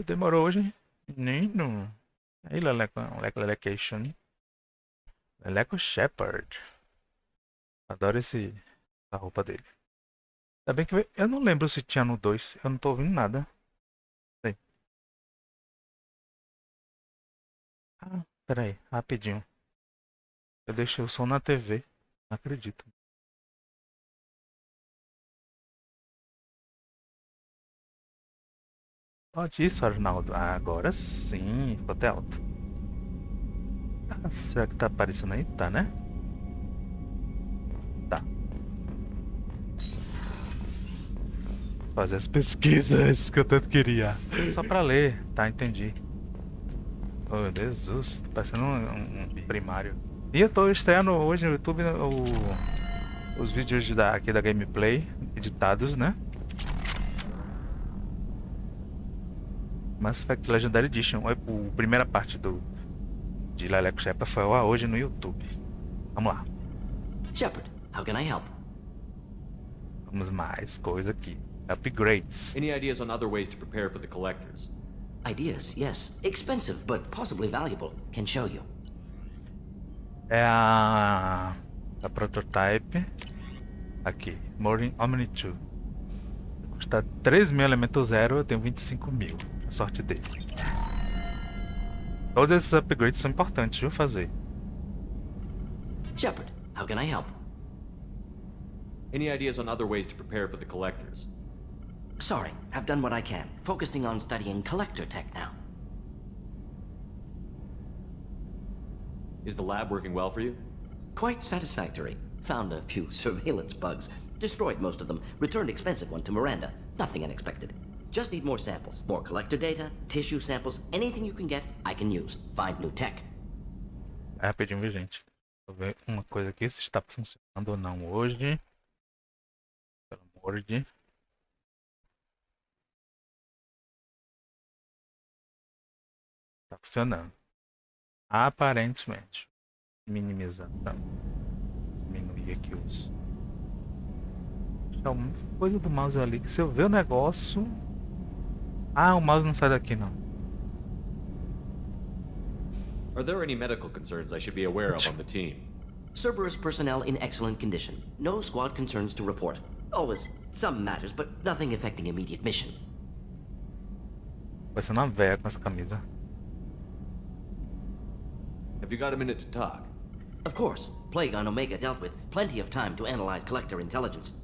Demorou hoje, hein? Menino. Aí, Lelecation. Leleco Shepard. Adoro essa roupa dele. Ainda bem que eu não lembro se tinha no 2. Eu não tô ouvindo nada. Sei. Ah, peraí, rapidinho. Eu deixei o som na TV. Não acredito. Pode isso, Arnaldo. Agora sim, ficou até alto. Será que tá aparecendo aí? Tá, né? Tá. Fazer as pesquisas que eu tanto queria. Só pra ler. Tá, entendi. Oh, Jesus, tá parecendo um primário. E eu tô estreando hoje no YouTube os vídeos aqui da gameplay, editados, né? Mass Effect Legendary Edition. A primeira parte de Leleco Shepard foi hoje no YouTube. Vamos lá. Shepard, how can I help? Vamos mais coisa aqui. Upgrades. Any ideas on other ways to prepare for the collectors? Ideas, yes. Expensive, but possibly valuable. Can show you. É a prototype. Aqui. Omni 2. Custa 3.000 elemento zero, eu tenho 25.000. A sorte dele. Todos esses upgrades são importantes, viu? Fazer. Shepard, how can I help? Any ideas on other ways to prepare for the collectors? Sorry, have done what I can. Focusing on studying collector tech now. Is the lab working well for you? Quite satisfactory. Found a few surveillance bugs. Destroyed most of them. Returned expensive one to Miranda. Nothing unexpected. Just need more samples. More collector data, tissue samples, anything you can get, I can use. Find new tech. É rapidinho, viu, gente? Vou ver uma coisa aqui, se está funcionando ou não hoje. Pelo amor de... Tá funcionando. Aparentemente. Minimizar, tá? Diminuir aqui os... Então, coisa do mouse ali, que se eu ver o negócio... Ah, o mouse não sai daqui, não. Are there any medical concerns I should be aware of on the team? Cerberus personnel in excellent condition. No squad concerns to report. Always some matters, but nothing affecting immediate mission. Vai ser uma véia com essa camisa. Have you got a minute to talk? Of course. Plague on Omega dealt with. Plenty of time to analyze collector intelligence.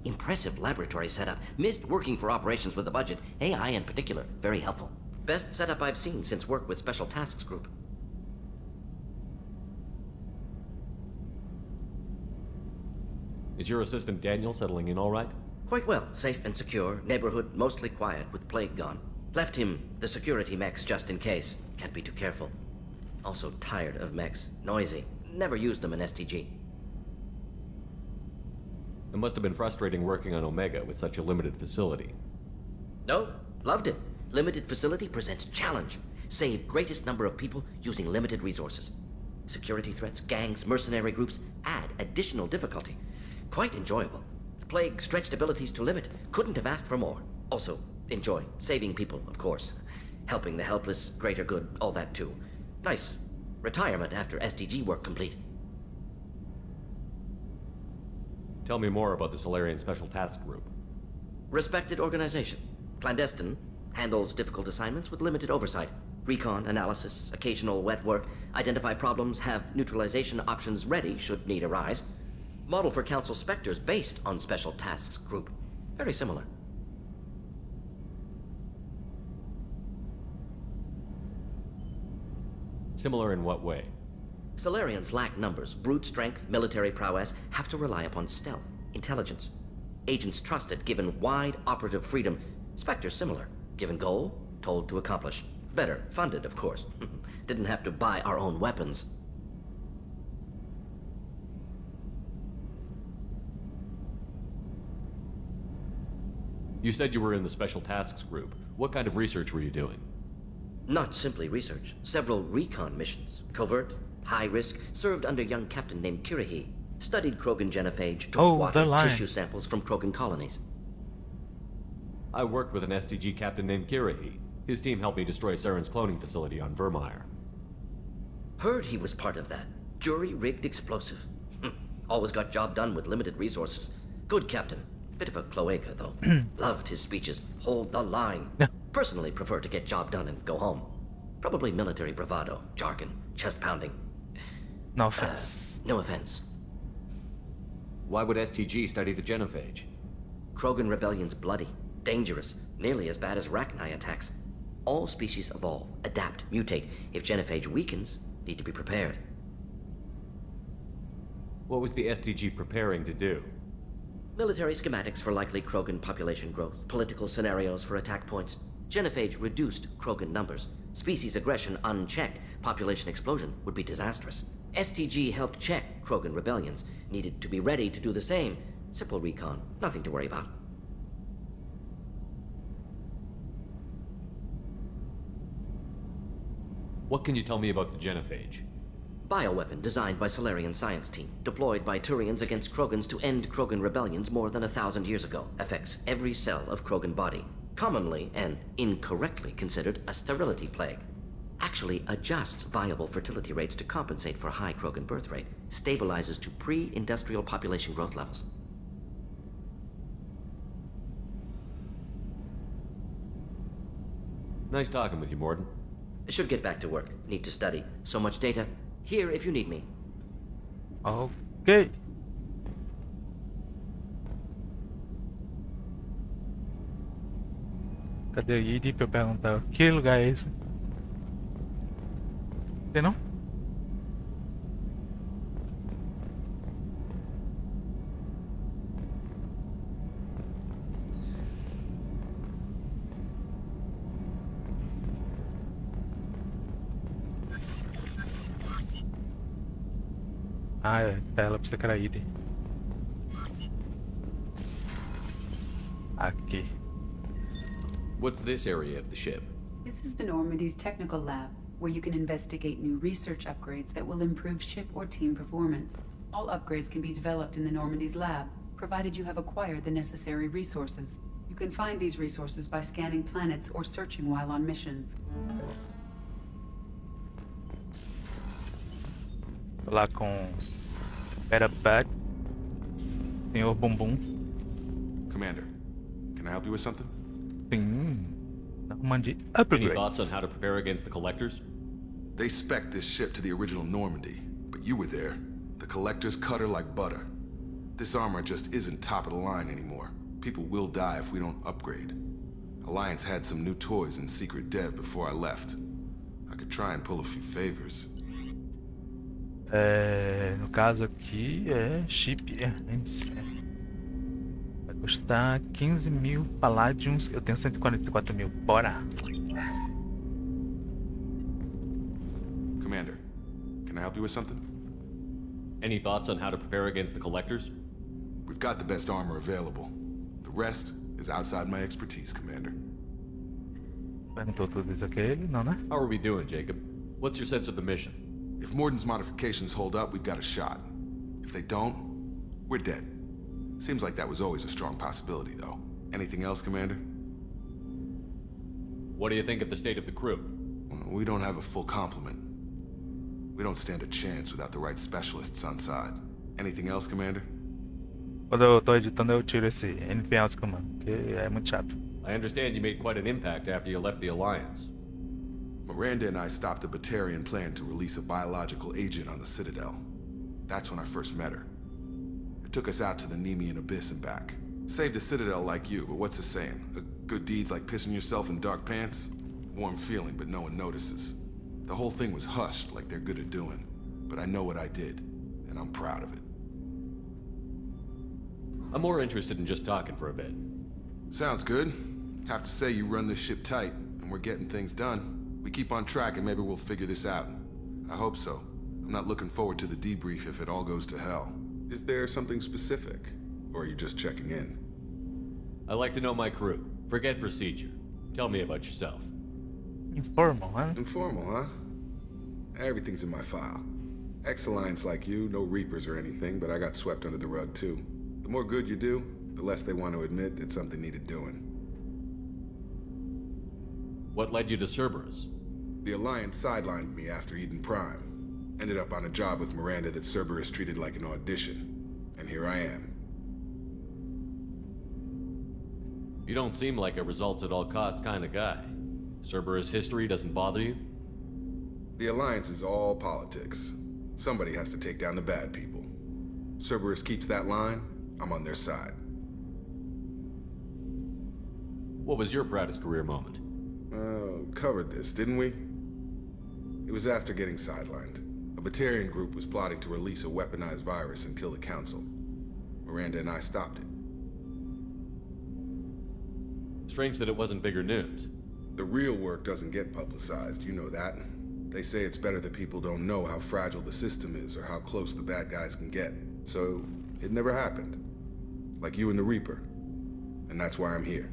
Impressive laboratory setup. Missed working for operations with a budget. AI in particular. Very helpful. Best setup I've seen since work with Special Tasks Group. Is your assistant Daniel settling in all right? Quite well. Safe and secure. Neighborhood mostly quiet with Plague gone. Left him the security mechs just in case. Can't be too careful. Also tired of mechs. Noisy. Never used them in STG. It must have been frustrating working on Omega with such a limited facility. No, loved it. Limited facility presents challenge. Save greatest number of people using limited resources. Security threats, gangs, mercenary groups add additional difficulty. Quite enjoyable. Plague stretched abilities to limit. Couldn't have asked for more. Also, enjoy. Saving people, of course. Helping the helpless, greater good, all that too. Nice. Retirement after SDG work complete. Tell me more about the Solarian Special Task Group. Respected organization. Clandestine. Handles difficult assignments with limited oversight. Recon, analysis, occasional wet work. Identify problems, have neutralization options ready should need arise. Model for Council Spectres based on Special Tasks Group. Very similar. Similar in what way? Solarians lack numbers, brute strength, military prowess, have to rely upon stealth, intelligence. Agents trusted, given wide operative freedom. Spectres similar, given goal, told to accomplish. Better funded, of course. Didn't have to buy our own weapons. You said you were in the Special Tasks Group. What kind of research were you doing? Not simply research. Several recon missions. Covert, high risk, served under young captain named Kirihi. Studied Krogan genophage, took water, tissue samples from Krogan colonies. I worked with an SDG captain named Kirihi. His team helped me destroy Saren's cloning facility on Vermeer. Heard he was part of that. Jury-rigged explosive. Always got job done with limited resources. Good captain. Bit of a cloaca, though. Loved his speeches. Hold the line. Personally prefer to get job done and go home. Probably military bravado, jargon, chest pounding. No offense. No offense. Why would STG study the genophage? Krogan rebellion's bloody, dangerous, nearly as bad as Rachni attacks. All species evolve, adapt, mutate. If genophage weakens, need to be prepared. What was the STG preparing to do? Military schematics for likely Krogan population growth, political scenarios for attack points. Genophage reduced Krogan numbers. Species aggression unchecked, population explosion would be disastrous. STG helped check Krogan rebellions, needed to be ready to do the same. Simple recon, nothing to worry about. What can you tell me about the genophage? Bioweapon designed by Solarian science team, deployed by Turians against Krogans to end Krogan rebellions more than 1,000 years ago. Affects every cell of Krogan body. Commonly and incorrectly considered a sterility plague. Actually adjusts viable fertility rates to compensate for high Krogan birth rate. Stabilizes to pre-industrial population growth levels. Nice talking with you, Morden. Should get back to work. Need to study. So much data. Here if you need me. Ok. Cadê o ID pra eu perguntar que lugar é esse? Tem não? Ah, é. Tela pra você criar ID. Aqui. What's this area of the ship? This is the Normandy's technical lab, where you can investigate new research upgrades that will improve ship or team performance. All upgrades can be developed in the Normandy's lab, provided you have acquired the necessary resources. You can find these resources by scanning planets or searching while on missions. Tô lá com Bad, Senhor Bumbum. Commander, can I help you with something? Sim. Mande Any thoughts on upgrades. how to prepare against the collectors? They spec'd this ship to the original Normandy, but you were there. The collectors cut her like butter. This armor just isn't top of the line anymore. People will die if we don't upgrade. Alliance had some new toys in secret dev before I left. I could try and pull a few favors. No caso aqui é chip. Vai custar 15 mil Palladiums. Eu tenho 144 mil. Bora! Commander, can I help you with something? Any thoughts on how to prepare against the collectors? We've got the best armor available. The rest is outside my expertise, Commander. Perguntou tudo isso aqui a ele? Não, né? How are we doing, Jacob? What's your sense of the mission? If Morden's modifications hold up, we've got a shot. If they don't, we're dead. Seems like that was always a strong possibility, though. Anything else, Commander? What do you think of the state of the crew? We don't have a full complement. We don't stand a chance without the right specialists on side. Anything else, Commander? Quando eu tô editando eu tiro esse anything else command, porque é muito chato. I understand you made quite an impact after you left the Alliance. Miranda and I stopped a Batarian plan to release a biological agent on the Citadel. That's when I first met her. It took us out to the Nemean Abyss and back. Saved a Citadel like you, but what's the saying? A good deed's like pissing yourself in dark pants? Warm feeling, but no one notices. The whole thing was hushed like they're good at doing. But I know what I did, and I'm proud of it. I'm more interested in just talking for a bit. Sounds good. Have to say you run this ship tight, and we're getting things done. We keep on track and maybe we'll figure this out. I hope so. I'm not looking forward to the debrief if it all goes to hell. Is there something specific? Or are you just checking in? I like to know my crew. Forget procedure. Tell me about yourself. Informal, huh? Informal, huh? Everything's in my file. Ex-Alliance like you, no Reapers or anything, but I got swept under the rug too. The more good you do, the less they want to admit that something needed doing. What led you to Cerberus? The Alliance sidelined me after Eden Prime. Ended up on a job with Miranda that Cerberus treated like an audition. And here I am. You don't seem like a results-at-all-costs kind of guy. Cerberus history doesn't bother you? The Alliance is all politics. Somebody has to take down the bad people. Cerberus keeps that line, I'm on their side. What was your proudest career moment? Covered this, didn't we? It was after getting sidelined. A Batarian group was plotting to release a weaponized virus and kill the Council. Miranda and I stopped it. Strange that it wasn't bigger news. The real work doesn't get publicized, you know that. They say it's better that people don't know how fragile the system is or how close the bad guys can get. So, it never happened. Like you and the Reaper. And that's why I'm here.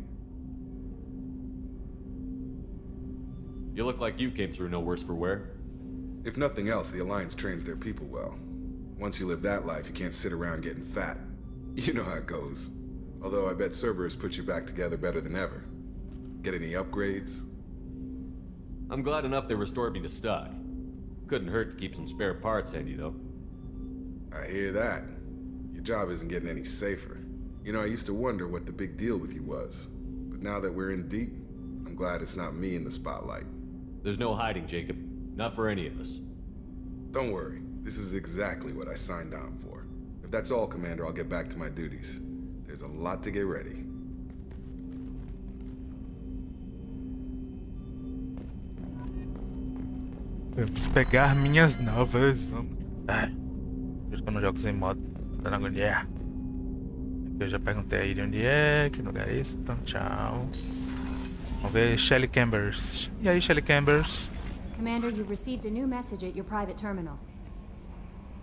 You look like you came through no worse for wear. If nothing else, the Alliance trains their people well. Once you live that life, you can't sit around getting fat. You know how it goes. Although I bet Cerberus puts you back together better than ever. Get any upgrades? I'm glad enough they restored me to stock. Couldn't hurt to keep some spare parts handy, though. I hear that. Your job isn't getting any safer. You know, I used to wonder what the big deal with you was. But now that we're in deep, I'm glad it's not me in the spotlight. There's no hiding, Jacob. Not for any of us. Don't worry. This is exactly what I signed on for. If that's all, Commander, I'll get back to my duties. There's a lot to get ready. Vamos pegar minhas novas, vamos... Ai, eu estou nos jogos em modo, dando agonia. Aqui eu já perguntei a ele onde é, que lugar é esse, então tchau. Vamos ver Shelly Chambers. E aí, Shelly Chambers? Commander, you've received a new message at your private terminal.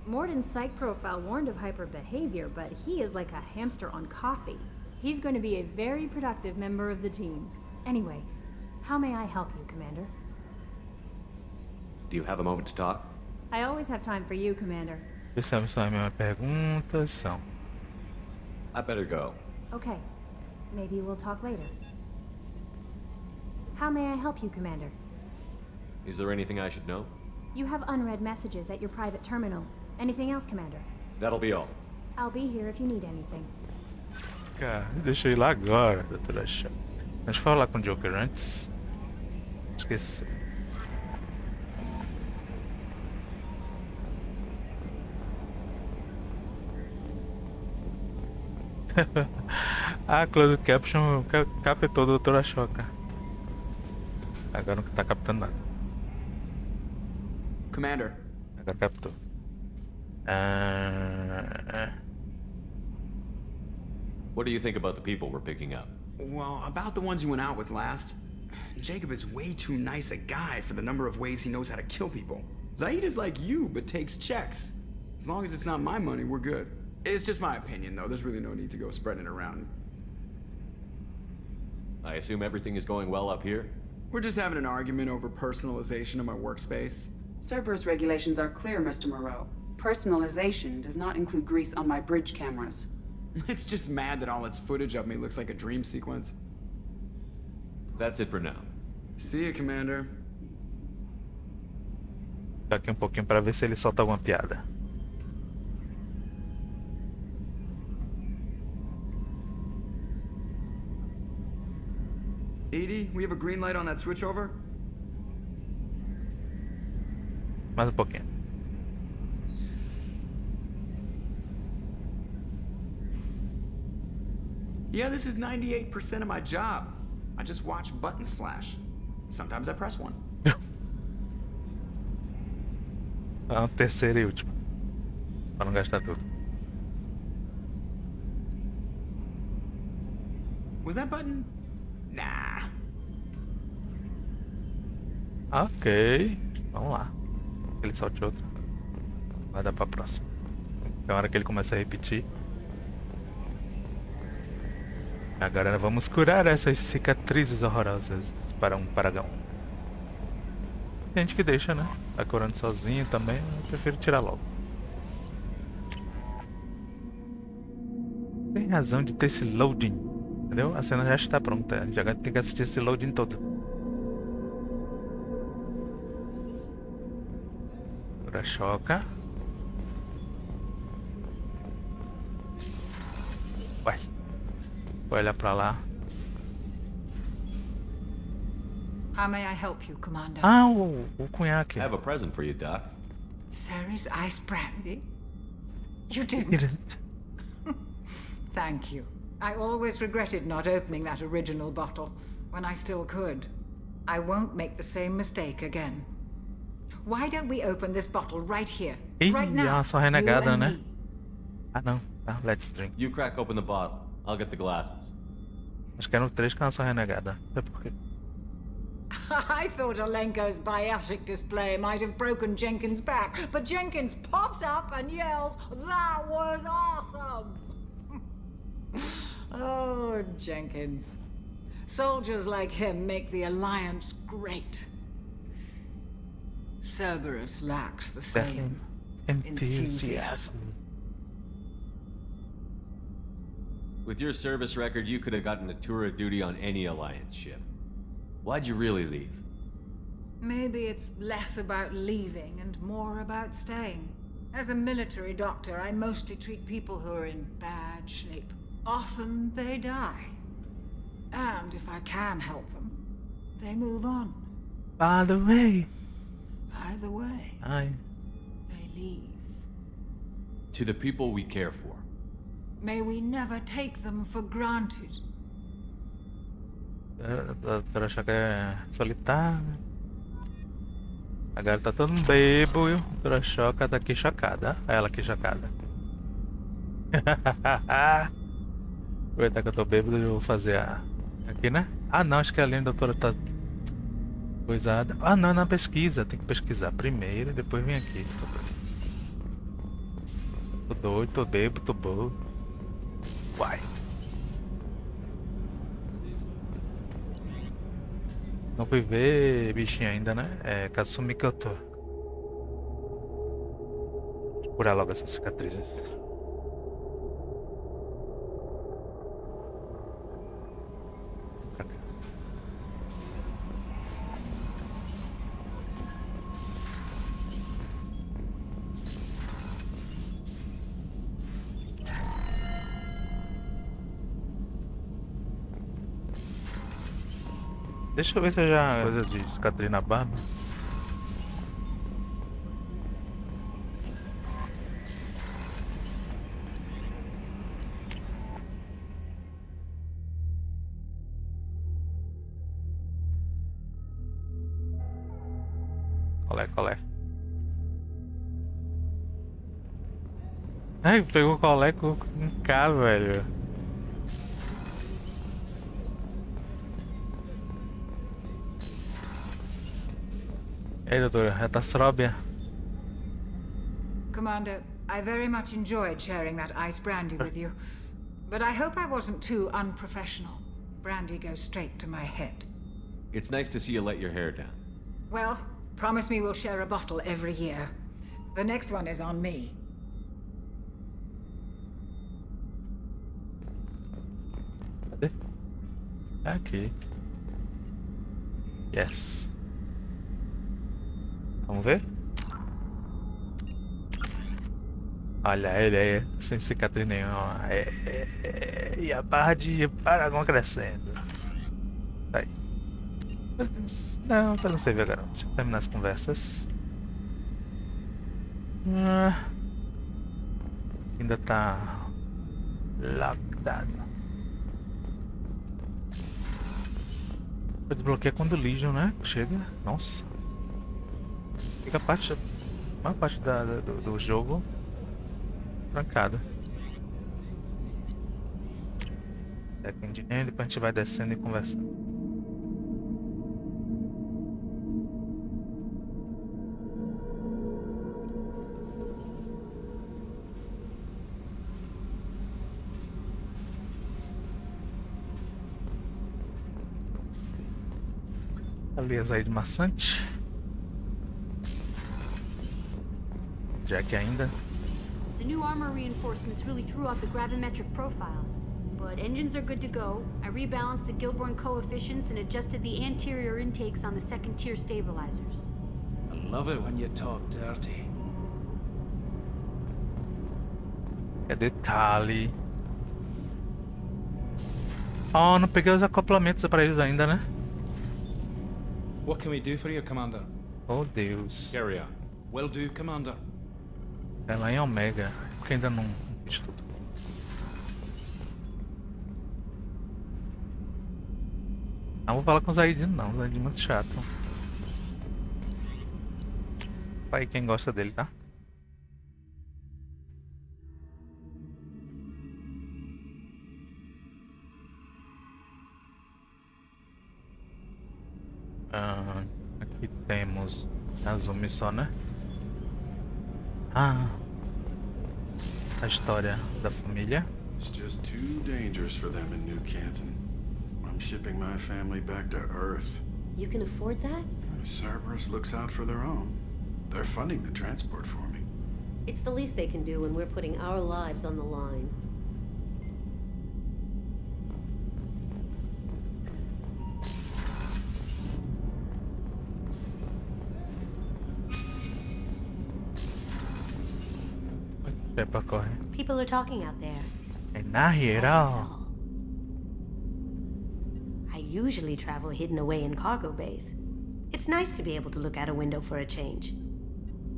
Morden's psych profile warned of hyper behavior, but he is like a hamster on coffee. He's going to be a very productive member of the team. Anyway, how may I help you, Commander? Do you have a moment to talk? I always have time for you, Commander. Essa é a minha pergunta, são... I better go. Okay, maybe we'll talk later. How may I help you, Commander? Is there anything I should know? You have unread messages at your private terminal. Anything else, Commander? That'll be all. I'll be here if you need anything. Cara, deixa eu ir lá agora, doutora Shepard. Deixa eu falar com o Joker antes. Esqueci. Ah, close caption captou a doutora Choca. Agora não tá captando nada. Commander. Agora captou. What do you think about the people we're picking up? Well, about the ones you went out with last. Jacob is way too nice a guy for the number of ways he knows how to kill people. Zaid is like you, but takes checks. As long as it's not my money, we're good. It's just my opinion, though. There's really no need to go spreading it around. I assume everything is going well up here? We're just having an argument over personalization of my workspace. Cerberus regulations are clear, Mr. Moreau. Personalization does not include grease on my bridge cameras. It's just mad that all its footage of me looks like a dream sequence. That's it for now. See you, Commander. Daqui pouquinho pra ver se ele solta alguma piada. Edie, we have a green light on that switchover? Mais pouquinho. Yeah, this is 98% of my job. I just watch buttons flash. Sometimes I press one. A terceira e última. Pra não gastar tudo. Was that button? Nah. Ok. Vamos lá. Ele solte outro. Vai dar pra próxima. É a hora que ele começa a repetir. Agora vamos curar essas cicatrizes horrorosas para um paragão. Tem gente que deixa, né? Tá curando sozinho também, eu prefiro tirar logo. Tem razão de ter esse loading, entendeu? A cena já está pronta, já tem que assistir esse loading todo. Agora choca. Ué. Vou olhar pra lá. How may I help you, Commander? Ah, o cunhaque. I have a present for you, Doc. Sarah's ice brandy? You didn't? Didn't. Thank you. I always regretted not opening that original bottle when I still could. I won't make the same mistake again. Why don't we open this bottle right here? Ih, Right now. só you renegada, and né? me. Ah, não. Tá, let's drink. You crack open the bottle. I'll get the glasses. Acho que eram 3 que ela só renegada. Não sei por quê. I thought Alenko's biotic display might have broken Jenkins' back, but Jenkins pops up and yells, "That was awesome!" Oh, Jenkins. Soldiers like him make the Alliance great. Cerberus lacks the same Enthusiasm. With your service record, you could have gotten a tour of duty on any Alliance ship. Why'd you really leave? Maybe it's less about leaving and more about staying. As a military doctor, I mostly treat people who are in bad shape. Often they die. And if I can help them, they move on. By the way. Either way, Ai. they leave. To the people we care for. May we never take them for granted. A doutora Choca é solitária. Agora tá todo mundo bebo e a doutora Choca tá aqui chocada. Ela aqui chocada. Aproveitar que eu tô bêbado, eu vou fazer a... Aqui, né? Ah não, acho que ali a doutora tá... Coisada. Ah não, na pesquisa. Tem que pesquisar primeiro e depois vem aqui. Tô doido, tô bêbado, tô bom. Uai. Não fui ver bichinho ainda, né? É Kasumi que eu tô. Vou curar logo essas cicatrizes. Deixa eu ver se eu já... As coisas de cicatriz na barba. Qual é? Ai, pegou o colé com K, velho. Ei, doutora, já tá sróbia. Commander, I very much enjoyed sharing that ice brandy with you. But I hope I wasn't too unprofessional. Brandy goes straight to my head. It's nice to see you let your hair down. Well, promise me we'll share a bottle every year. The next one is on me. Cadê? Aqui. Yes. Vamos ver? Olha, ele aí, sem cicatriz nenhuma. E a barra de Paragon crescendo. Aí. Não, pra não servir agora. Deixa eu terminar as conversas. Ainda tá lockdown. Desbloqueia quando o Legion, né? Chega. Nossa. Fica a maior parte do jogo trancada. Depois a gente vai descendo e conversando. Aliás aí de maçante. Jack ainda. The new armor reinforcements really threw off the gravimetric profiles. But engines are good to go. I rebalanced the Gilborn coefficients and adjusted the anterior intakes on the second tier stabilizers. I love it when you talk dirty. É detalhe. Oh, não peguei os acoplamentos pra eles ainda, né? What can we do for you, Commander? Oh, Deus. Carry on. Will do, Commander. É lá em Omega, porque ainda não fiz tudo. Não vou falar com o Zaid não, o Zaid é muito chato. Pai, quem gosta dele, tá? Aqui temos Azumi só, né? Ah, a história da família. It's just too dangerous for them in New Canton. I'm shipping my family back to Earth. You can afford that? Cerberus looks out for their own. They're funding the transport for me. It's the least they can do when we're putting our lives on the line. People are talking out there. And not here at all. I usually travel hidden away in cargo bays. It's nice to be able to look out a window for a change.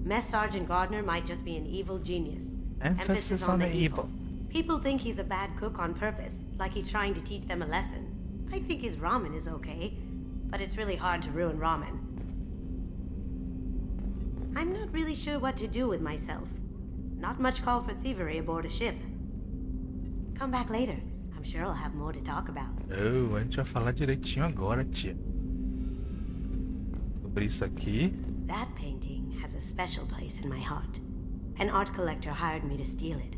Mess Sergeant Gardner might just be an evil genius. Emphasis on the evil. People think he's a bad cook on purpose, like he's trying to teach them a lesson. I think his ramen is okay, but it's really hard to ruin ramen. I'm not really sure what to do with myself. Not much call for thievery aboard a ship. Come back later. I'm sure I'll have more to talk about. Oh, a gente vai falar direitinho agora, tia. Sobre isso aqui. That painting has a special place in my heart. An art collector hired me to steal it.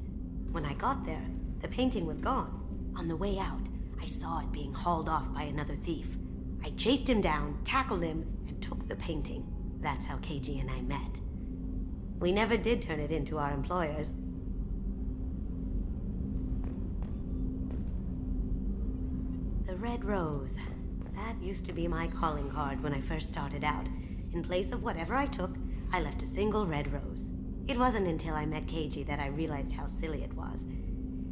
When I got there, the painting was gone. On the way out, I saw it being hauled off by another thief. I chased him down, tackled him, and took the painting. That's how KG and I met. We never did turn it into our employers. The red rose. That used to be my calling card when I first started out. In place of whatever I took, I left a single red rose. It wasn't until I met KG that I realized how silly it was.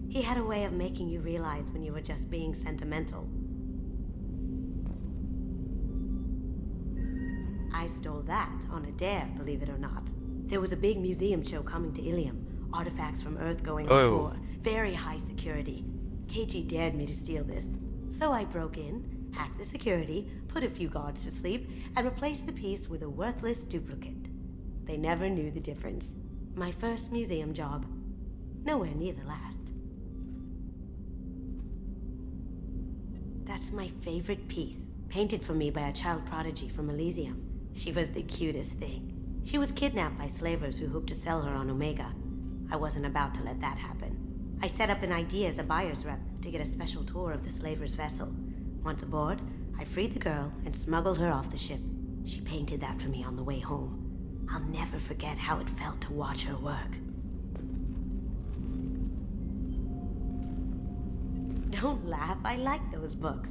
He had a way of making you realize when you were just being sentimental. I stole that on a dare, believe it or not. There was a big museum show coming to Ilium. Artifacts from Earth going on tour. Very high security. KG dared me to steal this. So I broke in, hacked the security, put a few guards to sleep, and replaced the piece with a worthless duplicate. They never knew the difference. My first museum job. Nowhere near the last. That's my favorite piece, painted for me by a child prodigy from Elysium. She was the cutest thing. She was kidnapped by slavers who hoped to sell her on Omega. I wasn't about to let that happen. I set up an idea as a buyer's rep to get a special tour of the slaver's vessel. Once aboard, I freed the girl and smuggled her off the ship. She painted that for me on the way home. I'll never forget how it felt to watch her work. Don't laugh, I like those books.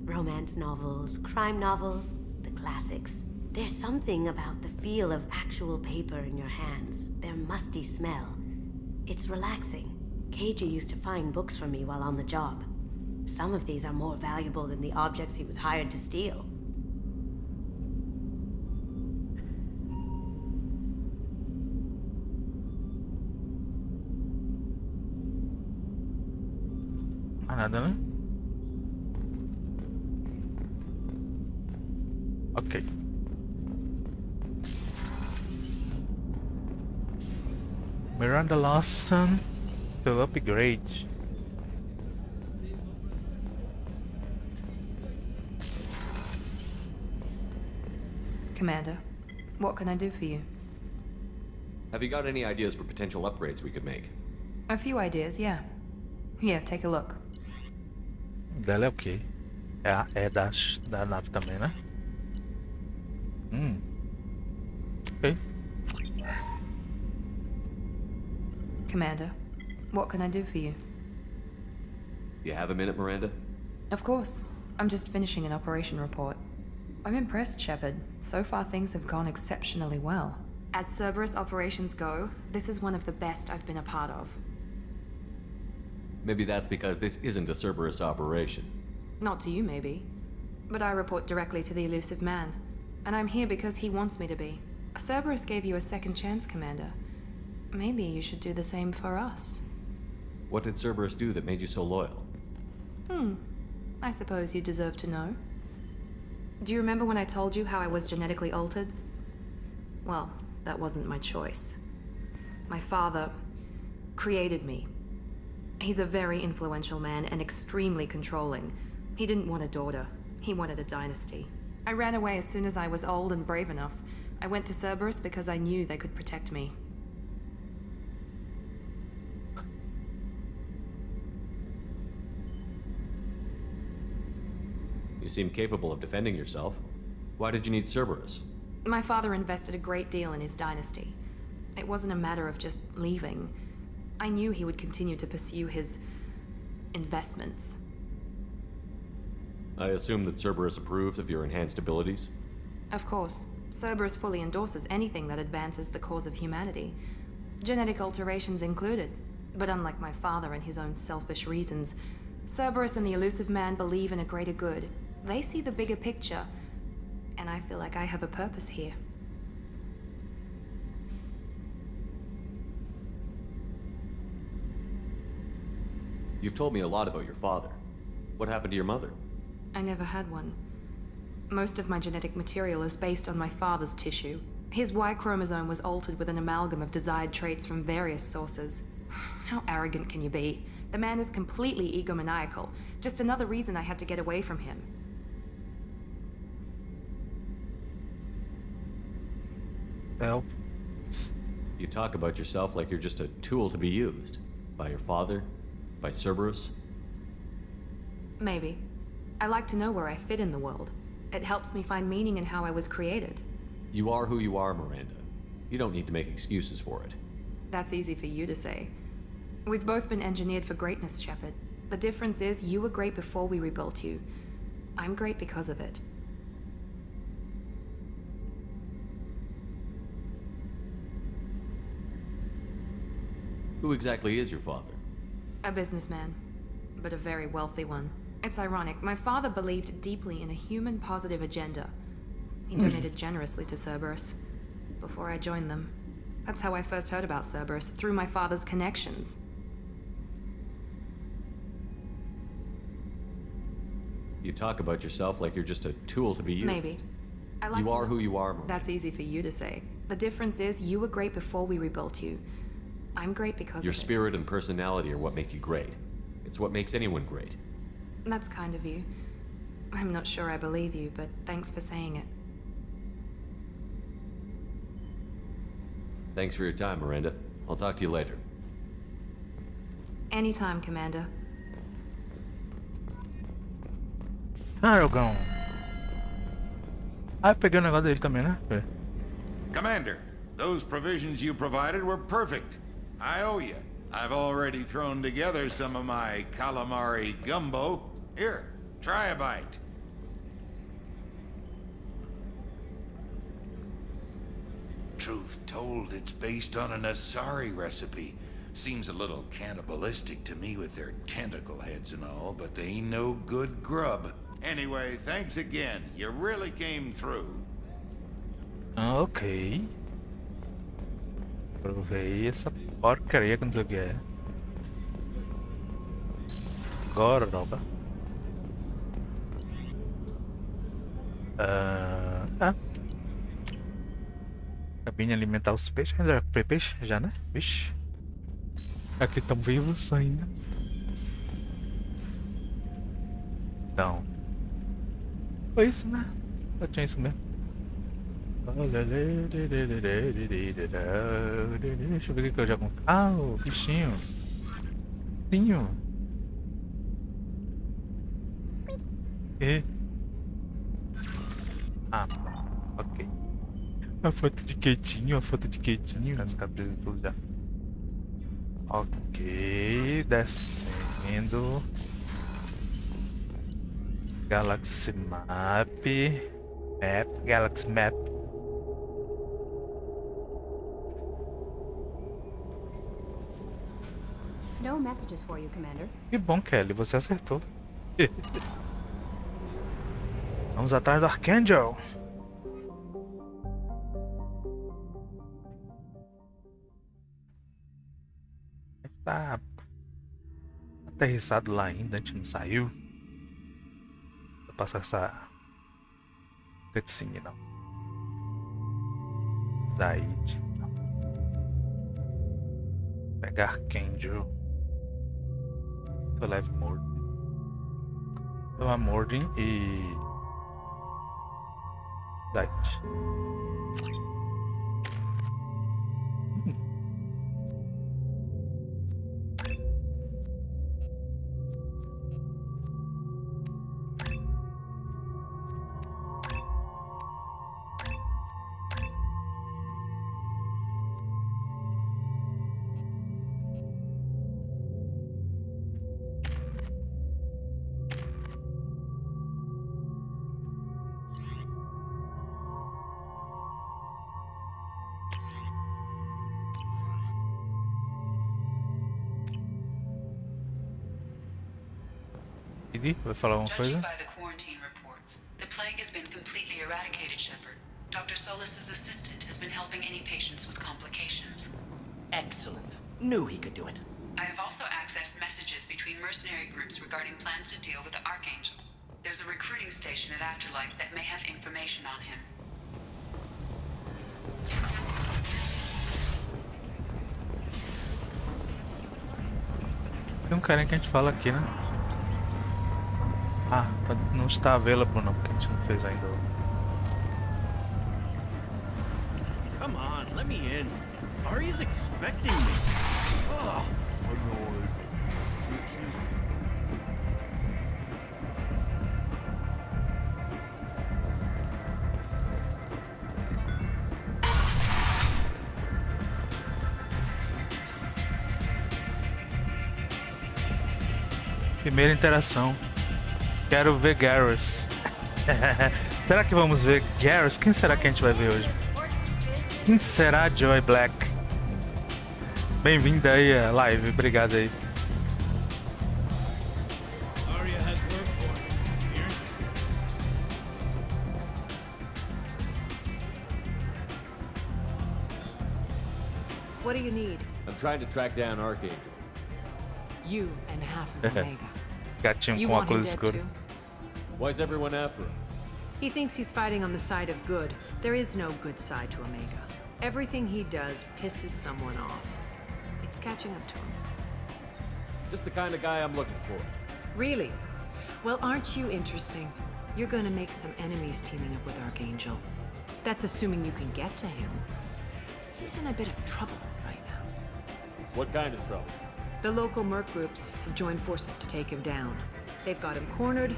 Romance novels, crime novels, the classics. There's something about the feel of actual paper in your hands, their musty smell. It's relaxing. KG used to find books for me while on the job. Some of these are more valuable than the objects he was hired to steal. Nada, né? Ok. Miranda Lawson to upgrade. Commander, what can I do for you? Have you got any ideas for potential upgrades we could make? A few ideas, yeah. Here, take a look. Dela é o quê? É da nave também, né? Ok. Commander, what can I do for you? You have a minute, Miranda? Of course. I'm just finishing an operation report. I'm impressed, Shepard. So far things have gone exceptionally well. As Cerberus operations go, this is one of the best I've been a part of. Maybe that's because this isn't a Cerberus operation. Not to you, maybe. But I report directly to the elusive man. And I'm here because he wants me to be. Cerberus gave you a second chance, Commander. Maybe you should do the same for us. What did Cerberus do that made you so loyal? I suppose you deserve to know. Do you remember when I told you how I was genetically altered? Well, that wasn't my choice. My father created me. He's a very influential man and extremely controlling. He didn't want a daughter. He wanted a dynasty. I ran away as soon as I was old and brave enough. I went to Cerberus because I knew they could protect me. You seem capable of defending yourself. Why did you need Cerberus? My father invested a great deal in his dynasty. It wasn't a matter of just leaving. I knew he would continue to pursue his investments. I assume that Cerberus approves of your enhanced abilities? Of course. Cerberus fully endorses anything that advances the cause of humanity. Genetic alterations included. But unlike my father and his own selfish reasons, Cerberus and the elusive man believe in a greater good. They see the bigger picture, and I feel like I have a purpose here. You've told me a lot about your father. What happened to your mother? I never had one. Most of my genetic material is based on my father's tissue. His Y chromosome was altered with an amalgam of desired traits from various sources. How arrogant can you be? The man is completely egomaniacal. Just another reason I had to get away from him. Well, You talk about yourself like you're just a tool to be used. By your father? By Cerberus? Maybe. I like to know where I fit in the world. It helps me find meaning in how I was created. You are who you are, Miranda. You don't need to make excuses for it. That's easy for you to say. We've both been engineered for greatness, Shepard. The difference is you were great before we rebuilt you. I'm great because of it. Who exactly is your father? A businessman, but a very wealthy one. It's ironic. My father believed deeply in a human-positive agenda. He donated generously to Cerberus before I joined them. That's how I first heard about Cerberus, through my father's connections. You talk about yourself like you're just a tool to be used. Maybe. I like You to are know- who you are, Miranda. That's easy for you to say. The difference is you were great before we rebuilt you. I'm great because Your of it. spirit and personality are what make you great. It's what makes anyone great. That's kind of you. I'm not sure I believe you, but thanks for saying it. Thanks for your time, Miranda. I'll talk to you later. Anytime, Commander. Aragão. Ah, eu peguei o negócio dele também, né? Commander, those provisions you provided were perfect. I owe you. I've already thrown together some of my calamari gumbo. Here, try a bite. Truth told, it's based on an Asari recipe. Seems a little cannibalistic to me with their tentacle heads and all, but they ain't no good grub. Anyway, thanks again. You really came through. Ok. Provei essa porcaria que não sei o que é. Agora, droga. Cabine alimentar os peixes. Já comprei peixe? Já, né? Vixe. Aqui estão vivos ainda. Então. Foi isso, né? Eu tinha isso mesmo. Deixa eu ver o que eu já comprei. Ah, o bichinho. Bichinho. E... Ah, ok. A foto de quietinho, a foto de quietinho. As cabeças e tudo já. Ok, descendo. Galaxy Map. Galaxy Map. No messages for you, Commander. Que bom, Kelly, você acertou. Vamos atrás do Archangel. Tá aterrissado lá ainda, a gente não saiu. Vou passar essa cutscene não. Daí, não. Pegar Archangel. Eu levo Morden. Então a Morden e daí. Vai falar alguma coisa? Judging by the quarantine reports, the plague has been completely eradicated, Shepard. Dr. Solis's assistant has been helping any patients with complications. Excellent. Knew he could do it. I have also accessed messages between mercenary groups regarding plans to deal with the Archangel. There's a recruiting station at Afterlife that may have information on him. Tem um carinha que a gente fala aqui, né? Ah, não está available não, porque a gente não fez ainda. Come on, let me in. Ari's expecting me. Oh, annoyed. Primeira interação. Quero ver Garrus. Será que vamos ver Garrus? Quem será que a gente vai ver hoje? Quem será Joy Black? Bem-vinda aí à live, obrigado aí. What do you need? I'm trying to track down Archangel. You and half of Omega. Gatinho You com want him óculos dead escuros. too? Why's everyone after him? He thinks he's fighting on the side of good. There is no good side to Omega. Everything he does pisses someone off. It's catching up to him. Just the kind of guy I'm looking for. Really? Well, aren't you interesting? You're gonna make some enemies teaming up with Archangel. That's assuming you can get to him. He's in a bit of trouble right now. What kind of trouble? The local merc groups have joined forces to take him down. They've got him cornered,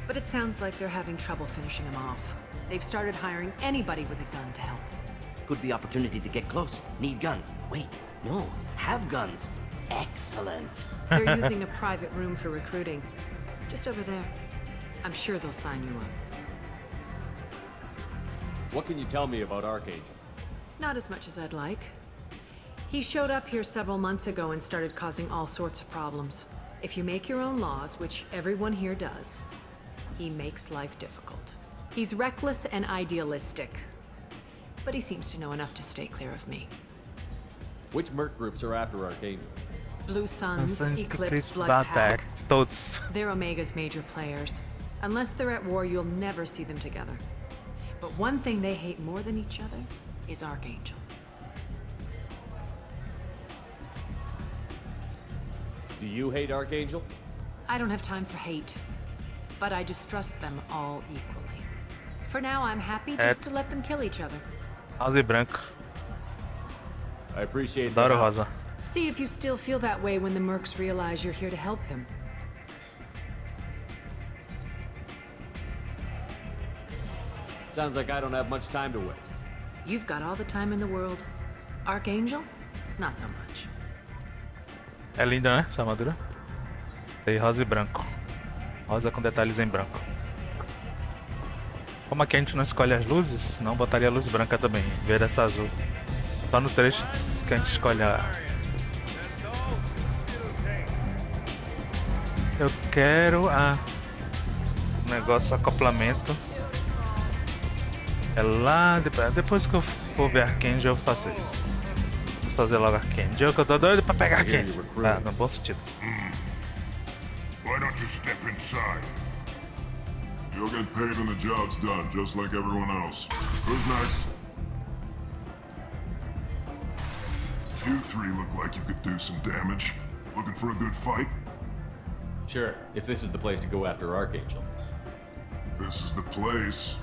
but it sounds like they're having trouble finishing him off. They've started hiring anybody with a gun to help them. Could be opportunity to get close. Need guns. Wait, no. Have guns. Excellent. They're using a private room for recruiting. Just over there. I'm sure they'll sign you up. What can you tell me about Archangel? Not as much as I'd like. He showed up here several months ago and started causing all sorts of problems. If you make your own laws, which everyone here does, he makes life difficult. He's reckless and idealistic. But he seems to know enough to stay clear of me. Which merc groups are after Archangel? Blue Suns, Eclipse, Blood Pack, Pack. todos. They're Omega's major players. Unless they're at war, you'll never see them together. But one thing they hate more than each other is Archangel. Do you hate Archangel? I don't have time for hate, but I distrust them all equally. For now, I'm happy just to let them kill each other. Rosa e branco. I appreciate Adoro that. rosa. See if you still feel that way when the mercs realize you're here to help him. Sounds like I don't have much time to waste. You've got all the time in the world. Archangel? Not so much. É linda, né? Essa armadura. Tem rosa e branco. Rosa com detalhes em branco. Como aqui a gente não escolhe as luzes, não botaria a luz branca também, em vez dessa azul. Só no trecho que a gente escolhe a... quero... Ah, negócio acoplamento. É lá... Depois que eu for ver Arcangel eu faço isso. Vamos fazer logo Arcangel, que eu tô doido pra pegar Arcangel. Ah, no bom sentido. Why don't you step inside? You'll get paid when the job's done, just like everyone else. Who's next? You three look like you could do some damage. Looking for a good fight? Sure, if this is the place to go after Archangel. This is the place.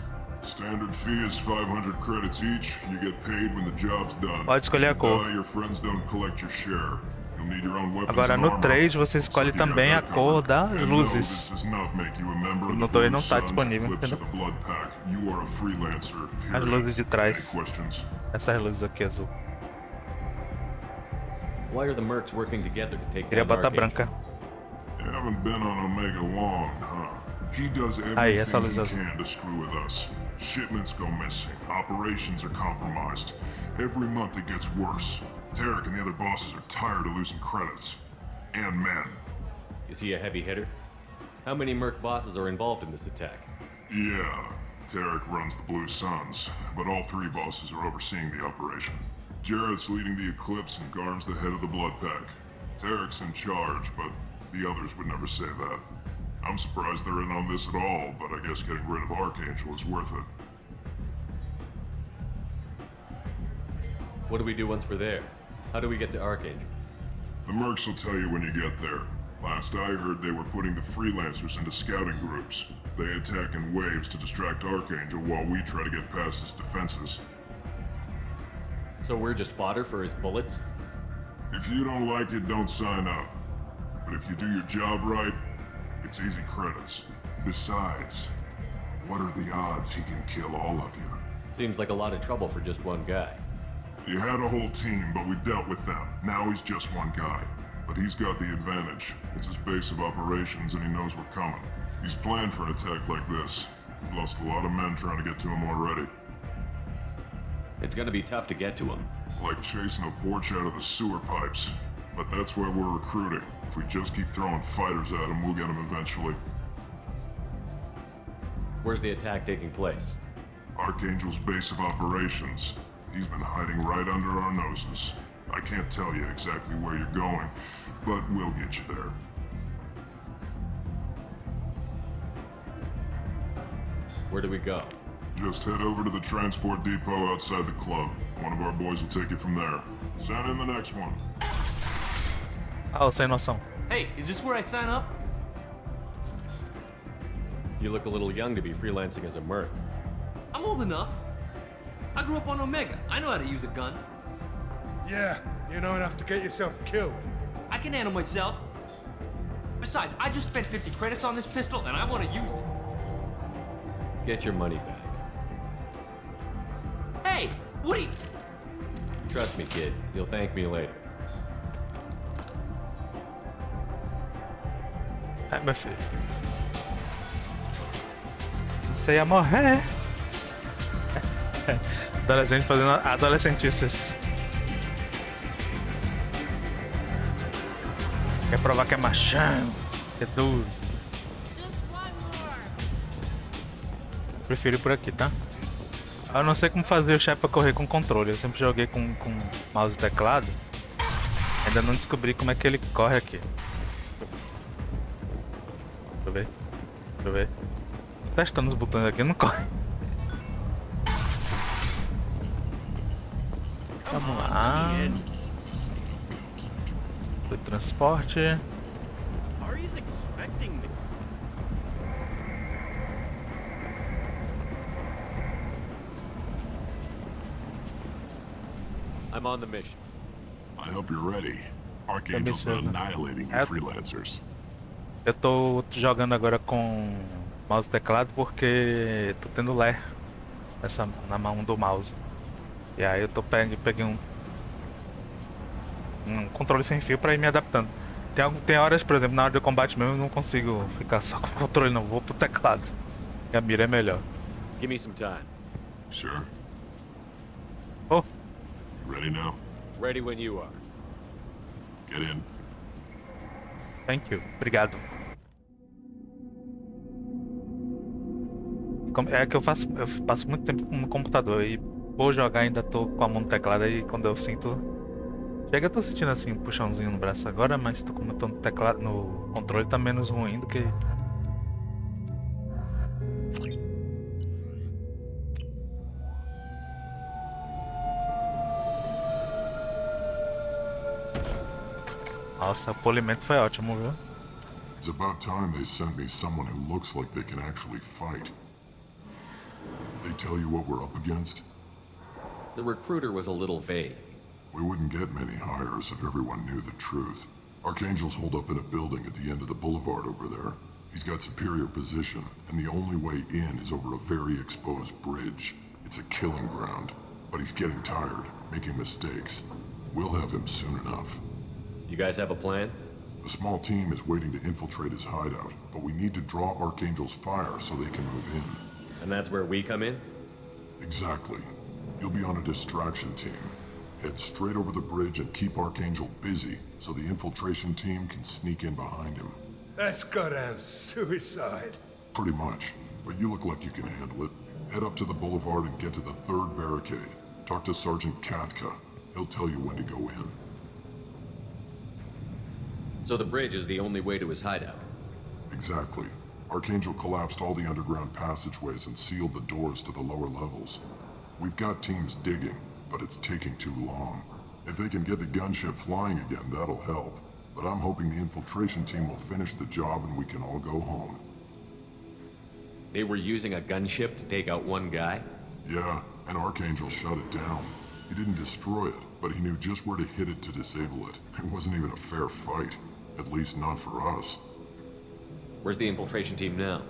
Standard fee is 500 credits each. You get paid when the job's done. Pode escolher a cor. Your friends don't collect your share. You'll need your own weapons. Agora no 3 você escolhe também a cor das luzes. No 2 não está disponível, entendeu? As luzes de trás. Essas luzes aqui azul. Why are the mercs working together to take Queria down botar Archangel? branca. You haven't been on Omega long, huh? He does Aí, essa everything luz he azul. can to screw with us. Shipments go missing. Operations are compromised. Every month it gets worse. Tarek and the other bosses are tired of losing credits. And men. Is he a heavy hitter? How many merc bosses are involved in this attack? Yeah, Tarek runs the Blue Suns, but all 3 bosses are overseeing the operation. Jarrett's leading the Eclipse and Garm's the head of the Blood Pack. Tarek's in charge, but the others would never say that. I'm surprised they're in on this at all, but I guess getting rid of Archangel is worth it. What do we do once we're there? How do we get to Archangel? The mercs will tell you when you get there. Last I heard, they were putting the freelancers into scouting groups. They attack in waves to distract Archangel while we try to get past his defenses. So we're just fodder for his bullets? If you don't like it, don't sign up. But if you do your job right, it's easy credits. Besides, what are the odds he can kill all of you? Seems like a lot of trouble for just one guy. He had a whole team, but we've dealt with them. Now he's just one guy. But he's got the advantage. It's his base of operations and he knows we're coming. He's planned for an attack like this. We've lost a lot of men trying to get to him already. It's gonna be tough to get to him. Like chasing a Vorch out of the sewer pipes. But that's why we're recruiting. If we just keep throwing fighters at him, we'll get him eventually. Where's the attack taking place? Archangel's base of operations. He's been hiding right under our noses. I can't tell you exactly where you're going, but we'll get you there. Where do we go? Just head over to the transport depot outside the club. One of our boys will take you from there. Send in the next one. Ah, sem noção. Hey, is this where I sign up? You look a little young to be freelancing as a merc. I'm old enough. I grew up on Omega. I know how to use a gun. Yeah, you know enough to get yourself killed. I can handle myself. Besides, I just spent 50 credits on this pistol and I want to use it. Get your money back. Hey, Woody! Trust me, kid. You'll thank me later. É, meu filho. Você ia morrer. Adolescente fazendo adolescentices. Quer provar que é machão, que é duro. Prefiro ir por aqui, tá? Eu não sei como fazer o Shepard correr com controle. Eu sempre joguei com mouse e teclado. Ainda não descobri como é que ele corre aqui. Deixa eu ver. Deixa eu ver. Testando os botões aqui, não corre. Vamos lá. Do transporte. Ari's expecting me. I'm on the mission. I hope you're ready. Archangel's been annihilating you freelancers. Eu tô jogando agora com mouse e teclado porque tô tendo ler na mão do mouse. E aí eu tô peguei um controle sem fio pra ir me adaptando. Tem horas, por exemplo, na hora do combate mesmo eu não consigo ficar só com o controle, não, vou pro teclado. E a mira é melhor. Give me some time. Sure. Oh. You ready now? Ready when you are. Get in. Thank you. Obrigado. É que eu passo muito tempo no computador e vou jogar ainda tô com a mão no teclado aí quando eu sinto. Chega, eu tô sentindo assim um puxãozinho no braço agora, mas como eu tô no teclado, no controle tá menos ruim do que. Nossa, o polimento foi ótimo, viu? It's about time they sent me someone who looks like they can actually fight. They tell you what we're up against? The recruiter was a little vague. We wouldn't get many hires if everyone knew the truth. Archangel's holed up in a building at the end of the boulevard over there. He's got superior position, and the only way in is over a very exposed bridge. It's a killing ground. But he's getting tired, making mistakes. We'll have him soon enough. You guys have a plan? A small team is waiting to infiltrate his hideout, but we need to draw Archangel's fire so they can move in. And that's where we come in? Exactly. You'll be on a distraction team. Head straight over the bridge and keep Archangel busy so the infiltration team can sneak in behind him. That's goddamn suicide. Pretty much, but you look like you can handle it. Head up to the boulevard and get to the third barricade. Talk to Sergeant Katka. He'll tell you when to go in. So the bridge is the only way to his hideout? Exactly. Archangel collapsed all the underground passageways and sealed the doors to the lower levels. We've got teams digging, but it's taking too long. If they can get the gunship flying again, that'll help. But I'm hoping the infiltration team will finish the job and we can all go home. They were using a gunship to take out one guy? Yeah, and Archangel shut it down. He didn't destroy it, but he knew just where to hit it to disable it. It wasn't even a fair fight. At least not for us. Where's the infiltration team now?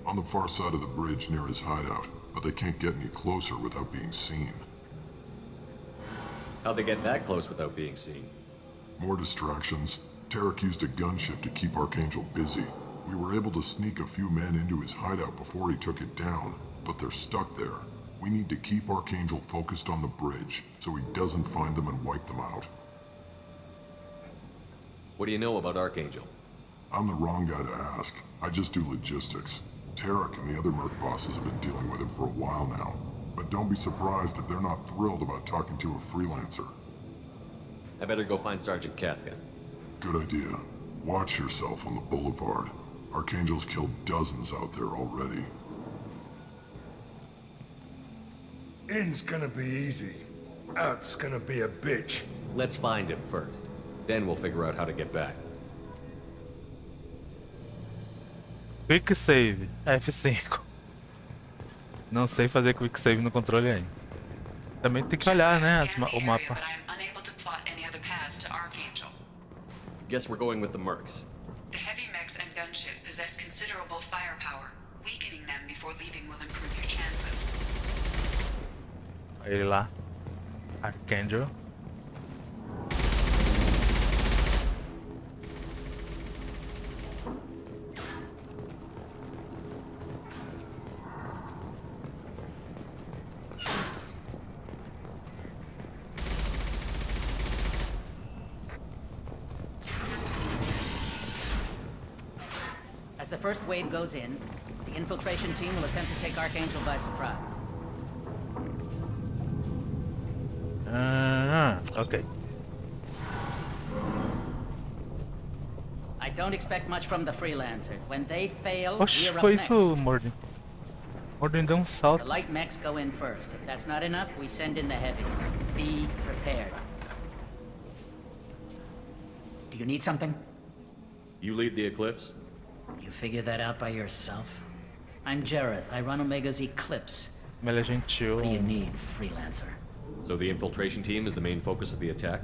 On the far side of the bridge near his hideout, but they can't get any closer without being seen. How'd they get that close without being seen? More distractions. Tarek used a gunship to keep Archangel busy. We were able to sneak a few men into his hideout before he took it down, but they're stuck there. We need to keep Archangel focused on the bridge, so he doesn't find them and wipe them out. What do you know about Archangel? I'm the wrong guy to ask. I just do logistics. Tarek and the other merc bosses have been dealing with him for a while now. But don't be surprised if they're not thrilled about talking to a freelancer. I better go find Sergeant Katka. Good idea. Watch yourself on the boulevard. Archangel's killed dozens out there already. In's gonna be easy. Out's gonna be a bitch. Let's find him first. Then we'll figure out how to get back. Quick save, F5. Não sei fazer quick save no controle ainda. Também tem que olhar, né, o mapa. Guess we're going with the mercs. The heavy mechs and gunship possess considerable firepower. Weakening them before leaving will improve your chances. Ele lá. Archangel. As the first wave goes in, the infiltration team will attempt to take Archangel by surprise. Okay. I don't expect much from the freelancers. When they fail, Oxe, we're up foi next. isso, Morden. Morden deu salto. The light mechs go in first. If that's not enough, we send in the heavy. Be prepared. Do you need something? You lead the Eclipse? You figure that out by yourself? I'm Jareth. I run Omega's Eclipse. Ele é gentil. What do you need, freelancer? So the infiltration team is the main focus of the attack?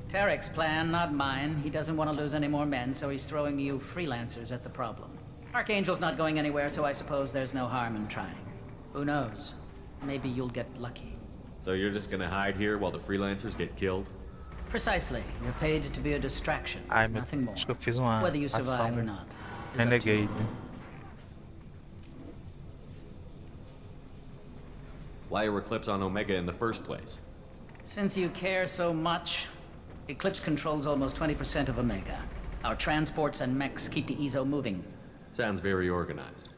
Tarek's plan, not mine. He doesn't want to lose any more men, so he's throwing you freelancers at the problem. Archangel's not going anywhere, so I suppose there's no harm in trying. Who knows? Maybe you'll get lucky. So you're just gonna hide here while the freelancers get killed? Precisely. You're paid to be a distraction. Nothing more. Acho que eu fiz uma Whether you survive or ação not. is up to renegade. you. Why are Eclipse on Omega in the first place? Since you care so much, Eclipse controls almost 20% of Omega. Our transports and mechs keep the EZO moving. Sounds very organized.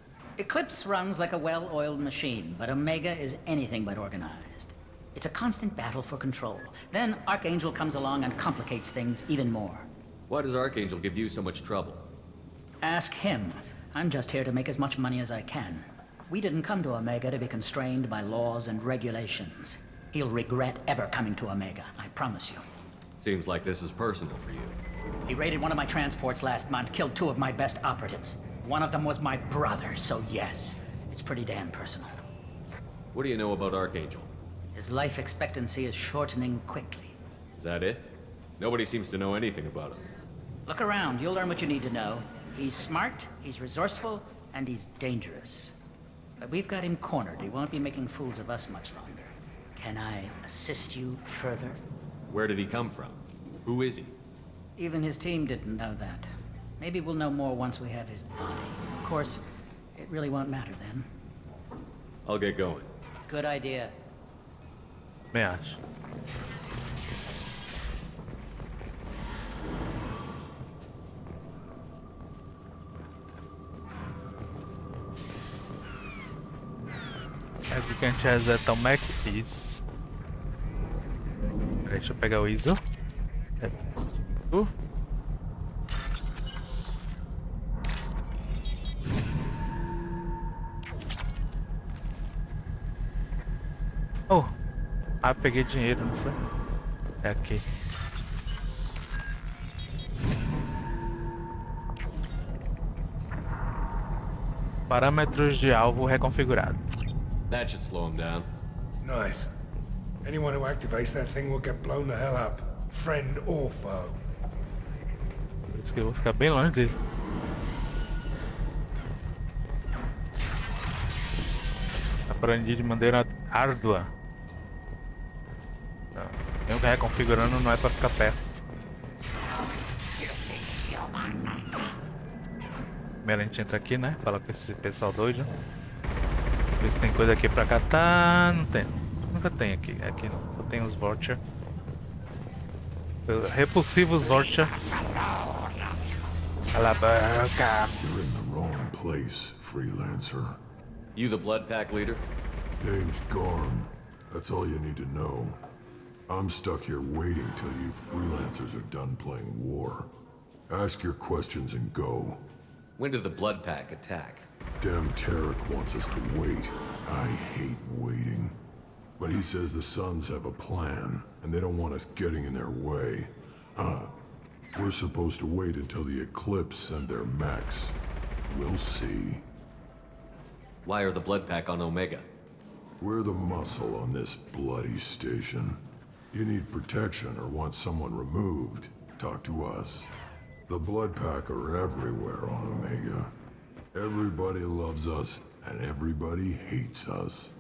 Eclipse runs like a well-oiled machine, but Omega is anything but organized. It's a constant battle for control. Then Archangel comes along and complicates things even more. Why does Archangel give you so much trouble? Ask him. I'm just here to make as much money as I can. We didn't come to Omega to be constrained by laws and regulations. He'll regret ever coming to Omega, I promise you. Seems like this is personal for you. He raided one of my transports last month, killed 2 of my best operatives. One of them was my brother, so yes, it's pretty damn personal. What do you know about Archangel? His life expectancy is shortening quickly. Is that it? Nobody seems to know anything about him. Look around, you'll learn what you need to know. He's smart, he's resourceful, and he's dangerous. But we've got him cornered. He won't be making fools of us much longer. Can I assist you further? Where did he come from? Who is he? Even his team didn't know that. Maybe we'll know more once we have his body. Of course, it really won't matter then. I'll get going. Good idea. Me acho. É aqui que a gente reseta o Mac. Isso. Peraí, deixa eu pegar o ISO. F5. Oh! Ah, peguei dinheiro, não foi? É aqui. Parâmetros de alvo reconfigurado. That should slow him down. Nice. Anyone who activates that thing will get blown the hell up. Friend or foe. Por isso que eu vou ficar bem longe dele. Aprendi de maneira árdua. Mesmo reconfigurando não é pra ficar perto. Primeiro a gente entra aqui, né? Fala com esse pessoal doido. Ver se tem coisa aqui pra catar. Não tem. Nunca tem aqui. Aqui não. Só tem os Vulture. Repulsivos Vulture. Cala a boca. You're in the wrong place, freelancer. You the Blood Pack leader? Name's Garm. That's all you need to know. I'm stuck here waiting till you freelancers are done playing war. Ask your questions and go. When did the Blood Pack attack? Damn Tarek wants us to wait. I hate waiting. But he says the Suns have a plan, and they don't want us getting in their way. We're supposed to wait until the Eclipse send their mechs. We'll see. Why are the Blood Pack on Omega? We're the muscle on this bloody station. You need protection or want someone removed, talk to us. The Blood Pack are everywhere on Omega. Everybody loves us, and everybody hates us.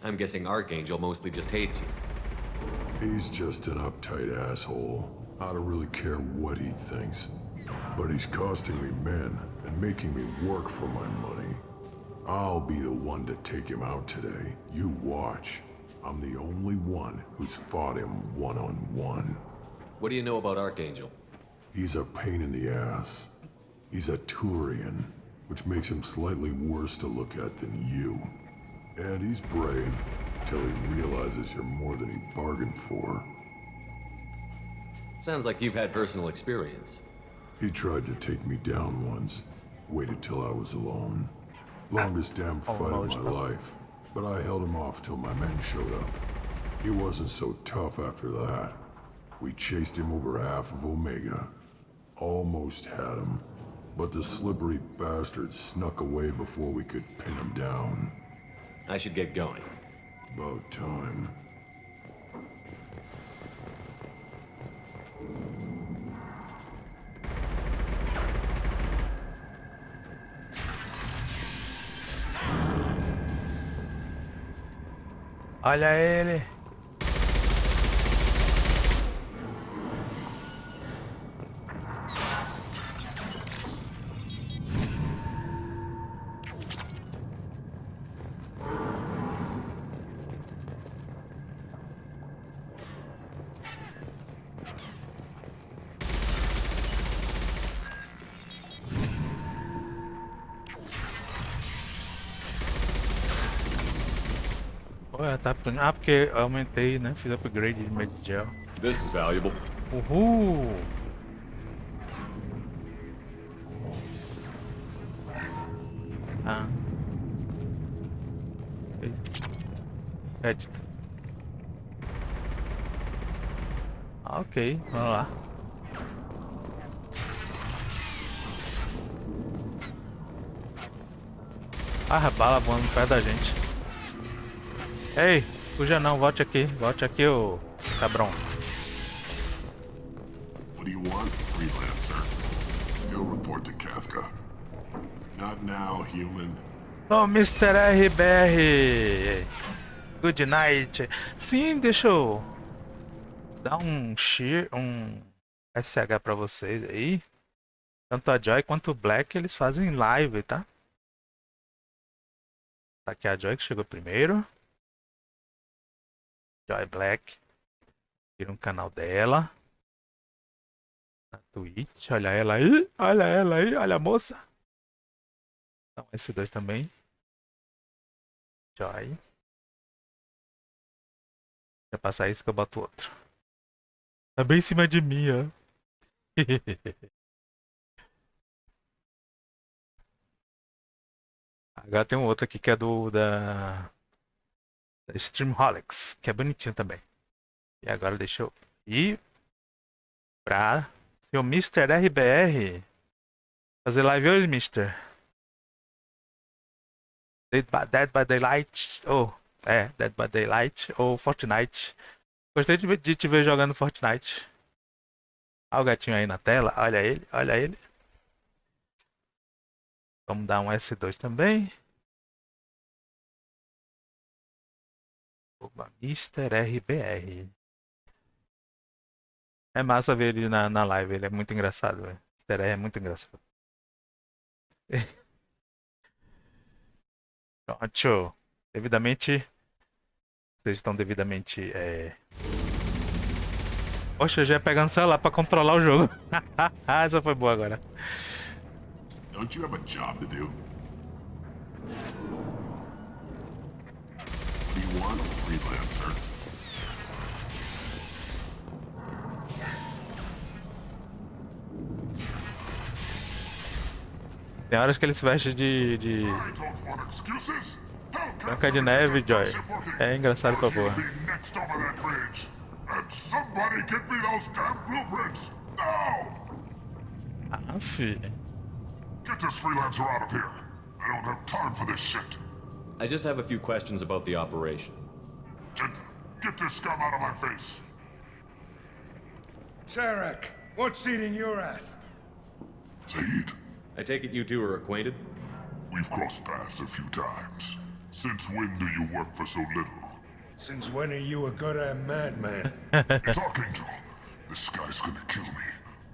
I'm guessing Archangel mostly just hates you. He's just an uptight asshole. I don't really care what he thinks. But he's costing me men and making me work for my money. I'll be the one to take him out today. You watch. I'm the only one who's fought him one-on-one. What do you know about Archangel? He's a pain in the ass. He's a Turian, which makes him slightly worse to look at than you. And he's brave, till he realizes you're more than he bargained for. Sounds like you've had personal experience. He tried to take me down once. Waited till I was alone. Longest damn fight of my life. But I held him off till my men showed up. He wasn't so tough after that. We chased him over half of Omega. Almost had him. But the slippery bastard snuck away before we could pin him down. I should get going. About time. Olha ele. Ué, tá... Ah, porque eu aumentei, né? Fiz upgrade de medida. This is valuable. Uhul! Ah. Crédito. Ok, vamos lá. Ah, bala voando perto da gente. Ei, fuja não, volte aqui, ô cabrão. What do you want, freelancer? Go report to Kafka. Not now, human. Oh, Mr. RBR. Good night. Sim, deixa eu dar um SH pra vocês aí. Tanto a Joy quanto o Black, eles fazem live, tá? Tá aqui a Joy que chegou primeiro. Joy Black. Vira um canal dela. Na Twitch. Olha ela aí. Olha ela aí. Olha a moça. Então esse dois também. Joy. Deixa eu passar isso que eu boto outro. Tá bem em cima de mim, ó. Agora tem um outro aqui que é da Streamholics, que é bonitinho também. E agora deixa eu ir pra seu Mr. RBR. Fazer live hoje, Mr. Dead by Daylight. Dead by Daylight ou Fortnite. Gostei de te ver jogando Fortnite. Olha o gatinho aí na tela. Olha ele, olha ele. Vamos dar um S2 também. Oba, Mr. RBR. É massa ver ele na live. Ele é muito engraçado, velho. Mr. R é muito engraçado. Pronto. Devidamente... Vocês estão devidamente... Poxa, eu já ia pegando o celular pra controlar o jogo. Essa foi boa agora. Don't you have a job to do? What do you want, freelancer? Tem horas que ele se veste de... Branca de Neve, Joy. É engraçado pra porra. Ah, filho. Get this freelancer out of here. I don't have time for this shit. I just have a few questions about the operation. Genta, get this scum out of my face. Tarek, what's eating your ass? Saeed, I take it you two are acquainted? we've crossed paths a few times. Since when do you work for so little? Since when are you a goddamn madman? It's Archangel. This guy's gonna kill me.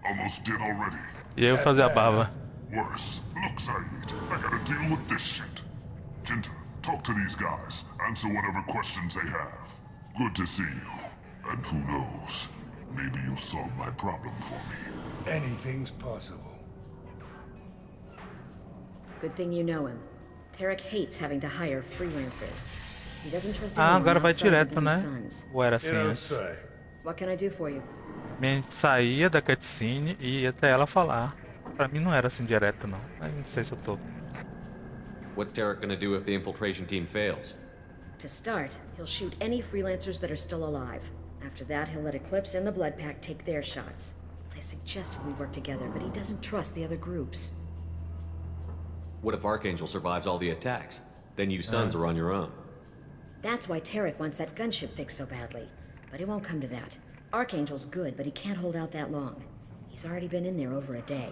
Almost did already. E eu fazer a barba. Worse. Look, Saeed, I gotta deal with this shit. Genta, talk to these guys. Answer whatever questions they have. Good to see you. And who knows, maybe you'll solve my problem for me. Anything's possible. Good thing you know him. Tarek hates having to hire freelancers. He doesn't trust Ah, anyone agora vai outside direto, of né? Sons. Ou era assim antes? What can I do for you? Saía da cutscene e ia até ela falar. Pra mim não era assim direto, não. Aí não sei se eu tô... What's Tarek gonna do if the infiltration team fails? To start, he'll shoot any freelancers that are still alive. After that, he'll let Eclipse and the Blood Pack take their shots. They suggested we work together, but he doesn't trust the other groups. What if Archangel survives all the attacks? Then you Sons are on your own. That's why Tarek wants that gunship fixed so badly. But it won't come to that. Archangel's good, but he can't hold out that long. He's already been in there over a day.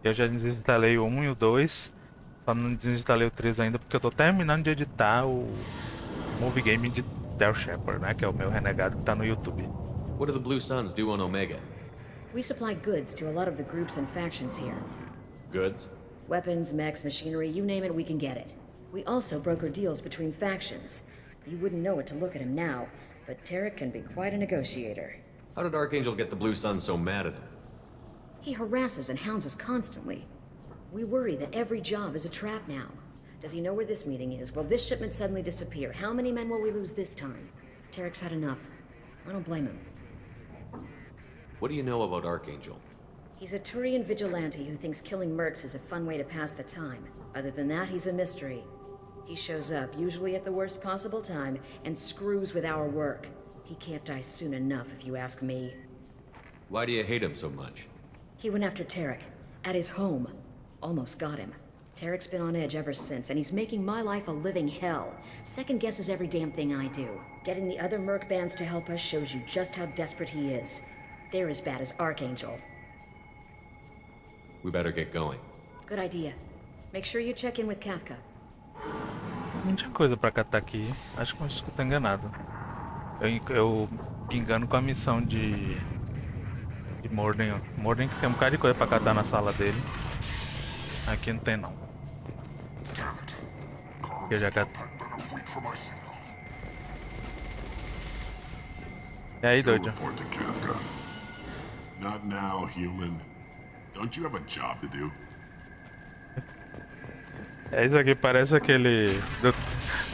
Eu já desinstalei o 1 e o 2. Só não desinstalei o 3 ainda porque eu tô terminando de editar o movie game de Leleco Shepard, né? Que é o meu renegado que tá no YouTube. What do the Blue Suns do on Omega? We supply goods to a lot of the groups and factions here. Goods? Weapons, mechs, machinery, you name it, we can get it. We also broker deals between factions. You wouldn't know it to look at him now, but Tarek can be quite a negotiator. How did Archangel get the Blue Suns so mad at him? He harasses and hounds us constantly. We worry that every job is a trap now. Does he know where this meeting is? Will this shipment suddenly disappear? How many men will we lose this time? Tarek's had enough. I don't blame him. What do you know about Archangel? He's a Turian vigilante who thinks killing mercs is a fun way to pass the time. Other than that, he's a mystery. He shows up, usually at the worst possible time, and screws with our work. He can't die soon enough, if you ask me. Why do you hate him so much? He went after Tarek. At his home. Almost got him. Tarek's been on edge ever since, and he's making my life a living hell. Second guesses every damn thing I do. Getting the other merc bands to help us shows you just how desperate he is. They're as bad as Archangel. We better get going. Good idea. Make sure you check in with Kafka. Não tinha coisa pra catar aqui. Acho que eu tô enganado. Eu me engano com a missão de Morden. Morden que tem um bocado de coisa pra catar na sala dele. Aqui não tem não. Eu já cato. E aí, doido? Not now, human. Don't you have a job to do? É isso aqui, parece aquele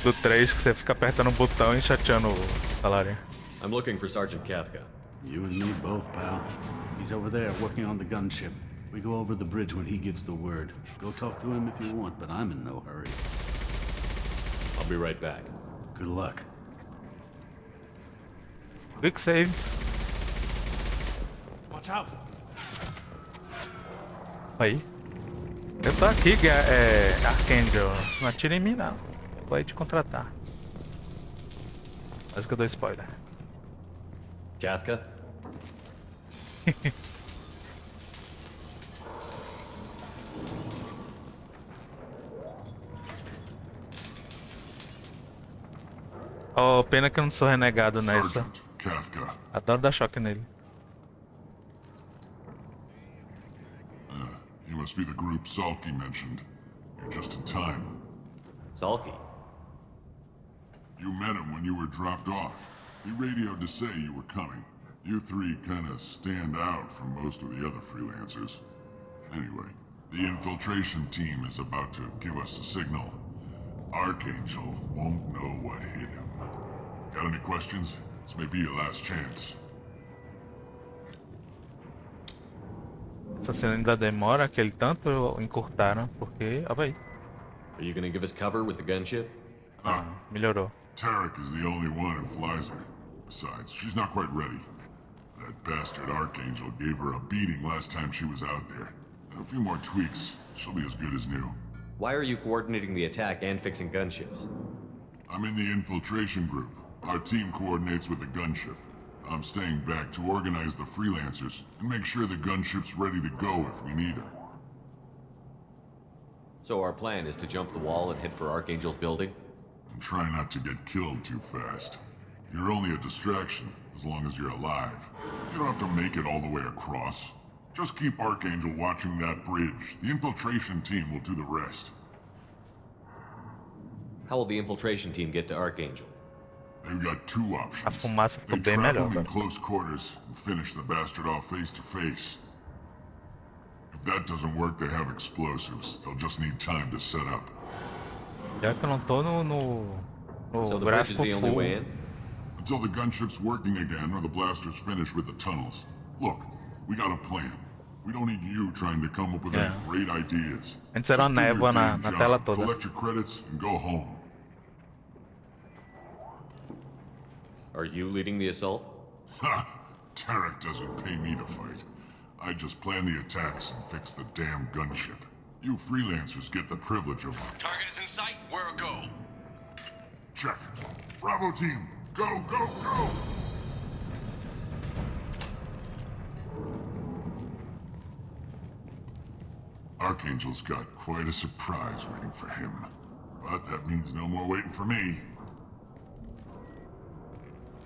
do 3 que você fica apertando o botão e chateando o salário. I'm looking for Sergeant Kafka. You and me both, pal. He's over there working on the gunship. We go over the bridge when he gives the word. Go talk to him if you want, but I'm in no hurry. I'll be right back. Good luck. Quick save. Watch out. Aí. Eu tô aqui, Archangel. Não atira em mim, não. Vou te contratar. Quase que eu dou spoiler. Kafka? Oh, pena que eu não sou renegado nessa. Kafka. Adoro dar choque nele. You must be the group Salky mentioned. You're just in time. Salky? You met him when you were dropped off. He radioed to say you were coming. You three kind of stand out from most of the other freelancers. Anyway, the infiltration team is about to give us a signal. Archangel won't know what hit him. Got any questions? This may be your last chance. Essa cena ainda demora aquele tanto encurtaram, porque... Olha aí. Are you gonna give us cover with the gunship? Melhorou. Tarek is the only one who flies her. Besides, she's not quite ready. That bastard Archangel gave her a beating last time she was out there. A few more tweaks, she'll be as good as new. Why are you coordinating the attack and fixing gunships? I'm in the infiltration group. Our team coordinates with the gunship. I'm staying back to organize the freelancers and make sure the gunship's ready to go if we need her. So our plan is to jump the wall and head for Archangel's building? And try not to get killed too fast. You're only a distraction, as long as you're alive. You don't have to make it all the way across. Just keep Archangel watching that bridge. The infiltration team will do the rest. How will the infiltration team get to Archangel? They've got two options. A fumaça ficou They bem trap melhor, him in velho. close quarters and finish the bastard off face to face. If that doesn't work, they have explosives. They'll just need time to set up. Já que eu não tô no So the bridge is gráfico the only way full. in? Until the gunship's working again or the blasters finish with the tunnels. Look, we got a plan. We don't need you trying to come up with any great ideas. Antes era Just do your névoa na damn job, tela toda. Collect your credits and go home. Are you leading the assault? Ha! Tarek doesn't pay me to fight. I just plan the attacks and fix the damn gunship. You freelancers get the privilege of... Target is in sight. Where a go? Check. Bravo team, go, go, go! Archangel's got quite a surprise waiting for him. But that means no more waiting for me.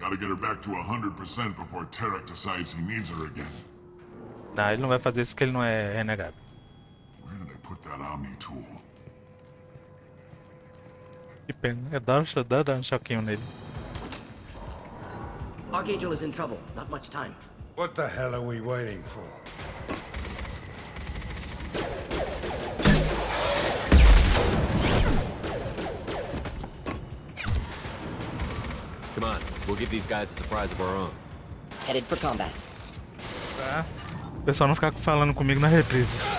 Gotta get her back to 100% before Tarek decides he needs her again. Não, ele não vai fazer isso porque ele não é renegado. Where did I put that Omni tool? Que pena. Eu dou um choquinho nele. Archangel is in trouble. Not much time. What the hell are we waiting for? Come on, we'll give these guys a surprise of our own. Headed for combat. Tá. O pessoal não ficar falando comigo nas reprises.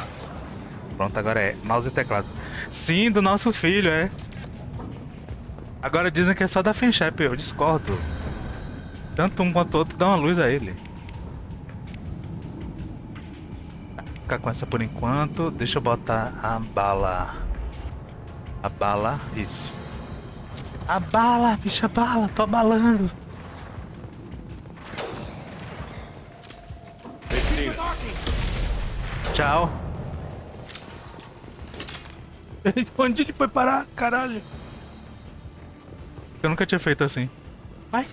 Pronto, agora é mouse e teclado. Sim, do nosso filho, é. Agora dizem que é só da Finchep, eu discordo. Tanto um quanto o outro dá uma luz a ele. Vou ficar com essa por enquanto. Deixa eu botar a bala. A bala, isso. A bala, bicha bala, tô abalando. Tchau. Onde ele foi parar? Caralho. Eu nunca tinha feito assim. Vai.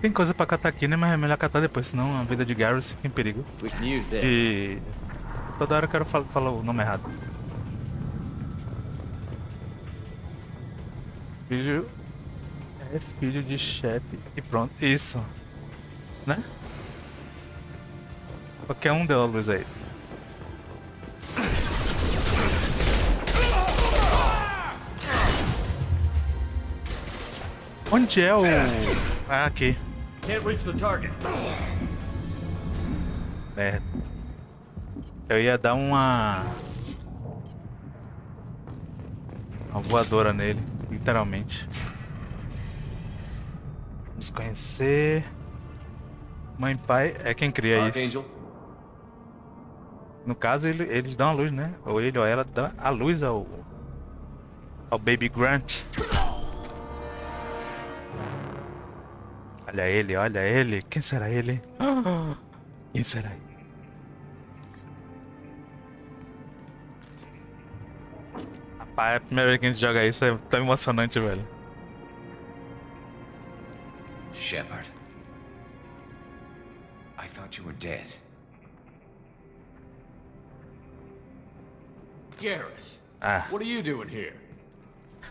Tem coisa pra catar aqui, né? Mas é melhor catar depois, senão a vida de Garrus fica em perigo. E toda hora eu quero falar o nome errado. Filho... É filho de Shep. E pronto. Isso. Né? Qualquer um deu a luz aí. Onde é o... Ah, aqui. Can't reach the target. Merda. Eu ia dar uma voadora nele, literalmente. Vamos conhecer. Mãe e pai é quem cria isso. No caso, eles dão a luz, né? Ou ele ou ela dá a luz ao Baby Grant. Olha ele, olha ele. Quem será ele? Quem será ele? Rapaz, é a primeira vez que a gente joga isso, é tão emocionante, velho. Shepard. I thought you were dead. Garrus, what are you doing here?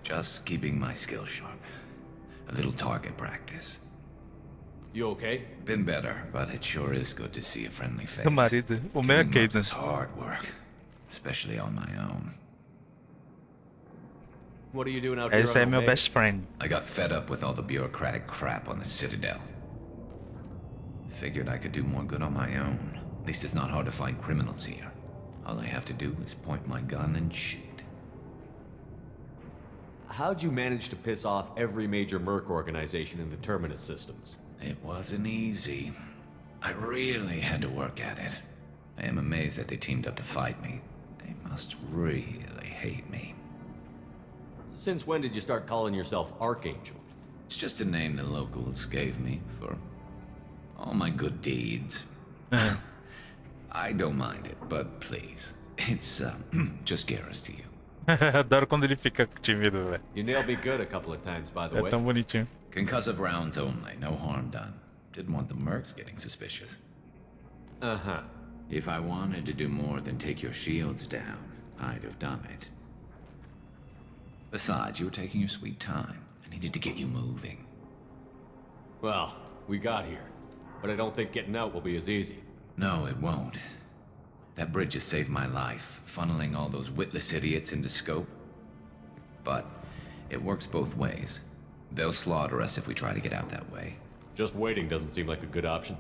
Just keeping my skills sharp. A little target practice. You okay? Been better, but it sure is good to see a friendly face. Seu marido, o meu é Cadence. It's hard work, especially on my own. What are you doing out here? Esse é meu best friend. I got fed up with all the bureaucratic crap on the Citadel. Figured I could do more good on my own. At least it's not hard to find criminals here. All I have to do is point my gun and shoot. How'd you manage to piss off every major merc organization in the Terminus systems? It wasn't easy. I really had to work at it. I am amazed that they teamed up to fight me. They must really hate me. Since when did you start calling yourself Archangel? It's just a name the locals gave me for all my good deeds. I don't mind it, but please, it's just Garrus to you. Adoro quando ele fica tímido, velho. You nailed me good a couple of times, by the way. É tão bonitinho. Concussive rounds only, no harm done. Didn't want the mercs getting suspicious. Uh-huh. If I wanted to do more than take your shields down, I'd have done it. Besides, you were taking your sweet time. I needed to get you moving. Well, we got here. But I don't think getting out will be as easy. No, it won't. That bridge has saved my life, funneling all those witless idiots into scope. But it works both ways. They'll slaughter us if we try to get out that way. Just waiting doesn't seem like a good option.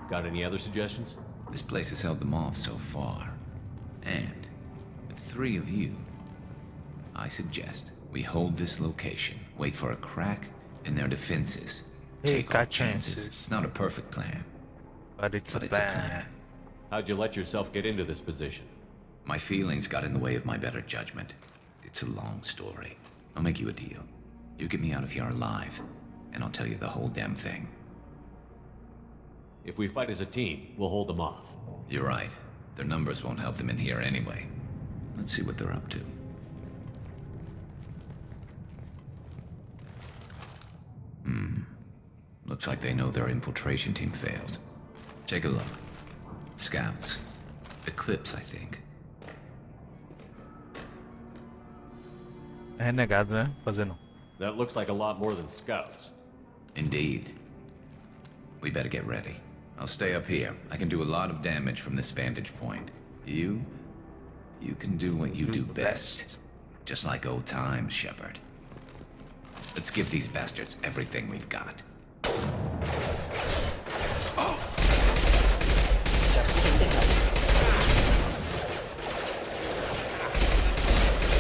Got any other suggestions? This place has held them off so far. And with 3 of you, I suggest we hold this location, wait for a crack in their defenses. Take our chances. It's not a perfect plan. But it's a plan. How'd you let yourself get into this position? My feelings got in the way of my better judgment. It's a long story. I'll make you a deal. You get me out of here alive, and I'll tell you the whole damn thing. If we fight as a team, we'll hold them off. You're right. Their numbers won't help them in here anyway. Let's see what they're up to. Looks like they know their infiltration team failed. Take a look. Scouts. Eclipse, I think. É renegado, né? Fazer não. That looks like a lot more than scouts. Indeed. We better get ready. I'll stay up here. I can do a lot of damage from this vantage point. You can do what you do best. Just like old times, Shepard. Let's give these bastards everything we've got. Just came to help.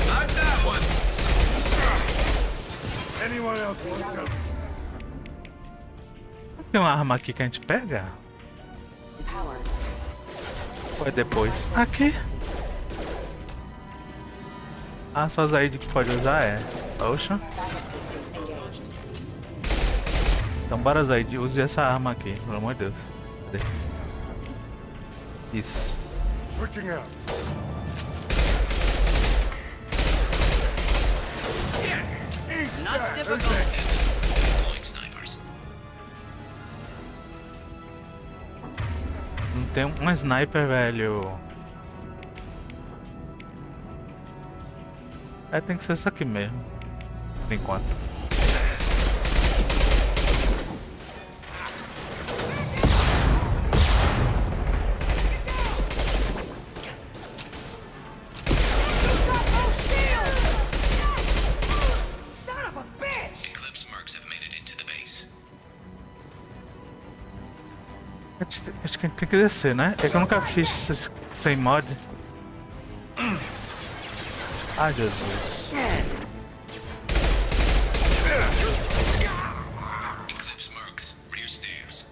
Not that one! Anyone else want to? Tem uma arma aqui que a gente pega? Ou é depois? Aqui? Ah, só Zaid que pode usar é. Oxa. Então bora Zaid, use essa arma aqui, pelo amor de Deus. Cadê? Isso. Switching out. Not difficult. Deploying snipers. Não tem um sniper, velho. É, tem que ser isso aqui mesmo. Por enquanto. Acho que a gente tem que descer, né? É que eu nunca fiz sem mod. Ai, Jesus. Eclipse marks, rear stairs.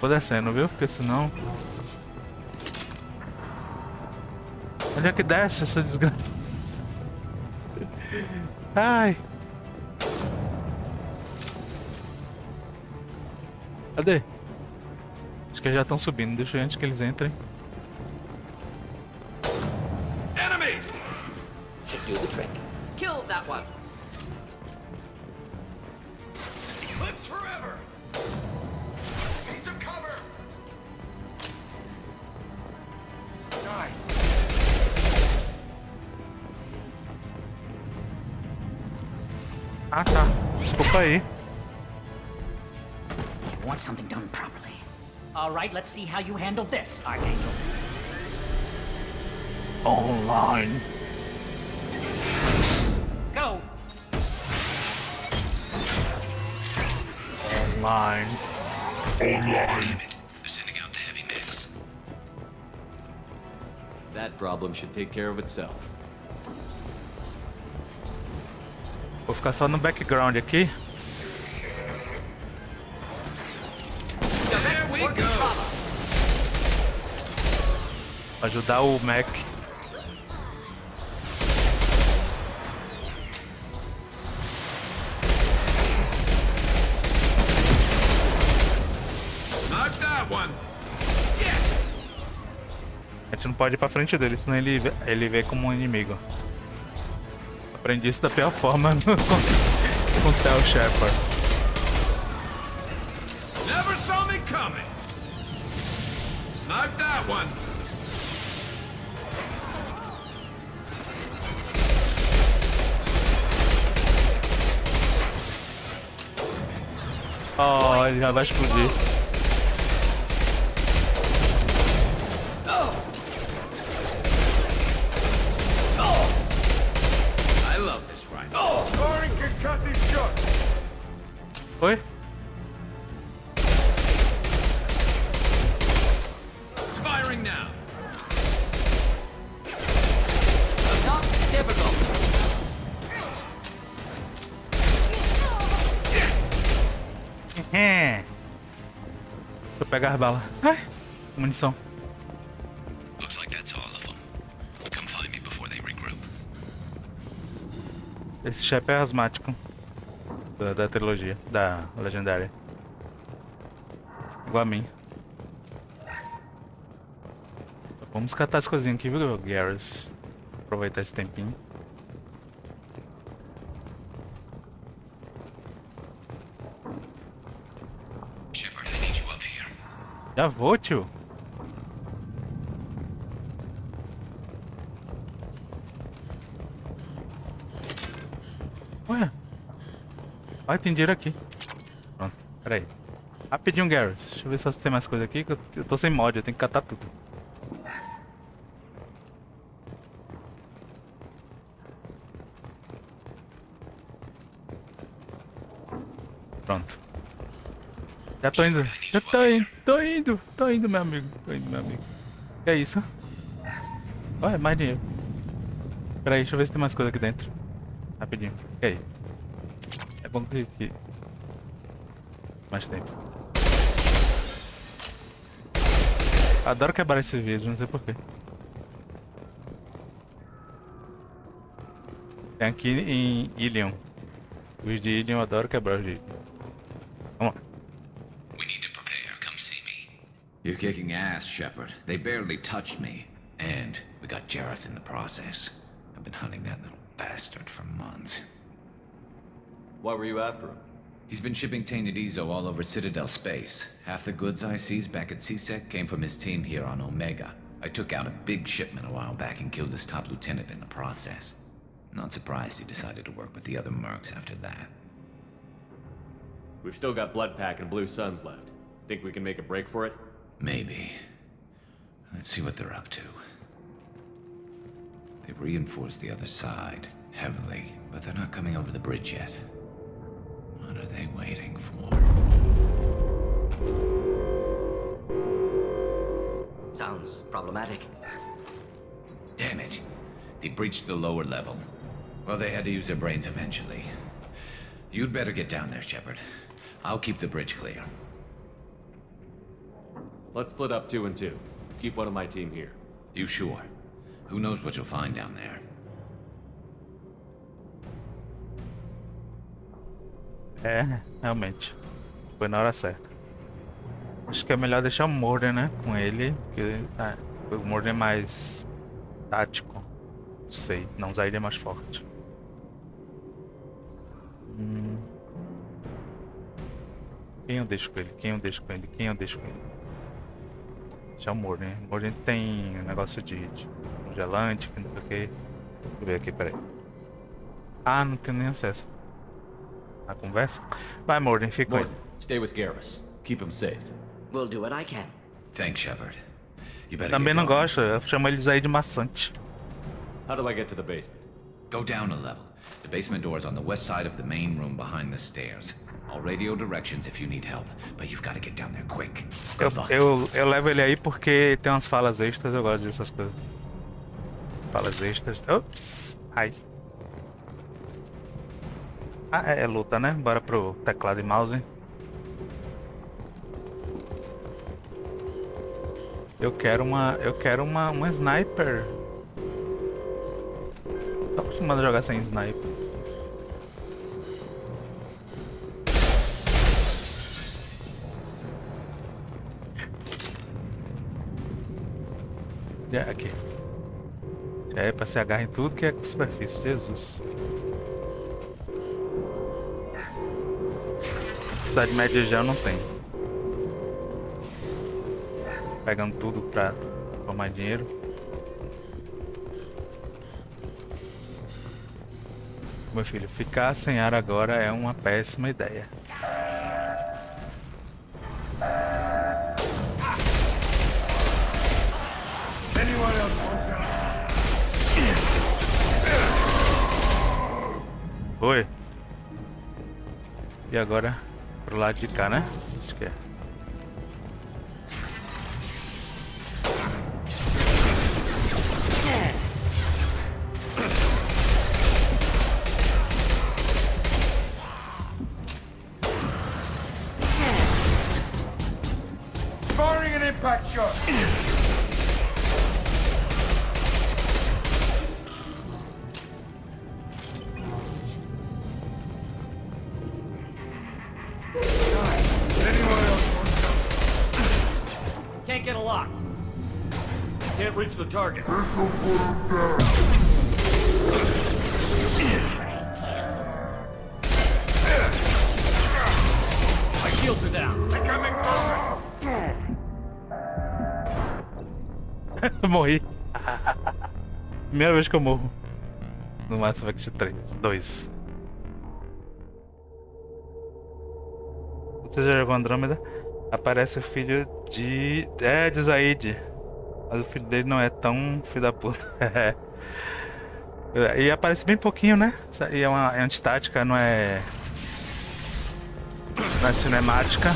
Vou descendo, viu? Porque senão... Onde é que desce essa desgraça? Ai! Cadê? Acho que eles já estão subindo. Deixa antes que eles entrem. Enemy! Should do the trick. Kill that one. Eclipse forever! Need some cover! Ah, tá. Desculpa aí. You want something done properly. All right, let's see how you handle this, Archangel. Online. Go! Online. Online. They're sending out the heavy mix. That problem should take care of itself. Vou ficar só no background aqui. There we go! Ajudar o Mac. Knock that one! A gente não pode ir pra frente dele, senão ele vê como um inimigo. Aprendi isso da pior forma com o Shepard. Never saw me coming! Snipe that one! Oh, ele já vai explodir. I love this rhino. Firing concussive shot. Oi? Firing now. Not difficult. Deixa eu pegar as balas. Ai, munição. Looks like that's all of them. Come find me before they regroup. Esse chefe é asmático. Da trilogia, da legendária. Igual a mim. Vamos catar as coisinhas aqui, viu, Garrus? Aproveitar esse tempinho. Shepard, I need you up here. Já vou, tio. Ué. Ai, tem dinheiro aqui. Pronto, peraí. Rapidinho, Gary. Deixa eu ver se tem mais coisa aqui, que eu tô sem mod, eu tenho que catar tudo. Pronto. Já tô indo. Já tô indo, meu amigo. Que é isso? Olha, mais dinheiro. Pera aí, deixa eu ver se tem mais coisa aqui dentro. Rapidinho. E aí? É bom que... mais tempo. Adoro quebrar esses vídeos, não sei porquê. Tem aqui em Ilion. Os de Ilion eu adoro quebrar os de Ilion. Vamos lá. You're kicking ass, Shepard. They barely touched me. And we got Jareth in the process. I've been hunting that little bastard for months. Why were you after him? He's been shipping tainted Ezo all over Citadel space. Half the goods I seized back at CSEC came from his team here on Omega. I took out a big shipment a while back and killed his top lieutenant in the process. Not surprised he decided to work with the other mercs after that. We've still got Bloodpack and Blue Suns left. Think we can make a break for it? Maybe. Let's see what they're up to. They've reinforced the other side, heavily, but they're not coming over the bridge yet. What are they waiting for? Sounds problematic. Damn it. They breached the lower level. Well, they had to use their brains eventually. You'd better get down there, Shepard. I'll keep the bridge clear. Let's split up 2 and 2. Keep one of my team here. You sure? Who knows what you'll find down there? É, realmente. Foi na hora certa. Acho que é melhor deixar o Morden, né? Com ele. Porque o Morden é mais tático. Não sei. Não usar ele é mais forte. Quem eu deixo com ele? Quem eu deixo com ele? Deixa o Morden. O Morden tem um negócio de congelante, que não sei o que. Deixa eu ver aqui, peraí. Ah, não tenho nem acesso. A conversa? Vai, Morden, fica com ele. Stay with Garrus. Keep him safe. We'll do what I can. Thanks, Shepard. You better Também get não going. gosto, eu chamo eles aí de maçante. How do I get to the basement? Go down a level. The basement door is on the west side of the main room behind the stairs. I'll radio directions if you need help, but you've got to get down there quick. Good luck. Eu levo ele aí porque tem umas falas extras, eu gosto dessas coisas. Falas extras. Ops! Ai. Ah, é luta, né? Bora pro teclado e mouse. Eu quero uma sniper. Tô acostumado a jogar sem sniper. Aqui. Já é pra se agarrar em tudo que é superfície. Jesus. Cidade média já não tem. Pegando tudo pra formar dinheiro. Meu filho, ficar sem ar agora é uma péssima ideia. Oi. E agora pro lado de cá, né? Acho que é. Firing an impact shot. Can't get a lock. Can't reach the target. My shields are down. Becoming Morri. Primeira vez que eu morro. No Mass Effect 3. 2. Você já jogou Andrômeda? Aparece o filho de Zaid. Mas o filho dele não é tão filho da puta. E aparece bem pouquinho, né? E é antistática, não é cinemática.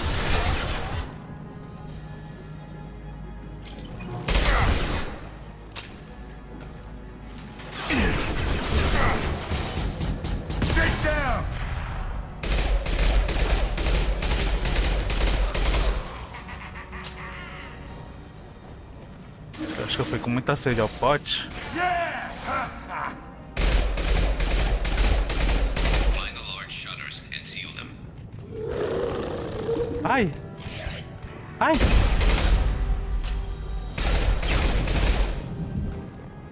Acho que eu fui com muita sede ao pote. Ai! Ai!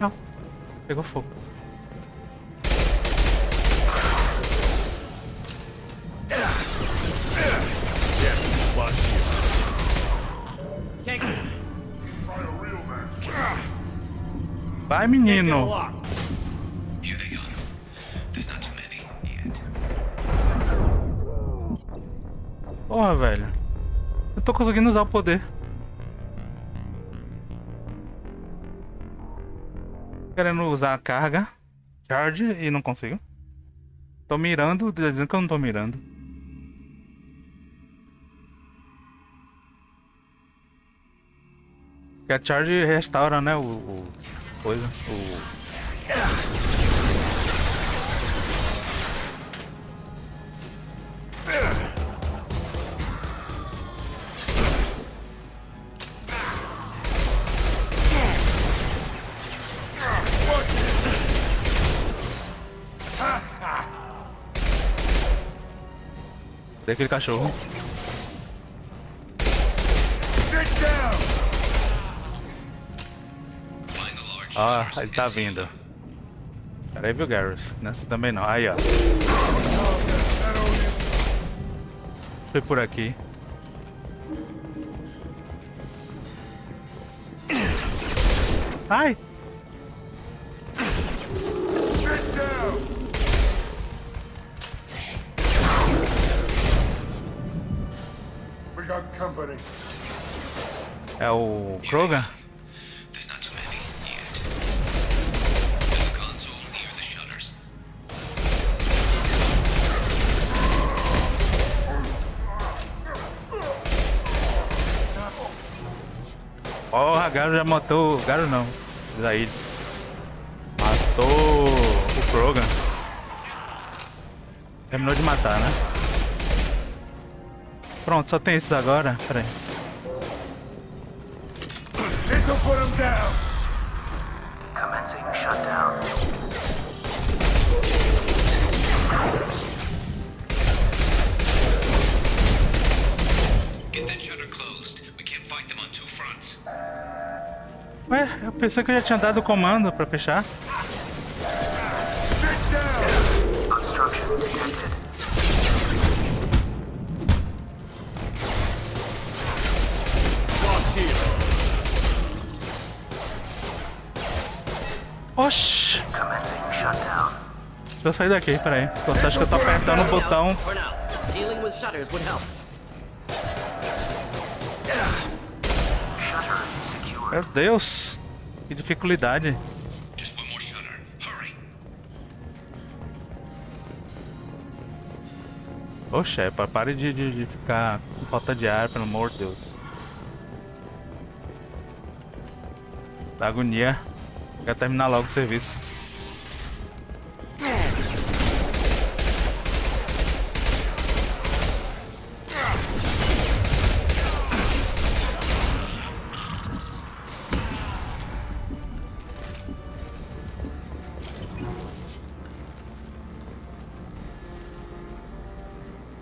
Não. Pegou fogo. Vai, menino! Porra, velho. Eu tô conseguindo usar o poder. Querendo usar a carga. Charge e não consigo. Tô mirando, dizendo que eu não tô mirando. Porque a charge restaura, né? Coisa. Cadê aquele cachorro? Ah, ele tá vindo. Peraí, viu, Garrus? Nessa também não. Aí, ó. Foi por aqui. Ai! É o Krogan? Porra, Garo já matou. Garo não. Zaid. Matou o Krogan. Terminou de matar, né? Pronto, só tem esses agora. Pera aí. This'll put him down. Commencing shutdown. Get that shutter closed. We can't fight them on two fronts. Ué, eu pensei que eu já tinha dado o comando pra fechar. Obstruction detected. Oxi! Commencing shutdown. Deixa eu sair daqui, peraí. Acho que eu tô apertando o botão. For now, dealing with shutters would help. Meu Deus! Que dificuldade. Ô, Shepard, pare de ficar com falta de ar, pelo amor de Deus. Dá agonia. Quero terminar logo o serviço.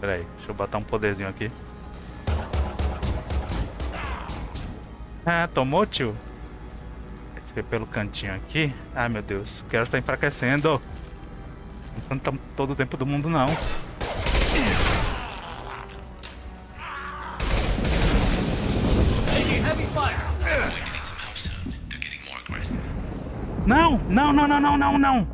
Pera aí, deixa eu botar um poderzinho aqui. Ah, tomou, tio? Pelo cantinho aqui. Ai, meu Deus, o Quero está enfraquecendo. Não tá todo o tempo do mundo, não. Não, não, não, não, não, não, não.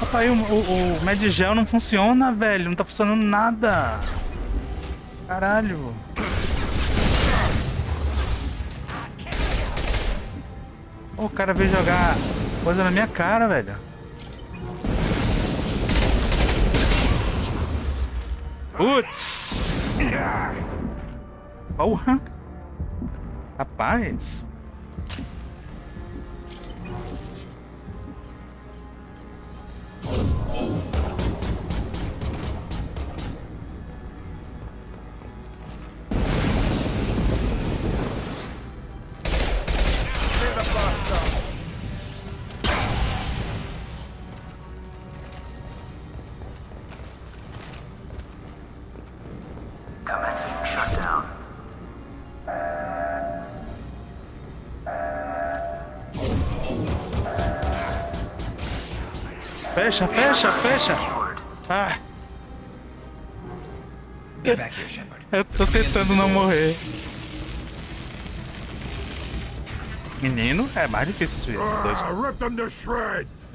Rapaz, o Medigel não funciona, velho. Não tá funcionando nada. Caralho. O cara veio jogar coisa na minha cara, velho. Putz. Porra. Rapaz. Commencing shutdown. Fecha, fecha, fecha. Ah. Get back here, Shepard. Eu tô tentando não morrer. Menino, é mais difícil esse dois. Rip them to shreds.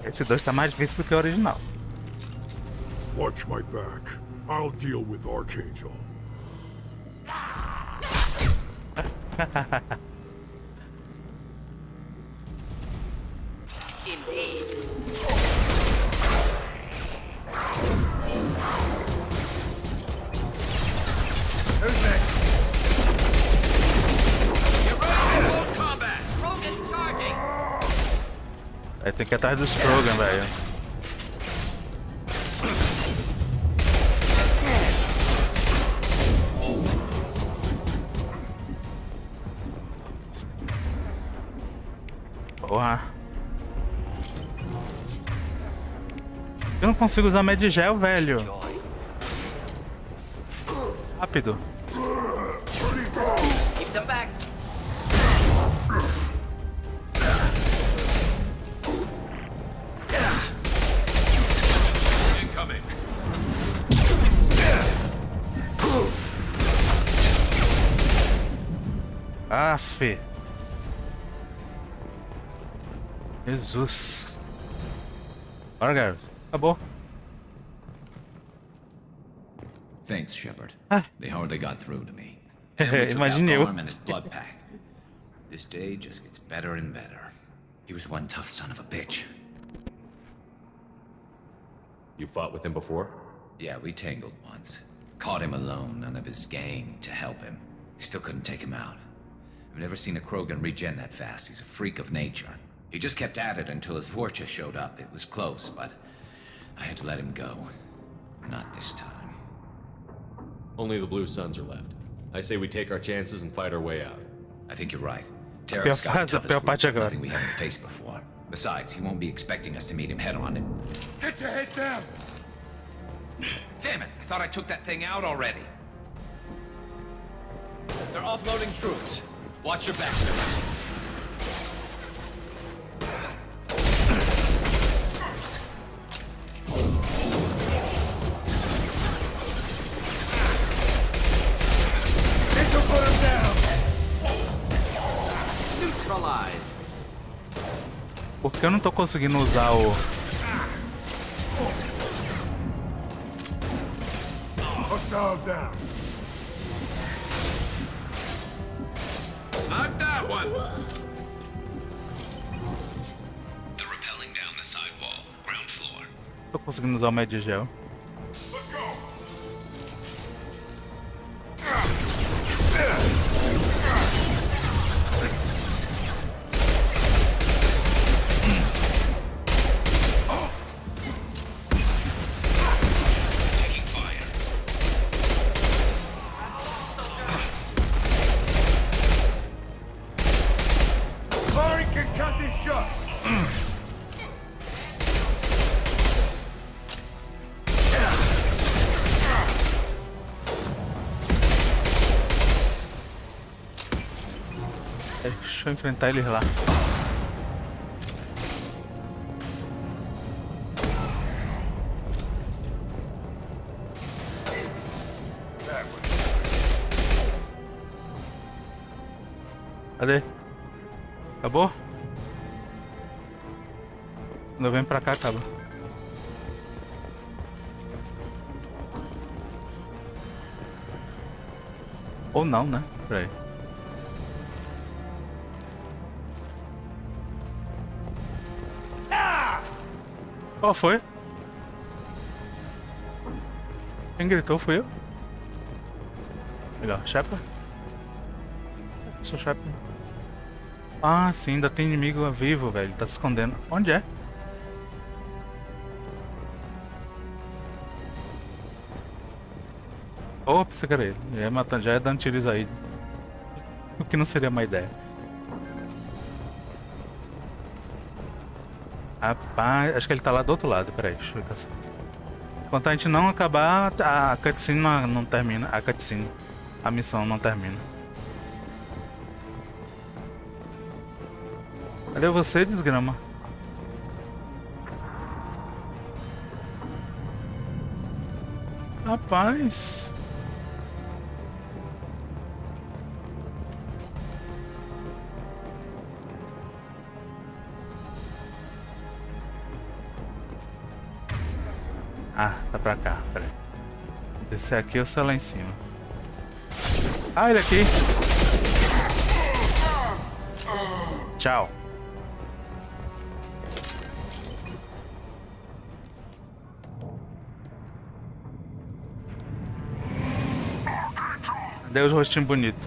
Esse dois tá mais difícil do que o original. Watch my back. I'll deal with Archangel. Who's next? Get ready for close combat. Krogan charging. Aí tem que ir atrás dos Krogan, velho. Porra. Eu não consigo usar Medigel, velho. Rápido. Keep them back. Incoming. Aff. Jesus. Bora, garoto. Acabou. Thanks, Shepard. They hardly got through to me. Imagine eu. And his blood pack. This day just gets better and better. He was one tough son of a bitch. You fought with him before? Yeah, we tangled once. Caught him alone, none of his gang to help him. Still couldn't take him out. I've never seen a Krogan regen that fast. He's a freak of nature. He just kept at it until his Vorcha showed up. It was close, but I had to let him go. Not this time. Only the Blue Suns are left. I say we take our chances and fight our way out. I think you're right. Tarek's got a toughest group, agora. nothing we haven't faced before. Besides, he won't be expecting us to meet him head-on. Get your head down! Damn it! I thought I took that thing out already. They're offloading troops. Watch your back. This'll put him down! Neutralize. Por que eu não tô conseguindo usar o... Hostile down. Knock that one. They're rappelling down the side wall, ground floor. Tô conseguindo usar o Medigel. Firing concussive shots! Deixa eu enfrentar eles lá. Cadê? Acabou? Quando eu venho pra cá, acaba. Ou não, né? Peraí. Qual foi? Quem gritou fui eu? Legal, Shepard? Sou Shepard. Ah, sim, ainda tem inimigo vivo, velho. Tá se escondendo. Onde é? Opa, cara, já é matando, já é dando tiros aí. O que não seria uma ideia. Rapaz, acho que ele tá lá do outro lado. Peraí, deixa eu ver só. Enquanto a gente não acabar, a cutscene não termina. A cutscene, a missão não termina. Cadê você, desgrama? Rapaz. Ah, tá pra cá, peraí. Esse aqui ou se é lá em cima. Ah, ele aqui. Tchau. Deus, rostinho bonito.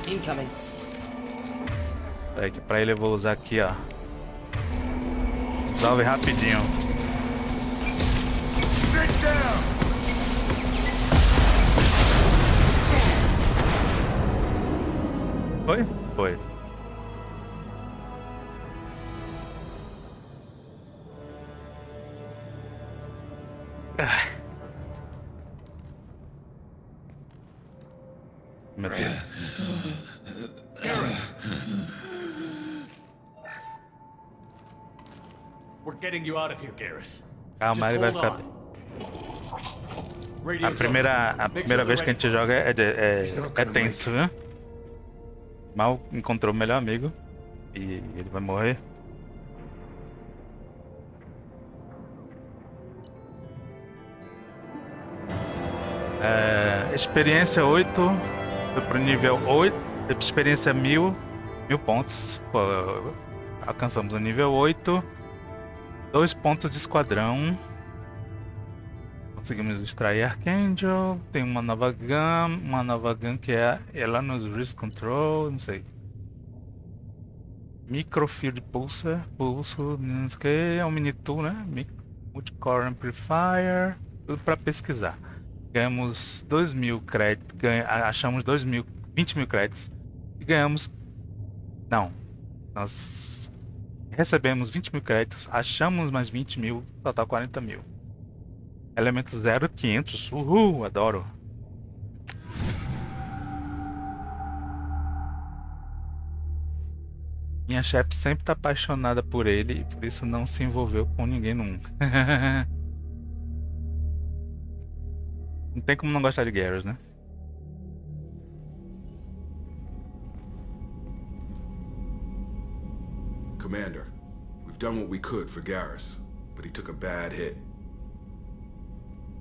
Incoming. Peraí, que pra ele eu vou usar aqui, ó. Salve rapidinho. Foi? Foi. Meu Deus. We're getting you out of here, Garrus. Calma, ele vai ficar. A primeira vez que a gente joga é tenso, né? Mal encontrou o melhor amigo e ele vai morrer. Experiência 8, foi pro nível 8, experiência 1000 pontos. Pô, alcançamos o nível 8, 2 pontos de esquadrão. Conseguimos extrair Archangel, tem uma nova gun que é ela nos Risk Control, não sei. Microfield Pulsar, pulso, não sei o que, é um mini tool, né? Multicore Amplifier, tudo para pesquisar. Ganhamos 2.000 créditos, achamos 20 mil créditos e ganhamos. Não, nós recebemos 20 mil créditos, achamos mais 20 mil, total 40 mil. Elemento 0, 500. Uhul, adoro. Minha chefe sempre tá apaixonada por ele e por isso não se envolveu com ninguém nunca. Não tem como não gostar de Garrus, né? Commander, we've done what we could for Garrus, but he took a bad hit.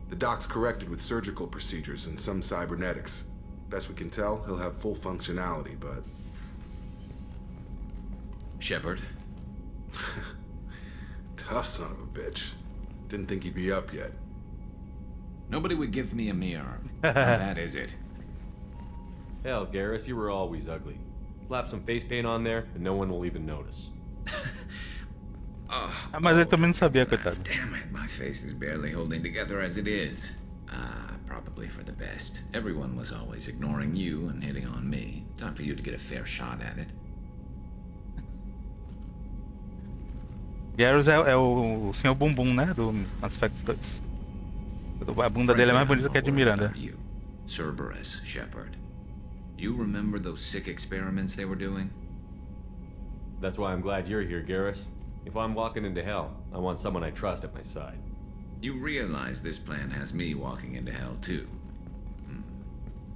The doc's corrected with surgical procedures and some cybernetics. Best we can tell, he'll have full functionality, but... Shepard? Tough son of a bitch. Didn't think he'd be up yet. Nobody would give me a mirror. That is it. Hell, Garrus, you were always ugly. Slap some face paint on there, and no one will even notice. Mas ele também não sabia, coitado. Damn it, my face is barely holding together as it is. Probably for the best. Everyone was always ignoring you and hitting on me. Time for you to get a fair shot at it. Garrus é o senhor bumbum, né? Do Mass Effect 2. A bunda dele é mais bonita que a de Miranda. Cerberus, Shepard. You remember those sick experiments they were doing? That's why I'm glad you're here, Garrus. If I'm walking into hell, I want someone I trust at my side. You realize this plan has me walking into hell too.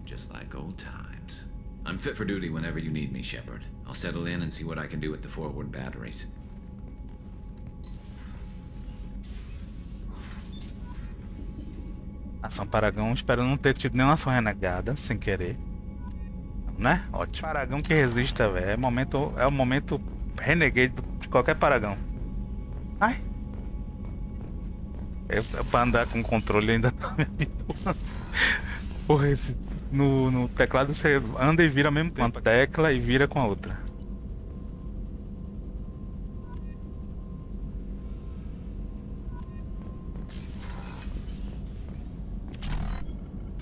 Just like old times. I'm fit for duty whenever you need me, Shepard. I'll settle in and see what I can do with the forward batteries. Ação Paragão, espero não ter tido nenhuma ação renegada sem querer. Né? Ótimo. Paragão que resista, velho. É o momento renegade de qualquer Paragão. Ai! Eu pra andar com controle ainda tô me habituando. Porra, no teclado você anda e vira mesmo com uma tecla e vira com a outra.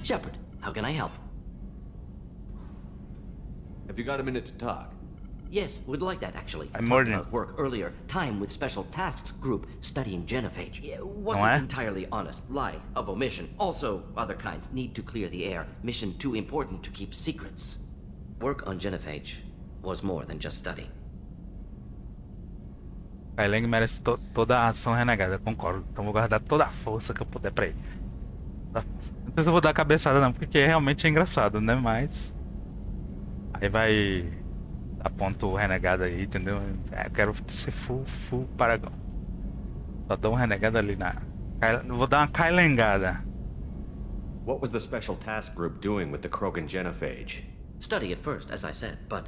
Shepard, how can I help? Have you got a minute to talk? Yes, would like that actually. I'm more Talked about work earlier. Time with special tasks group studying genophage. Wasn't entirely honest. Lie of omission. Also, other kinds need to clear the air. Mission too important to keep secrets. Work on genophage was more than just study. Kaileng merece toda a ação renegada, concordo. Então vou guardar toda a força que eu puder pra ele. Não sei se eu vou dar cabeçada não, porque realmente é engraçado, né? Mas... aí vai... dar ponto renegado aí, entendeu? Eu quero ser full Paragão. Só dou um renegado ali na... vou dar uma kailengada. What was the special task group doing with the Krogan genophage? Study at first, as I said, but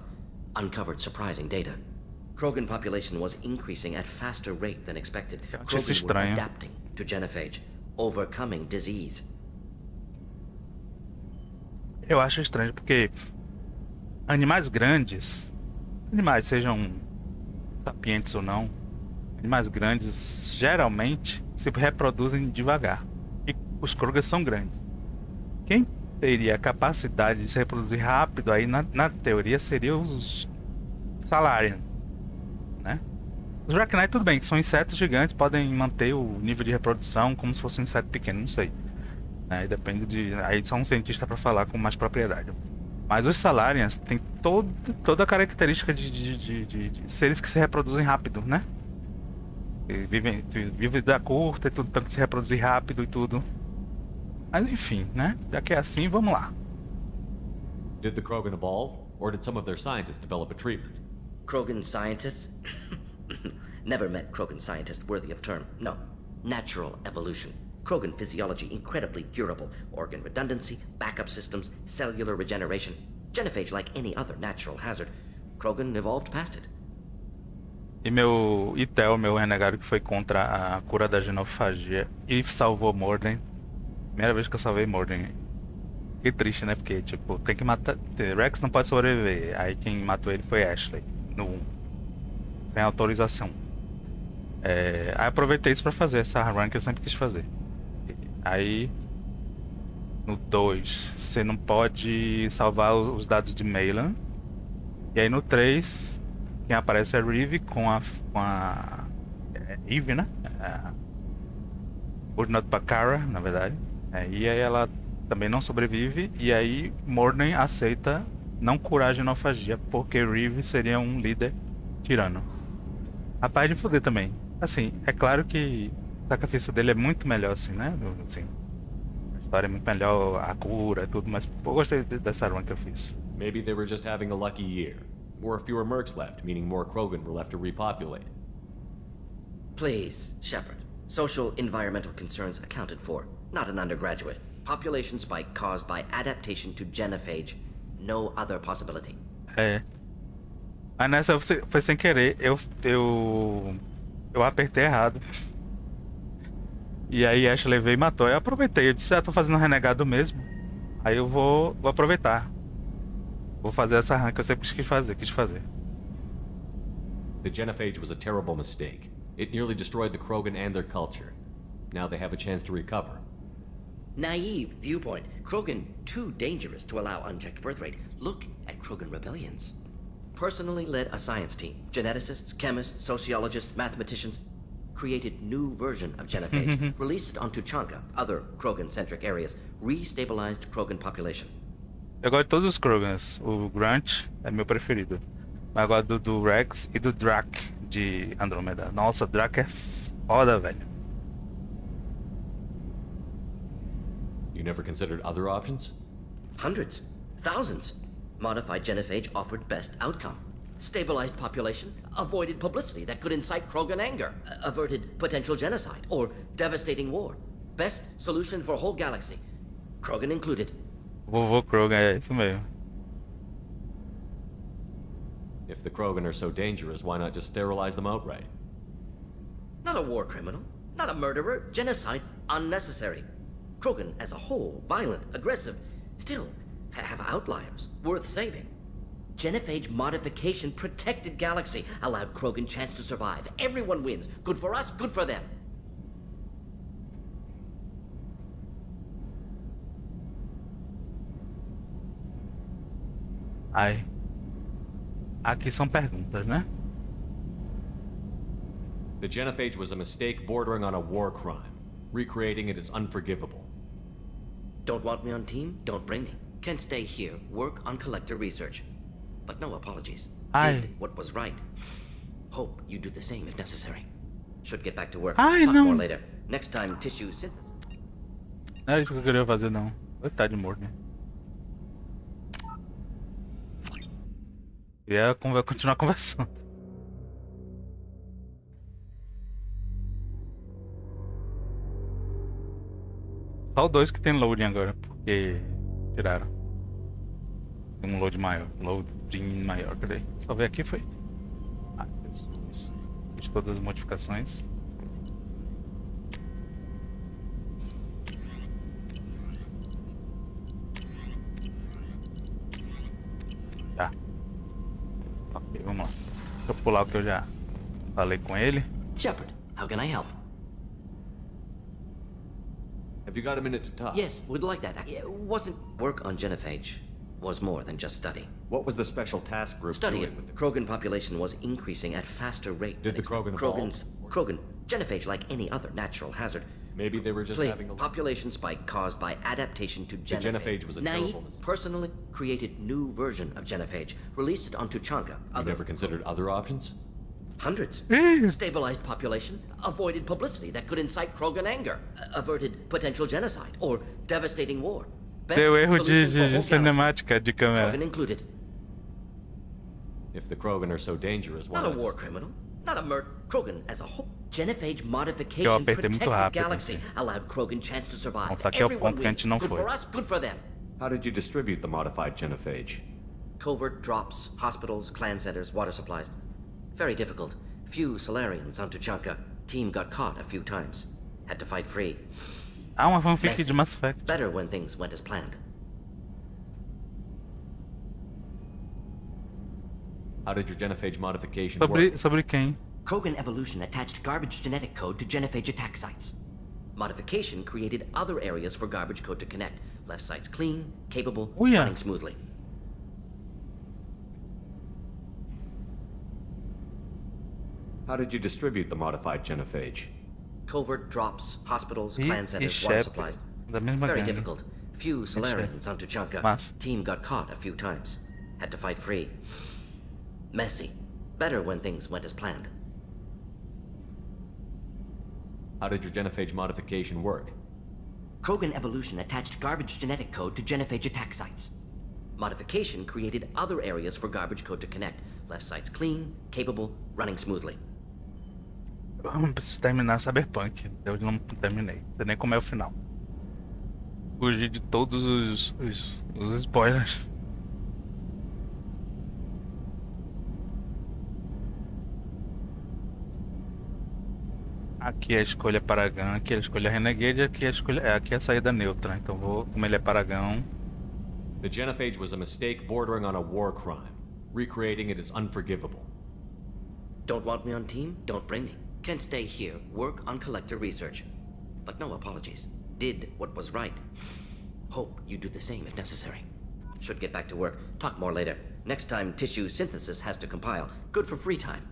uncovered surprising data. Krogan population was increasing at faster rate than expected. Krogan were adapting to genophage, overcoming disease. Eu acho estranho porque animais grandes, animais sejam sapientes ou não, animais grandes geralmente se reproduzem devagar. E os Krogan são grandes. Quem teria a capacidade de se reproduzir rápido aí na teoria seriam os Salarian, né? Os Rachni tudo bem, que são insetos gigantes, podem manter o nível de reprodução como se fosse um inseto pequeno, não sei. Aí depende de... aí só um cientista para falar com mais propriedade. Mas os Salarians têm toda a característica de seres que se reproduzem rápido, né? Vivem vida curta e tudo, tanto que se reproduzir rápido e tudo. Mas enfim, né? Já que é assim, vamos lá. Did the Krogan evolve, or did some of their scientists develop a treatment? Krogan scientists? Never met Krogan scientist worthy of term. No. Natural evolution. Krogan physiology incredibly durable. Organ redundancy, backup systems, cellular regeneration. Genophage like any other natural hazard. Krogan evolved past it. E meu Itel, meu renegado que foi contra a cura da genofagia e salvou Morden. Primeira vez que eu salvei Morden. Que triste, né? Porque, tipo, tem que matar... Rex não pode sobreviver. Aí quem matou ele foi Ashley. No 1. Sem autorização. Aí aproveitei isso pra fazer essa run que eu sempre quis fazer. Aí... no 2, você não pode salvar os dados de Mailan. E aí no 3, quem aparece é Reeve com a Eve, né? Urnat Bakara, na verdade. E aí ela também não sobrevive. E aí Morden aceita não curar a genofagia, porque Reeve seria um líder tirano. Rapaz de foder também. Assim, é claro que o sacrifício dele é muito melhor, assim, né? Assim, a história é muito melhor, a cura e tudo, mas eu gostei dessa run que eu fiz. Maybe they were just having a lucky year. Or fewer mercs left, meaning more Krogan were left to repopulate. Please, Shepard. Social environmental concerns accounted for. Not an undergraduate. Population spike caused by adaptation to genophage. No other possibility. Mas nessa foi sem querer. Eu apertei errado. E aí Ashley veio e matou. Eu aproveitei. Eu disse, tô fazendo um renegado mesmo. Aí eu vou aproveitar. Vou fazer essa run que eu sempre quis fazer. The genophage was a terrible mistake. It nearly destroyed the Krogan and their culture. Now they have a chance to recover. Naive viewpoint. Krogan too dangerous to allow unchecked birth rate. Look at Krogan rebellions. Personally led a science team. Geneticists, chemists, sociologists, mathematicians. Created new version of genophage. Released it onto Chanka, other Krogan-centric areas. Restabilized Krogan population. Eu gosto de todos os Krogans. O Grunt é meu preferido. Mas eu gosto do Rex e do Drac. de Andrômeda. Nossa, Draco é foda, velho. You never considered other options? Hundreds. Thousands. Modified genophage offered best outcome. Stabilized population, avoided publicity that could incite Krogan anger, averted potential genocide, or devastating war. Best solution for whole galaxy. Krogan included. Vovô Krogan, é isso mesmo. If the Krogan are so dangerous, why not just sterilize them outright? Not a war criminal, not a murderer, genocide unnecessary. Krogan as a whole, violent, aggressive, still have outliers, worth saving. Genophage modification protected galaxy, allowed Krogan chance to survive. Everyone wins. Good for us, good for them. Ai. Aqui são perguntas, né? The genophage was a mistake bordering on a war crime. Recreating it is unforgivable. Don't want me on team? Don't bring me. Can stay here, work on collector research. But no apologies. Did what was right. Hope you do the same if necessary. Should get back to work. Talk more later. Next time, tissue synthesis. Não é isso que eu queria fazer, não. Tá de morto, né? Queria continuar conversando. Só o 2 que tem loading agora, porque tiraram. Tem um load maior, loading maior, cadê? Só ver aqui foi. Ah, Jesus. Fiz todas as modificações. Tá. Ok, vamos lá. Deixa eu pular o que eu já falei com ele. Shepard, how can I help? Have you got a minute to talk? Yes, would like that. It wasn't work on genophage. Was more than just study. What was the special task group Study doing it. with the Krogan population was increasing at faster rate. Did the Krogan evolve? Krogan, genophage like any other natural hazard. Maybe they were just having a population spike caused by adaptation to genophage. The genophage was a Naive, terrible mistake. personally created new version of genophage, released it on Tuchanka. You never considered other options? Hundreds. Stabilized population, avoided publicity that could incite Krogan anger, averted potential genocide, or devastating war. Deu erro de cinemática de câmera. Krogan included. If the Krogan are so dangerous, why Not a war criminal, not a murder. Krogan as a whole. Genophage modification apertei muito protected rápido, galaxy, assim. allowed Krogan chance to survive. Tá aqui é o Everyone ponto que a wins. gente não Good foi. for us, good for them. How did you distribute the modified genophage? Covert drops, hospitals, clan centers, water supplies. Very difficult. Few Solarians on Tuchanka. Team got caught a few times. Had to fight free. Ah, uma fanfic Messy. de Mass Effect. Better when things went as planned. How did your genophage modification work? Sobre quem? Krogan evolution attached garbage genetic code to genophage attack sites. Modification created other areas for garbage code to connect. Left sites clean, capable, running smoothly. How did you distribute the modified genophage? Covert drops, hospitals, clan centers, water supplies. Very difficult. Few Solarians on Tuchanka. Team got caught a few times. Had to fight free. Messy. Better when things went as planned. How did your genophage modification work? Krogan evolution attached garbage genetic code to genophage attack sites. Modification created other areas for garbage code to connect. Left sites clean, capable, running smoothly. Eu não preciso terminar Cyberpunk. Eu não terminei. Não sei nem como é o final. Fugi de todos os spoilers. Aqui é a escolha Paragão, aqui é a escolha Renegade, aqui é a saída neutra. Então vou, como ele é Paragão. The genophage was a mistake bordering on a war crime. Recreating it is unforgivable. Don't want me on team? Don't bring me. Can stay here, work on collector research. But no apologies. Did what was right. Hope you do the same if necessary. Should get back to work. Talk more later. Next time tissue synthesis has to compile. Good for free time.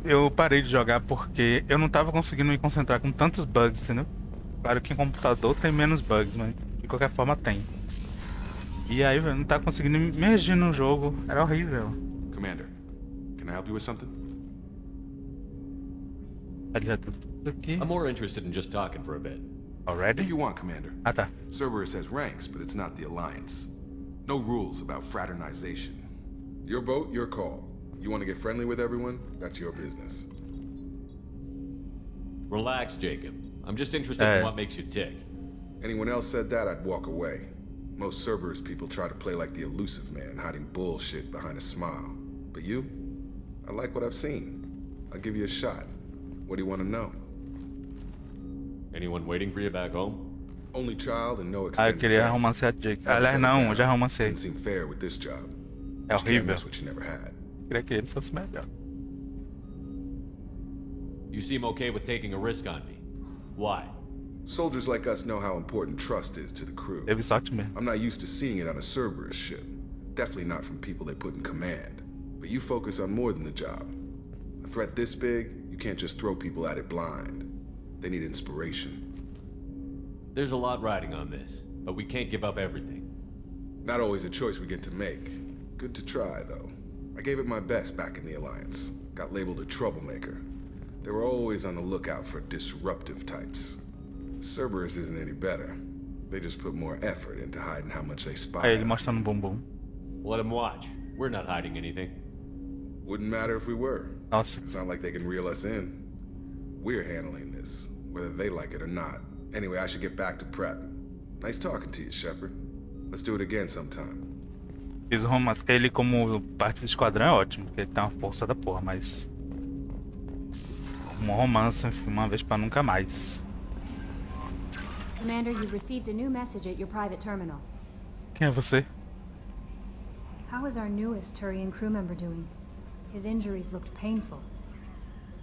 Eu parei de jogar porque eu não tava conseguindo me concentrar com tantos bugs, entendeu? Claro que em computador tem menos bugs, mas de qualquer forma tem. E aí, velho, não tá conseguindo emergir no jogo. Era horrível. Commander, can I help you with something? I'm more interested in just talking for a bit. Already? If you want, Commander. Ah, tá. Cerberus has ranks, but it's not the Alliance. No rules about fraternization. Your boat, your call. You want to get friendly with everyone? That's your business. Relax, Jacob. I'm just interested in what makes you tick. Anyone else said that, I'd walk away. Most Cerberus people try to play like the elusive man, hiding bullshit behind a smile. But you? I like what I've seen. I'll give you a shot. What do you want to know? Anyone waiting for you back home? Only child and no Ah, eu extended queria family. romancear Jake. Aliás, não, já romancei. Didn't seem fair with this job. É horrível. That's what you never had. Queria que ele fosse melhor. You seem okay with taking a risk on me. Why? Soldiers like us know how important trust is to the crew. Teve sorte mesmo. I'm not used to seeing it on a Cerberus ship. Definitely not from people they put in command. But you focus on more than the job. A threat this big, you can't just throw people at it blind. They need inspiration. There's a lot riding on this, but we can't give up everything. Not always a choice we get to make. Good to try, though. I gave it my best back in the Alliance. Got labeled a troublemaker. They were always on the lookout for disruptive types. Cerberus isn't any better. They just put more effort into hiding how much they spy. Aí ele mostrando o bumbum. Let them watch. We're not hiding anything. Wouldn't matter if we were. Nossa. It's not like they can reel us in. We're handling this, whether they like it or not. Anyway, I should get back to prep. Nice talking to you, Shepard. Let's do it again sometime. Fiz o romance, que ele como parte do esquadrão é ótimo, porque ele tem uma força da porra, mas... Um romance, uma vez pra nunca mais. Commander, you've received a new message at your private terminal. Quem é você? How is our newest Turian crew member doing? His injuries looked painful.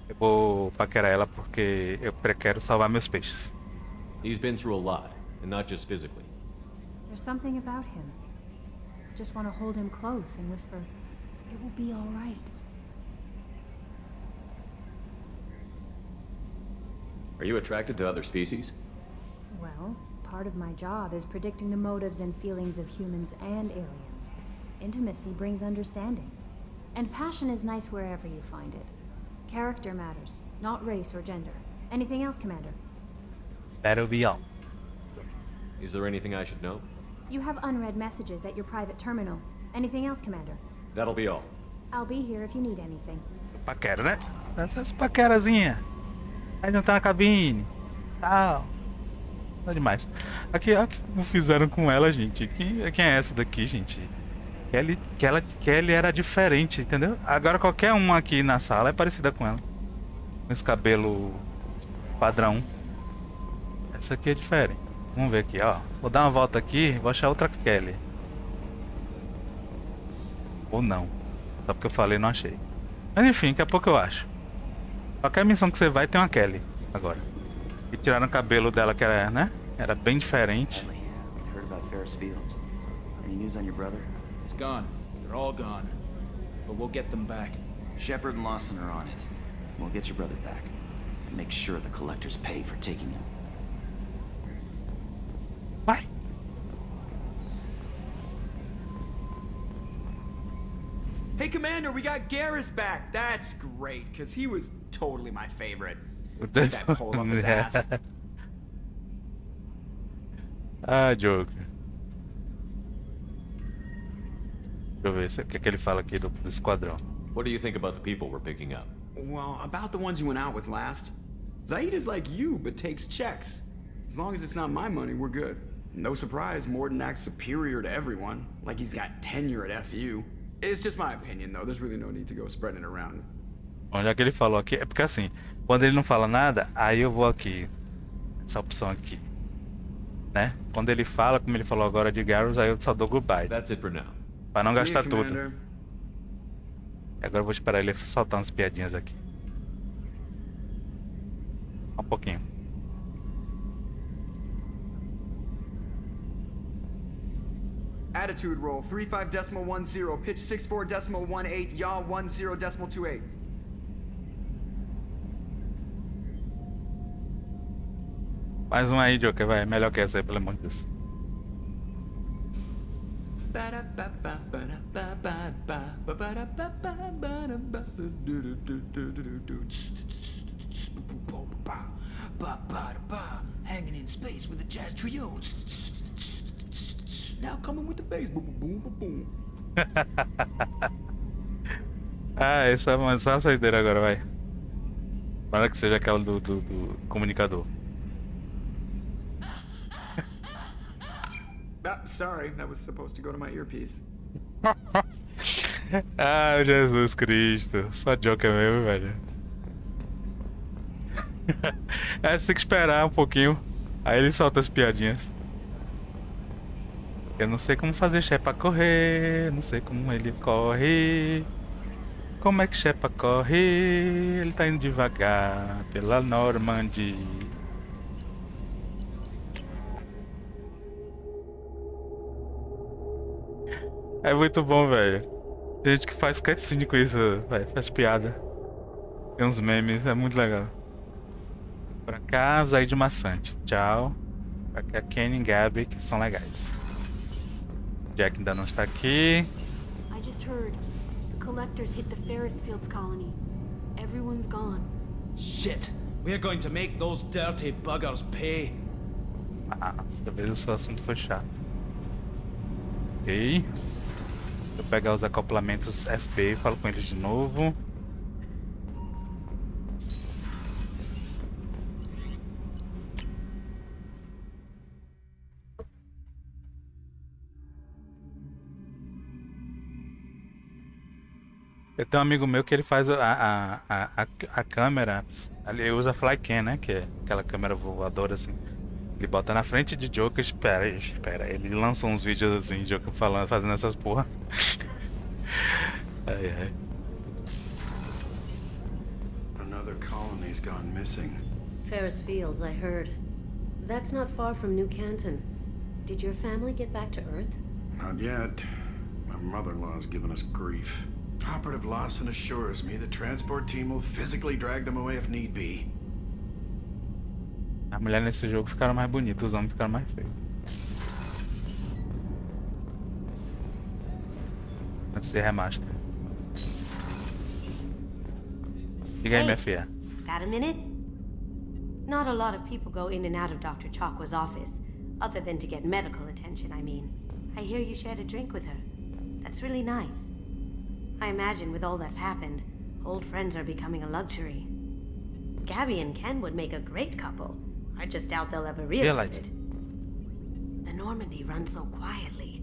Eu vou paquerar ela porque eu quero salvar meus peixes. He's been through a lot, and not just physically. There's something about him. I just want to hold him close and whisper, "It will be all right." Are you attracted to other species? Well, part of my job is predicting the motives and feelings of humans and aliens. Intimacy brings understanding. And passion is nice wherever you find it. Character matters, not race or gender. Anything else, Commander? That'll be all. Is there anything I should know? You have unread messages at your private terminal. Anything else, Commander? That'll be all. I'll be here if you need anything. Paquera, né? Essas paquerazinhas. Aí não tá na cabine. Tal. Não é demais. Aqui, olha o que fizeram com ela, gente. Quem é essa daqui, gente? Kelly era diferente, entendeu? Agora qualquer uma aqui na sala é parecida com ela. Com esse cabelo padrão. Essa aqui é diferente. Vamos ver aqui, ó. Vou dar uma volta aqui, vou achar outra Kelly. Ou não. Só porque eu falei, não achei. Mas enfim, daqui a pouco eu acho. Qualquer missão que você vai tem uma Kelly agora. E tiraram o cabelo dela que era, né? Era bem diferente. Heard about Ferris Fields. Any news on your brother? He's gone. They're all gone. But we'll get them back. Shepard and Lawson are on it. We'll get your brother back. Make sure the collectors pay for taking him. Vai. Hey, Commander, we got Garrus back. That's great, because he was totally my favorite. With that pole up his ass. Ah, Joker. Deixa eu ver o que ele fala aqui do esquadrão. What do you think about the people we're picking up? Well, about the ones you went out with last. Zaid is like you, but takes checks. As long as it's not my money, we're good. No surprise, Morden acts superior to everyone, like he's got tenure at FU. It's just my opinion, though. There's really no need to go spreading it around. Bom, já que ele falou aqui, é porque assim, quando ele não fala nada, aí eu vou aqui, essa opção aqui, né? Quando ele fala, como ele falou agora de Garrus, aí eu só dou goodbye. That's it for now. Pra não gastar you, tudo. Commander. E agora eu vou esperar ele soltar umas piadinhas aqui. Um pouquinho. Attitude roll 35.10, pitch 64.18, yaw 10.28. Mais um aí, Joker, vai. Melhor que essa aí, pelo amor de Deus. Hanging in space with the jazz trio. Now coming with the bass. Boom, boom, boom, boom. Ah, essa é só a saideira agora, vai. Para que seja aquela do comunicador. Sorry, that was supposed to go to my earpiece. Ah, Jesus Cristo. Só Joker mesmo, velho. Você tem que esperar um pouquinho. Aí ele solta as piadinhas. Eu não sei como fazer Shepard correr. Não sei como ele corre. Como é que Shepard corre? Ele tá indo devagar pela Normandy. É muito bom, velho. Tem gente que faz cutscene com isso, velho. Faz piada. Tem uns memes, é muito legal. Pra casa aí de maçante. Tchau. Pra cá, Kenny e Gabby, que são legais. Jack ainda não está aqui. I just heard. The collectors hit the Ferris Fields colony. Everyone's gone. Shit! We're going to make those dirty buggers pay. Ah, dessa vez o seu assunto foi chato. Ok. Vou pegar os acoplamentos FB e falo com eles de novo. Eu tenho um amigo meu que ele faz a câmera, ele usa flycam, né, que é aquela câmera voadora assim. Ele bota na frente de Joker, espera, ele lançou uns vídeos assim, Joker falando, fazendo essas porra. Ai, ai. Another colony's gone missing. Ferris Fields, I heard. That's not far from New Canton. Did your family get back to Earth? Not yet. My mother-in-law's given us grief. Operative Lawson assures me the transport team will physically drag them away if need be. As mulheres nesse jogo ficaram mais bonitas, os homens ficaram mais feios. Antes de remaster. Diga aí, minha filha. Got a minute? Not a lot of people go in and out of Dr. Chakwa's office, other than to get medical attention, I mean. I hear you shared a drink with her. That's really nice. I imagine with all that's happened, old friends are becoming a luxury. Gabby and Ken would make a great couple. I just doubt they'll ever realize it. The Normandy runs so quietly.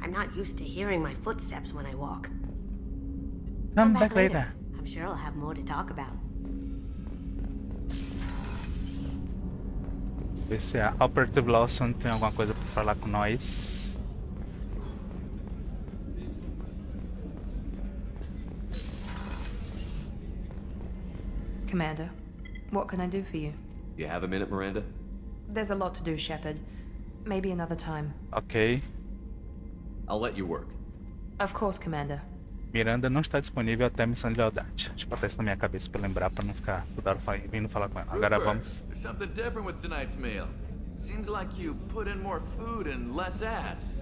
I'm not used to hearing my footsteps when I walk. Come back later. I'm sure I'll have more to talk about. Ver se a Operative Lawson tem alguma coisa pra falar com nós. Commander, what can I do for you? You have a minute, Miranda? There's a lot to do, Shepard. Maybe another time. Ok. I'll let you work. Of course, Commander. Miranda não está disponível até a missão de lealdade. Deixa eu botar isso na minha cabeça pra lembrar, pra não ficar toda hora vindo falar com ela. Agora vamos. There's something different with tonight's meal. Seems like you put in more food and less ass.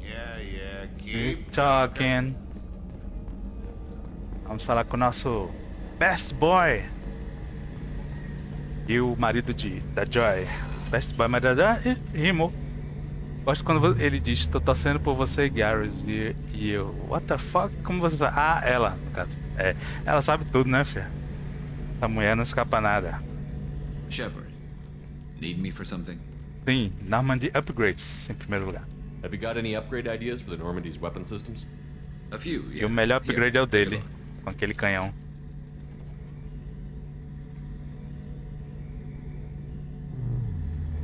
Yeah, Keep talking. Vamos falar com o nosso best boy. E o marido da Joy. Best boy, marido da Joy. Rimou. Gosto quando ele diz, tô torcendo por você, Garrus. E eu, what the fuck? Como você sabe? Ah, ela, no caso. É, ela sabe tudo, né, filha? Essa mulher não escapa nada. Shepard, need me for something? Sim, Normandy Upgrades, em primeiro lugar. Have you got any upgrade ideas for the Normandy's weapon systems? A few, yeah. E o melhor upgrade é o dele, com aquele canhão.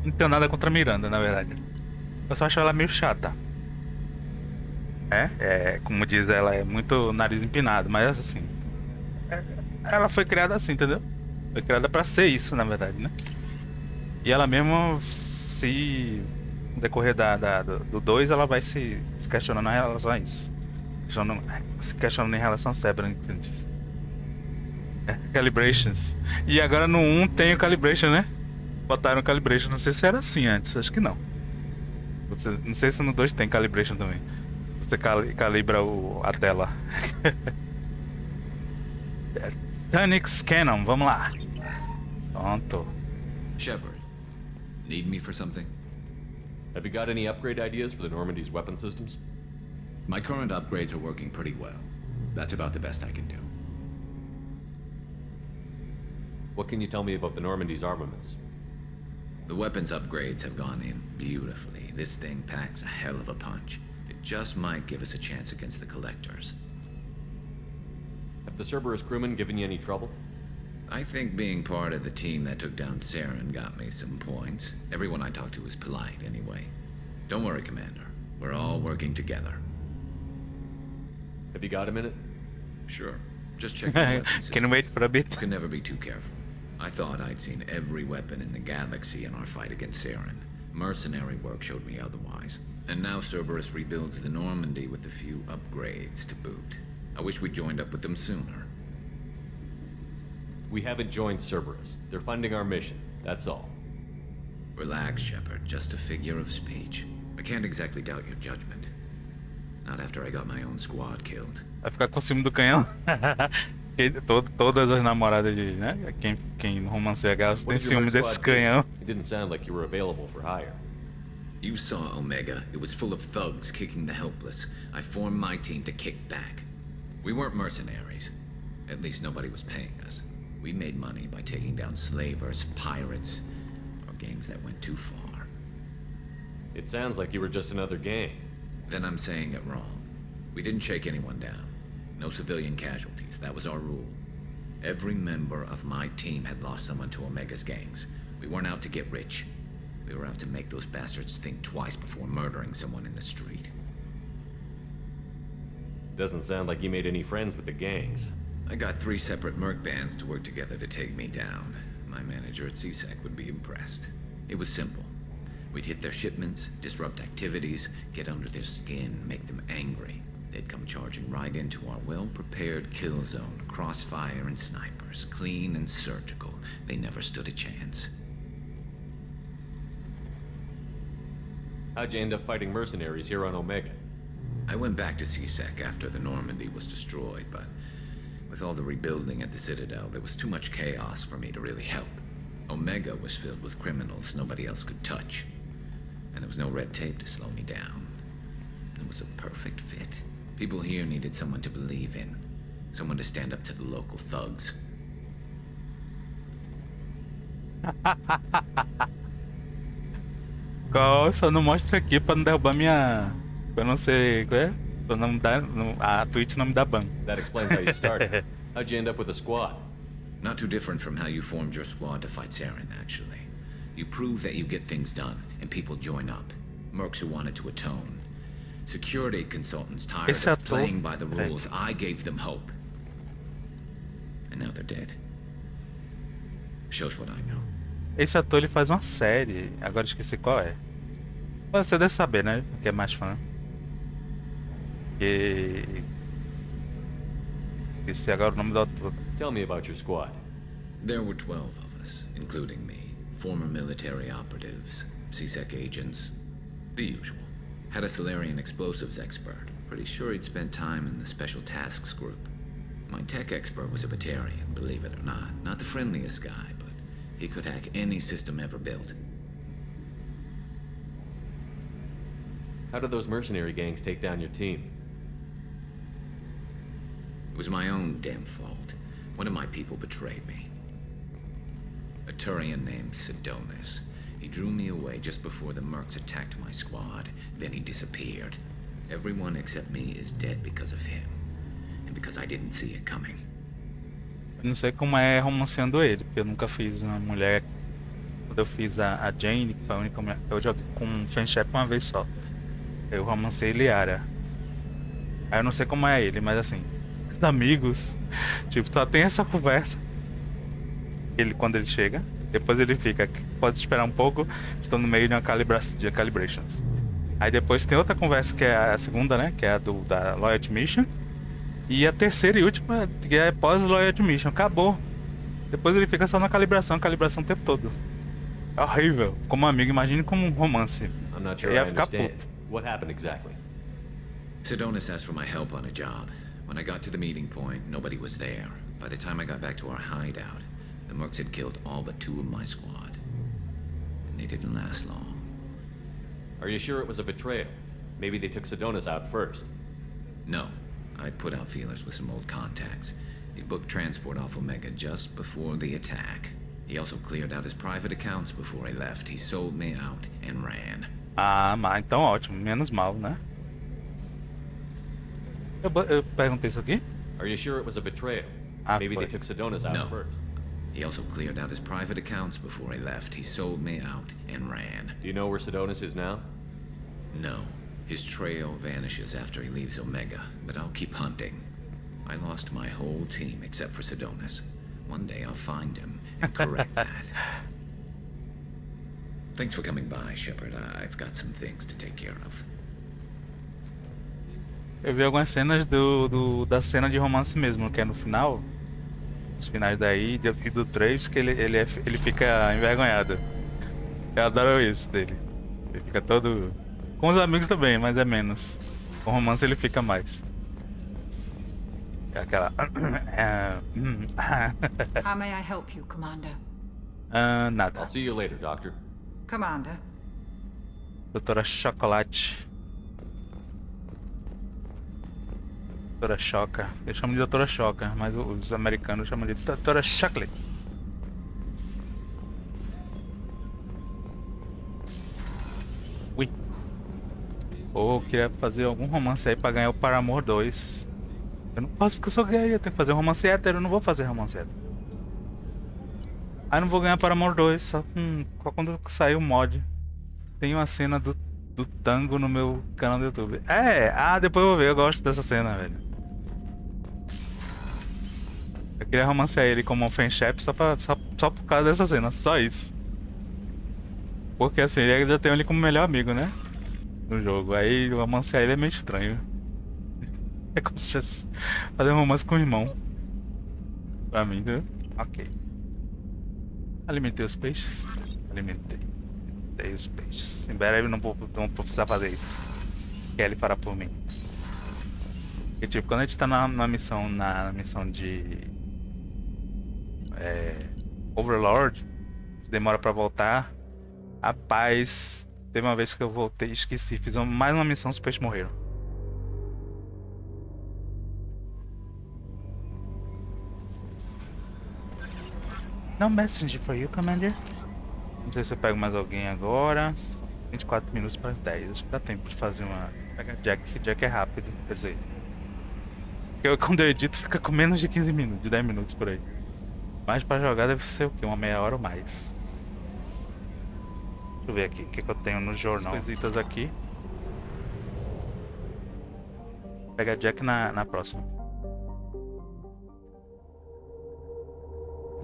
Não tenho nada contra a Miranda, na verdade. Eu só acho ela meio chata. Como diz, ela é muito nariz empinado, mas assim... Ela foi criada assim, entendeu? Foi criada pra ser isso, na verdade, né? E ela mesmo, no decorrer do 2, ela vai se questionando em relação a isso. Se questionando em relação a Sebra, entende? Calibrations. E agora no 1 tem o Calibration, né? Botaram Calibration, não sei se era assim antes, acho que não. Não sei se no 2 tem Calibration também. Você calibra a tela. Tanix Cannon, vamos lá. Pronto. Shepard, need me for something? Have you got any upgrade ideas for the Normandy's weapon systems? My current upgrades are working pretty well. That's about the best I can do. What can you tell me about the Normandy's armaments? The weapons upgrades have gone in beautifully. This thing packs a hell of a punch. It just might give us a chance against the Collectors. Have the Cerberus crewmen given you any trouble? I think being part of the team that took down Saren got me some points. Everyone I talked to was polite anyway. Don't worry, Commander. We're all working together. Have you got a minute? Sure. Just checking the weapon system. Can wait for a bit. You can never be too careful. I thought I'd seen every weapon in the galaxy in our fight against Saren. Mercenary work showed me otherwise. And now Cerberus rebuilds the Normandy with a few upgrades to boot. I wish we'd joined up with them sooner. We haven't joined Cerberus. They're funding our mission, that's all. Relax, Shepard. Just a figure of speech. I can't exactly doubt your judgment. Not after I got my own squad killed. Vai ficar com o ciúme do canhão. Todas as namoradas de, né? Quem romanceia gatos tem ciúme desse canhão. It didn't sound like you were available for hire. You saw Omega. It was full of thugs kicking the helpless. I formed my team to kick back. We weren't mercenaries. At least nobody was paying us. We made money by taking down slavers, pirates, or gangs that went too far. It sounds like you were just another gang. Then I'm saying it wrong. We didn't shake anyone down. No civilian casualties. That was our rule. Every member of my team had lost someone to Omega's gangs. We weren't out to get rich. We were out to make those bastards think twice before murdering someone in the street. Doesn't sound like you made any friends with the gangs. I got 3 separate merc bands to work together to take me down. My manager at CSEC would be impressed. It was simple. We'd hit their shipments, disrupt activities, get under their skin, make them angry. They'd come charging right into our well-prepared kill zone, crossfire and snipers, clean and surgical. They never stood a chance. How'd you end up fighting mercenaries here on Omega? I went back to CSEC after the Normandy was destroyed, but with all the rebuilding at the Citadel, there was too much chaos for me to really help. Omega was filled with criminals nobody else could touch, and there was no red tape to slow me down. It was a perfect fit. People here needed someone to believe in, someone to stand up to the local thugs. Só não mostra aqui pra não derrubar minha... Pra não ser... Pra não dar... A Twitch não me dá ban. That explains how you started. How'd you end up with a squad? Not too different from how you formed your squad to fight Saren, actually. You prove that you get things done, and people join up. Mercs who wanted to atone. Security consultants tired of playing by the rules. I gave them hope. And now they're dead. Shows what I know. Esse ator ele faz uma série, agora esqueci qual é. Você deve saber, né? Que é mais fã. Esqueci agora o nome do ator. Tell me about your squad. There were 12 of us, including me. Former military operatives, CSEC agents, the usual. Had a Solarian explosives expert. Pretty sure he'd spent time in the Special Tasks Group. My tech expert was a Batarian, believe it or not. Not the friendliest guy, but he could hack any system ever built. How did those mercenary gangs take down your team? It was my own damn fault. One of my people betrayed me. A Turian named Sidonis. He drew me away just before the mercs attacked my squad. Then he disappeared. Everyone except me is dead because of him. And because I didn't see it coming. Eu não sei como é romanceando ele, porque eu nunca fiz uma mulher. Quando eu fiz a Jane, que foi a única mulher, eu joguei com um fanship uma vez só. Eu romancei Liara. Aí eu não sei como é ele, mas assim, os amigos, tipo, só tem essa conversa. Ele quando ele chega, depois ele fica, pode esperar um pouco, estou no meio de uma calibrations. Aí depois tem outra conversa que é a segunda, né, que é a da Loyalty Mission. E a terceira e última, que é pós-Loyalty Mission, acabou. Depois ele fica só na calibração o tempo todo. É horrível. Como amigo, imagine como um romance. I'm not sure Eu ia I ficar understand. puto. What happened exactly? Sidonis asked for my help on a job. When I got to the meeting point, nobody was there. By the time I got back to our hideout, the mercs had killed all but 2 of my squad. And they didn't last long. Are you sure it was a betrayal? Maybe they took Sedona's out first. No. I put out feelers with some old contacts. He booked transport off Omega just before the attack. He also cleared out his private accounts before he left. He sold me out and ran. Ah, mas então ótimo. Menos mal, né? Eu perguntei isso aqui? Are you sure it was a betrayal? Maybe they took Sedona's out first. He also cleared out his private accounts before he left. He sold me out and ran. Do you know where Sedona's is now? No. His trail vanishes after he leaves Omega, but I'll keep hunting. I lost my whole team except for Sedona's. One day I'll find him and correct that. Thanks for coming by, Shepard. I've got some things to take care of. Eu vi algumas cenas da cena de romance mesmo, que é no final. Os finais daí, e do 3, que ele fica envergonhado. Eu adoro isso dele. Ele fica todo... Com os amigos também, mas é menos. Com o romance ele fica mais. É aquela... How may I help you, Commander? Nada. I'll see you later, Doctor. Commander. Doutora Chocolate. Doutora Choca. Eu chamo de Doutora Choca, mas os americanos chamam de Doutora Chocolate. Ui. Eu queria fazer algum romance aí pra ganhar o Paramore 2. Eu não posso porque eu sou gay, eu tenho que fazer romance hétero, eu não vou fazer romance hétero. Ah, não vou ganhar Paramore 2, só quando sair o mod. Tem uma cena do tango no meu canal do YouTube. Depois eu vou ver, eu gosto dessa cena, velho. Eu queria romancear ele como um fanship só por causa dessa cena, só isso. Porque assim, ele já tem ele como melhor amigo, né? No jogo, aí romancear ele é meio estranho. É como se tivesse fazer um romance com o irmão. Pra mim, viu? Ok. Alimentei os peixes. Alimentei os peixes. Em breve não vou precisar fazer isso. Kelly fará por mim. E tipo, quando a gente tá na missão de Overlord, demora pra voltar. Rapaz, teve uma vez que eu voltei e esqueci. Fiz mais uma missão, os peixes morreram. No message for you, Commander. Não sei se eu pego mais alguém agora. 24 minutos para as 10. Acho que dá tempo de fazer uma... Pega Jack é rápido, quer dizer... Quando eu edito fica com menos de 15 minutos, de 10 minutos por aí. Mas para jogar deve ser o quê? Uma meia hora ou mais. Deixa eu ver aqui o que eu tenho no jornal. As coisitas aqui. Pega Jack na próxima.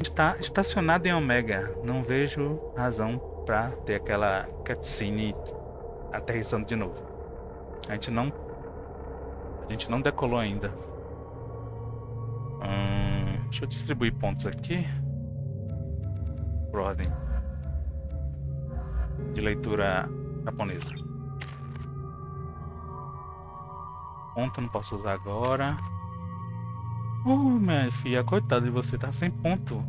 Está estacionado em Omega. Não vejo razão pra ter aquela cutscene aterrissando de novo. A gente não decolou ainda. Deixa eu distribuir pontos aqui. Por ordem de leitura japonesa. Ponto não posso usar agora. Minha filha, coitada de você, tá sem ponto.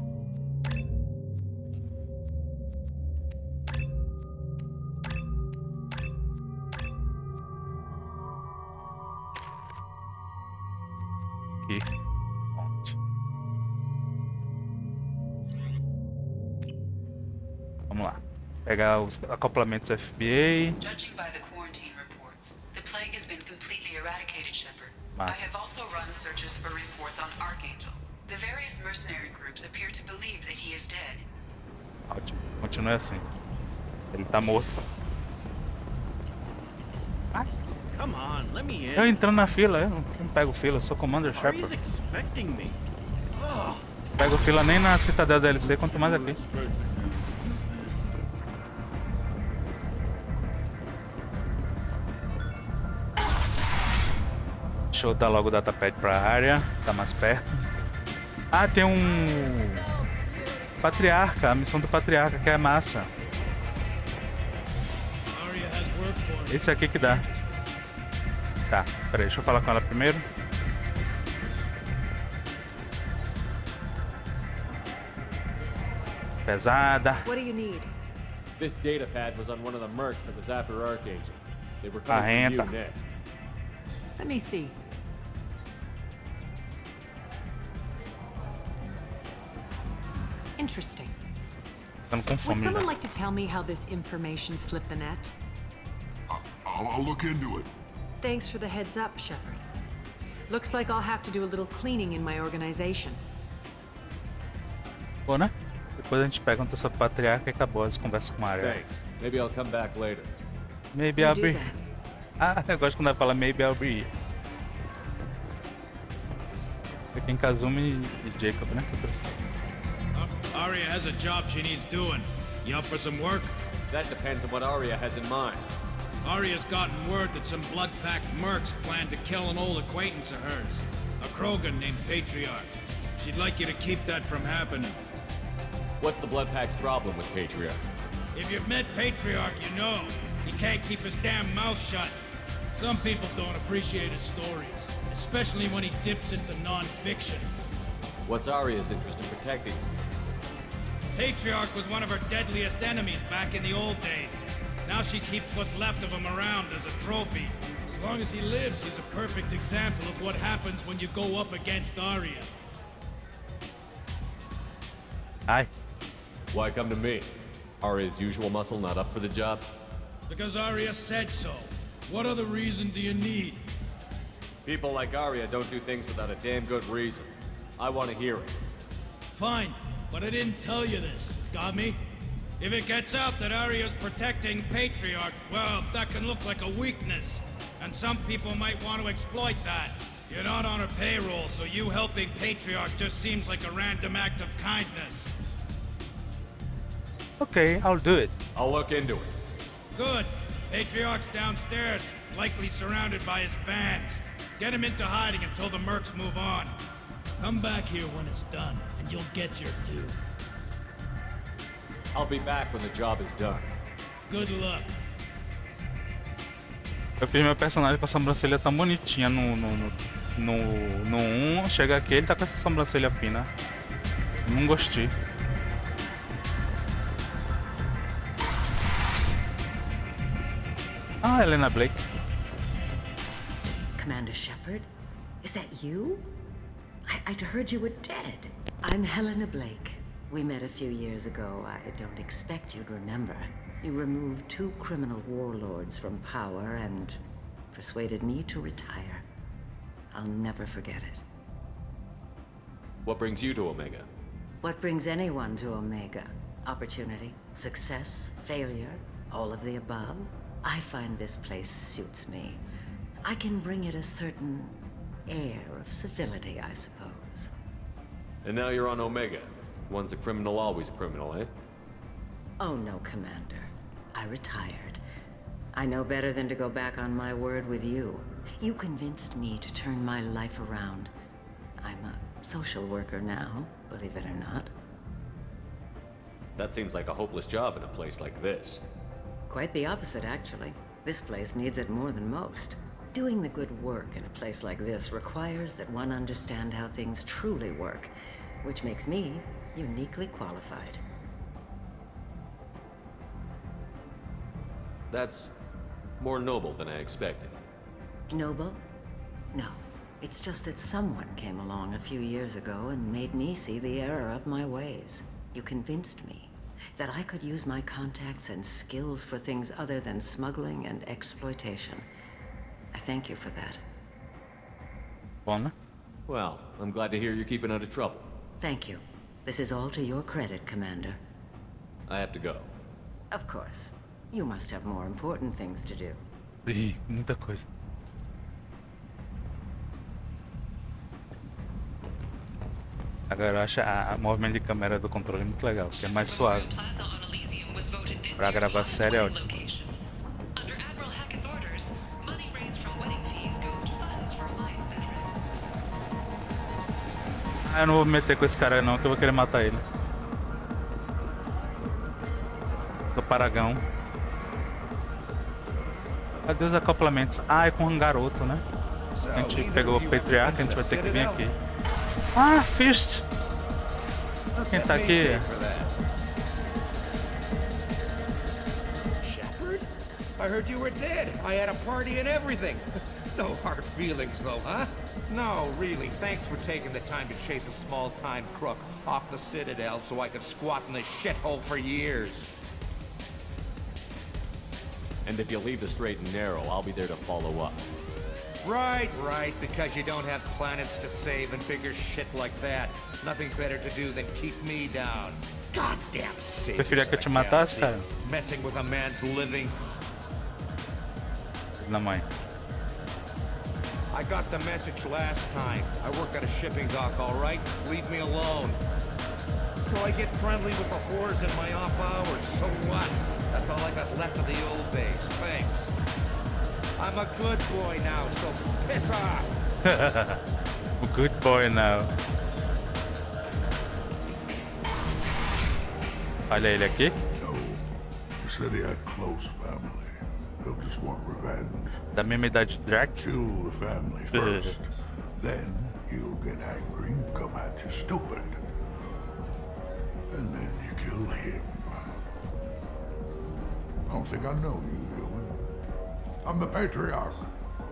Aqui. Ponto. Vamos lá. Pegar os acoplamentos FBA. Judging by the quarantine reports, the plague has been completely eradicated, Shepard. Massa. I have also run searches for reports on Archangel. The various mercenary groups appear to believe that he is dead. Ótimo, continue assim. Ele tá morto. Come on, let me in. Eu entrando na fila, eu não pego fila, eu sou Commander Shepard. He's expecting me. Pego fila nem na Citadel DLC, quanto mais aqui. Deixa eu dar logo o datapad pra área, tá mais perto. Ah, tem um... Patriarca, a missão do Patriarca, que é massa. Esse aqui que dá. Tá, peraí, deixa eu falar com ela primeiro. pesada. What do you need? This data pad was on one of the mercs that was after Archangel. They were coming for you next. Let me see. Interesting. Would someone like to tell me how this information slipped the net? I'll look into it. Thanks for the heads up, Shepard. Looks like I'll have to do a little cleaning in my organization. Bom, né? Depois a gente pergunta sobre o patriarca e acabou as conversas com a área. Thanks. Maybe I'll come back later. Maybe I'll be... Ah, eu gosto quando ela fala maybe I'll be. Aqui em Kazumi e Jacob, né? Aria has a job she needs doing. You up for some work? That depends on what Aria has in mind. Aria's gotten word that some blood-packed mercs plan to kill an old acquaintance of hers, a Krogan named Patriarch. She'd like you to keep that from happening. What's the Bloodpack's problem with Patriarch? If you've met Patriarch, you know. He can't keep his damn mouth shut. Some people don't appreciate his stories, especially when he dips into non-fiction. What's Aria's interest in protecting him? Patriarch was one of her deadliest enemies back in the old days. Now she keeps what's left of him around as a trophy. As long as he lives, he's a perfect example of what happens when you go up against Aria. Hi. Why come to me? Aria's usual muscle not up for the job? Because Aria said so. What other reason do you need? People like Aria don't do things without a damn good reason. I want to hear it. Fine, but I didn't tell you this. Got me? If it gets out that Aria's protecting Patriarch, well, that can look like a weakness. And some people might want to exploit that. You're not on her payroll, so you helping Patriarch just seems like a random act of kindness. Okay, I'll do it. I'll look into it. Good. Patriarch's downstairs, likely surrounded by his fans. Get him into hiding until the mercs move on. Come back here when it's done, and you'll get your due. I'll be back when the job is done. Good luck. Eu fiz meu personagem com a sobrancelha tão bonitinha no 1, chega aqui ele tá com essa sobrancelha fina. Não gostei. Ah, Helena Blake. Commander Shepard? Is that you? I'd heard you were dead. I'm Helena Blake. We met a few years ago. I don't expect you'd remember. You removed 2 criminal warlords from power and persuaded me to retire. I'll never forget it. What brings you to Omega? What brings anyone to Omega? Opportunity, success, failure, all of the above. I find this place suits me. I can bring it a certain air of civility, I suppose. And now you're on Omega. Once a criminal, always a criminal, eh? Oh no, Commander. I retired. I know better than to go back on my word with you. You convinced me to turn my life around. I'm a social worker now, believe it or not. That seems like a hopeless job in a place like this. Quite the opposite, actually. This place needs it more than most. Doing the good work in a place like this requires that one understand how things truly work, which makes me uniquely qualified. That's more noble than I expected. Noble? No. It's just that someone came along a few years ago and made me see the error of my ways. You convinced me that I could use my contacts and skills for things other than smuggling and exploitation. I thank you for that. Well, I'm glad to hear you're keeping out of trouble. Thank you. This is all to your credit, Commander. I have to go. Of course. You must have more important things to do. Ih, muita coisa. Agora eu acho a movimento de câmera do controle muito legal, porque é mais suave. Pra gravar série é ótimo. Ah, eu não vou me meter com esse cara não, que eu vou querer matar ele. Do Paragão. Cadê os acoplamentos? Ah, é com um garoto, né? A gente pegou o Patriarca, a gente vai ter que vir aqui. Ah, Fist! Quem tá aqui? I heard you were dead. I had a party and everything. No hard feelings, though, huh? No, really. Thanks for taking the time to chase a small-time crook off the Citadel so I could squat in this shithole for years. And if you leave the straight and narrow, I'll be there to follow up. Right, because you don't have planets to save and bigger shit like that. Nothing better to do than keep me down. Goddamn saviors. Preferia que eu te matasse, cara. Messing with a man's living. Na mãe. I got the message last time. I work at a shipping dock, all right? Leave me alone. So I get friendly with the whores in my off hours. So what? That's all I got left of the old days. Thanks. I'm a good boy now, so piss off. A good boy now. Olha ele aqui. No. You said he had close family. They'll just want revenge. Da mesma idade de Drac. Kill the family first. Then he'll get angry and come at you stupid. And then you kill him. I don't think I know you, human. I'm the Patriarch.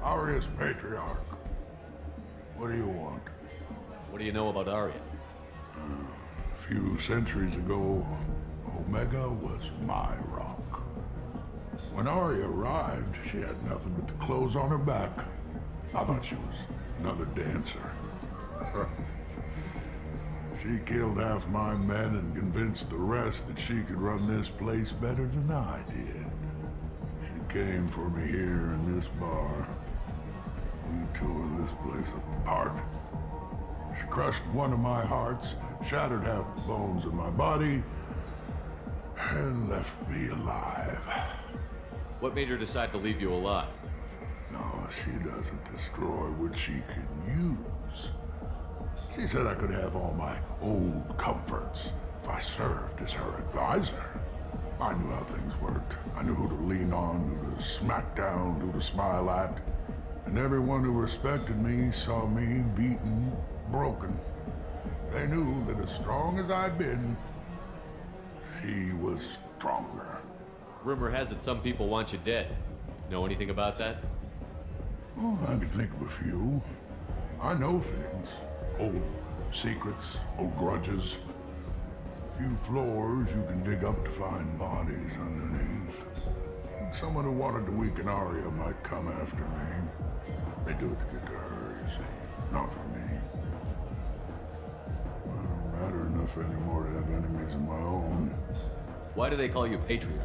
Aria's Patriarch. What do you want? What do you know about Aria? A few centuries ago, Omega was my rock. When Aria arrived, she had nothing but the clothes on her back. I thought she was another dancer. She killed half my men and convinced the rest that she could run this place better than I did. She came for me here in this bar. We tore this place apart. She crushed one of my hearts, shattered half the bones in my body, and left me alive. What made her decide to leave you alive? No, she doesn't destroy what she can use. She said I could have all my old comforts if I served as her advisor. I knew how things worked. I knew who to lean on, who to smack down, who to smile at. And everyone who respected me saw me beaten, broken. They knew that as strong as I'd been, she was stronger. Rumor has it some people want you dead. Know anything about that? Oh, I can think of a few. I know things. Old secrets, old grudges. A few floors you can dig up to find bodies underneath. And someone who wanted to weaken Aria might come after me. They do it to get to her, you see. Not for me. I don't matter enough anymore to have enemies of my own. Why do they call you Patriarch?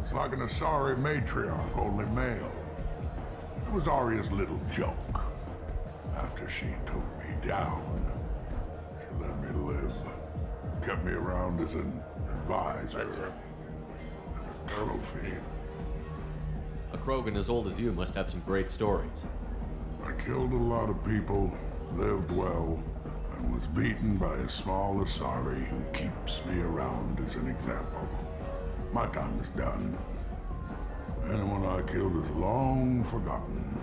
It's like an Asari matriarch, only male. It was Aria's little joke. After she took me down, she let me live. Kept me around as an advisor and a trophy. A Krogan as old as you must have some great stories. I killed a lot of people, lived well, and was beaten by a small Asari who keeps me around as an example. My time is done. Anyone I killed is long forgotten.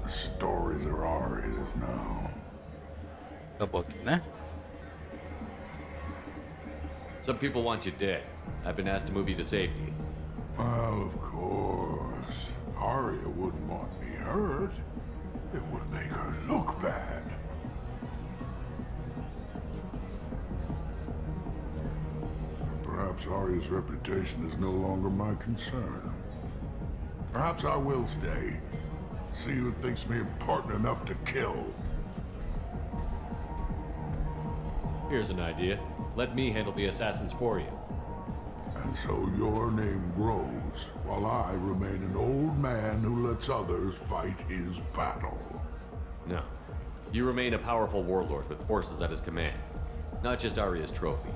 The stories are Aria's now. Some people want you dead. I've been asked to move you to safety. Well, of course. Aria wouldn't want me hurt. It would make her look bad. Perhaps Aria's reputation is no longer my concern. Perhaps I will stay. See who thinks me important enough to kill. Here's an idea. Let me handle the assassins for you. And so your name grows, while I remain an old man who lets others fight his battle. No. You remain a powerful warlord with forces at his command. Not just Aria's trophy.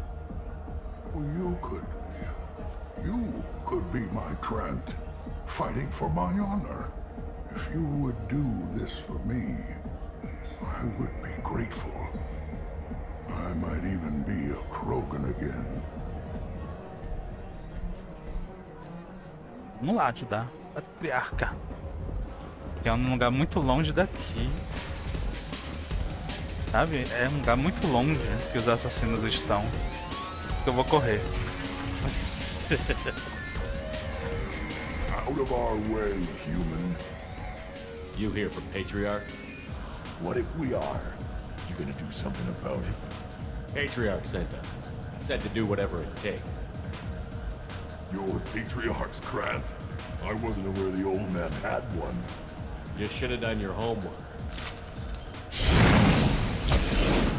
Well, you could be my Trent, fighting for my honor. If you would do this for me, I would be grateful. I might even be a Krogan again. Vamos lá ajudar a Patriarca. Que é um lugar muito longe daqui. Sabe? É um lugar muito longe que os assassinos estão. Eu vou correr. Out of our way, human. You here from Patriarch? What if we are? You gonna do something about it? Patriarch sent us. Said to do whatever it takes. You're Patriarch's Grant. I wasn't aware the old man had one. You should have done your homework.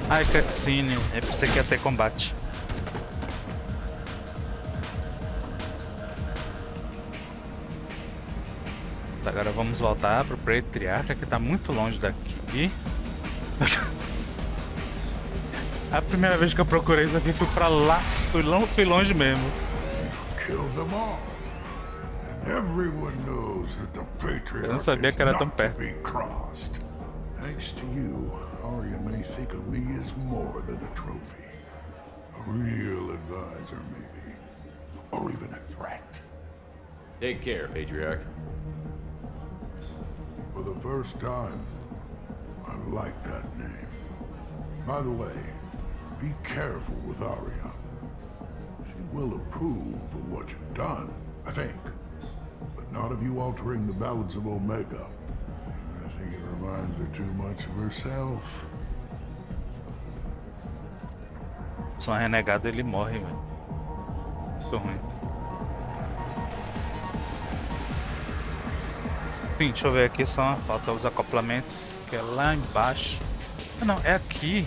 Ai, cutscene. Eu pensei que ia ter combate. Agora vamos voltar pro Patriarca, que tá muito longe daqui. A primeira vez que eu procurei isso aqui, fui pra lá. Fui longe mesmo. Kill them all. And everyone knows that the Patriarch Eu não sabia que era tão perto. crossed. Thanks to you, Arya may think of me as more than a trophy. A real advisor, maybe. Or even a threat. Take care, Patriarch. For the first time, I like that name. By the way, be careful with Arya. She will approve of what you've done, I think. But not of you altering the balance of Omega. I think it reminds her too much of herself. Só um renegado ele morre, velho. Muito ruim. Enfim, deixa eu ver aqui só. Falta os acoplamentos, que é lá embaixo. Ah, não, é aqui.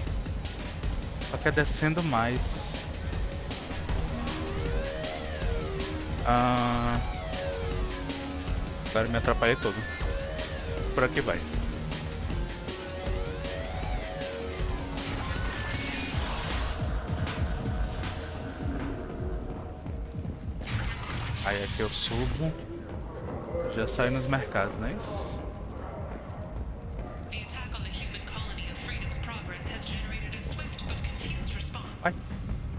Só que é descendo mais. Agora me atrapalhei todo. Por aqui vai. Aí aqui eu subo. Já saio nos mercados, não é isso? Ai.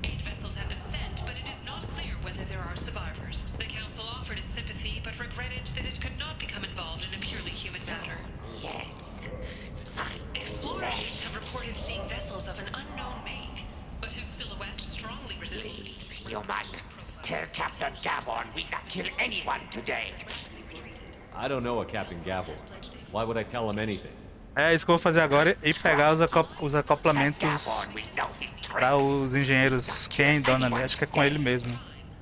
8 vessels have been sent, but it is not clear whether there are survivors. The Council offered its sympathy, but regretted that it could not become involved in a purely human matter. Yes. Explorers have reported seeing vessels of an unknown make, but whose silhouette strongly resembles Human, tell Captain Gavon we not kill anyone today. I don't know a Captain Gavel. Why would I tell him anything? É isso que eu vou fazer agora e pegar os acoplamentos para os engenheiros. Quem dona ali? Acho que é com ele mesmo,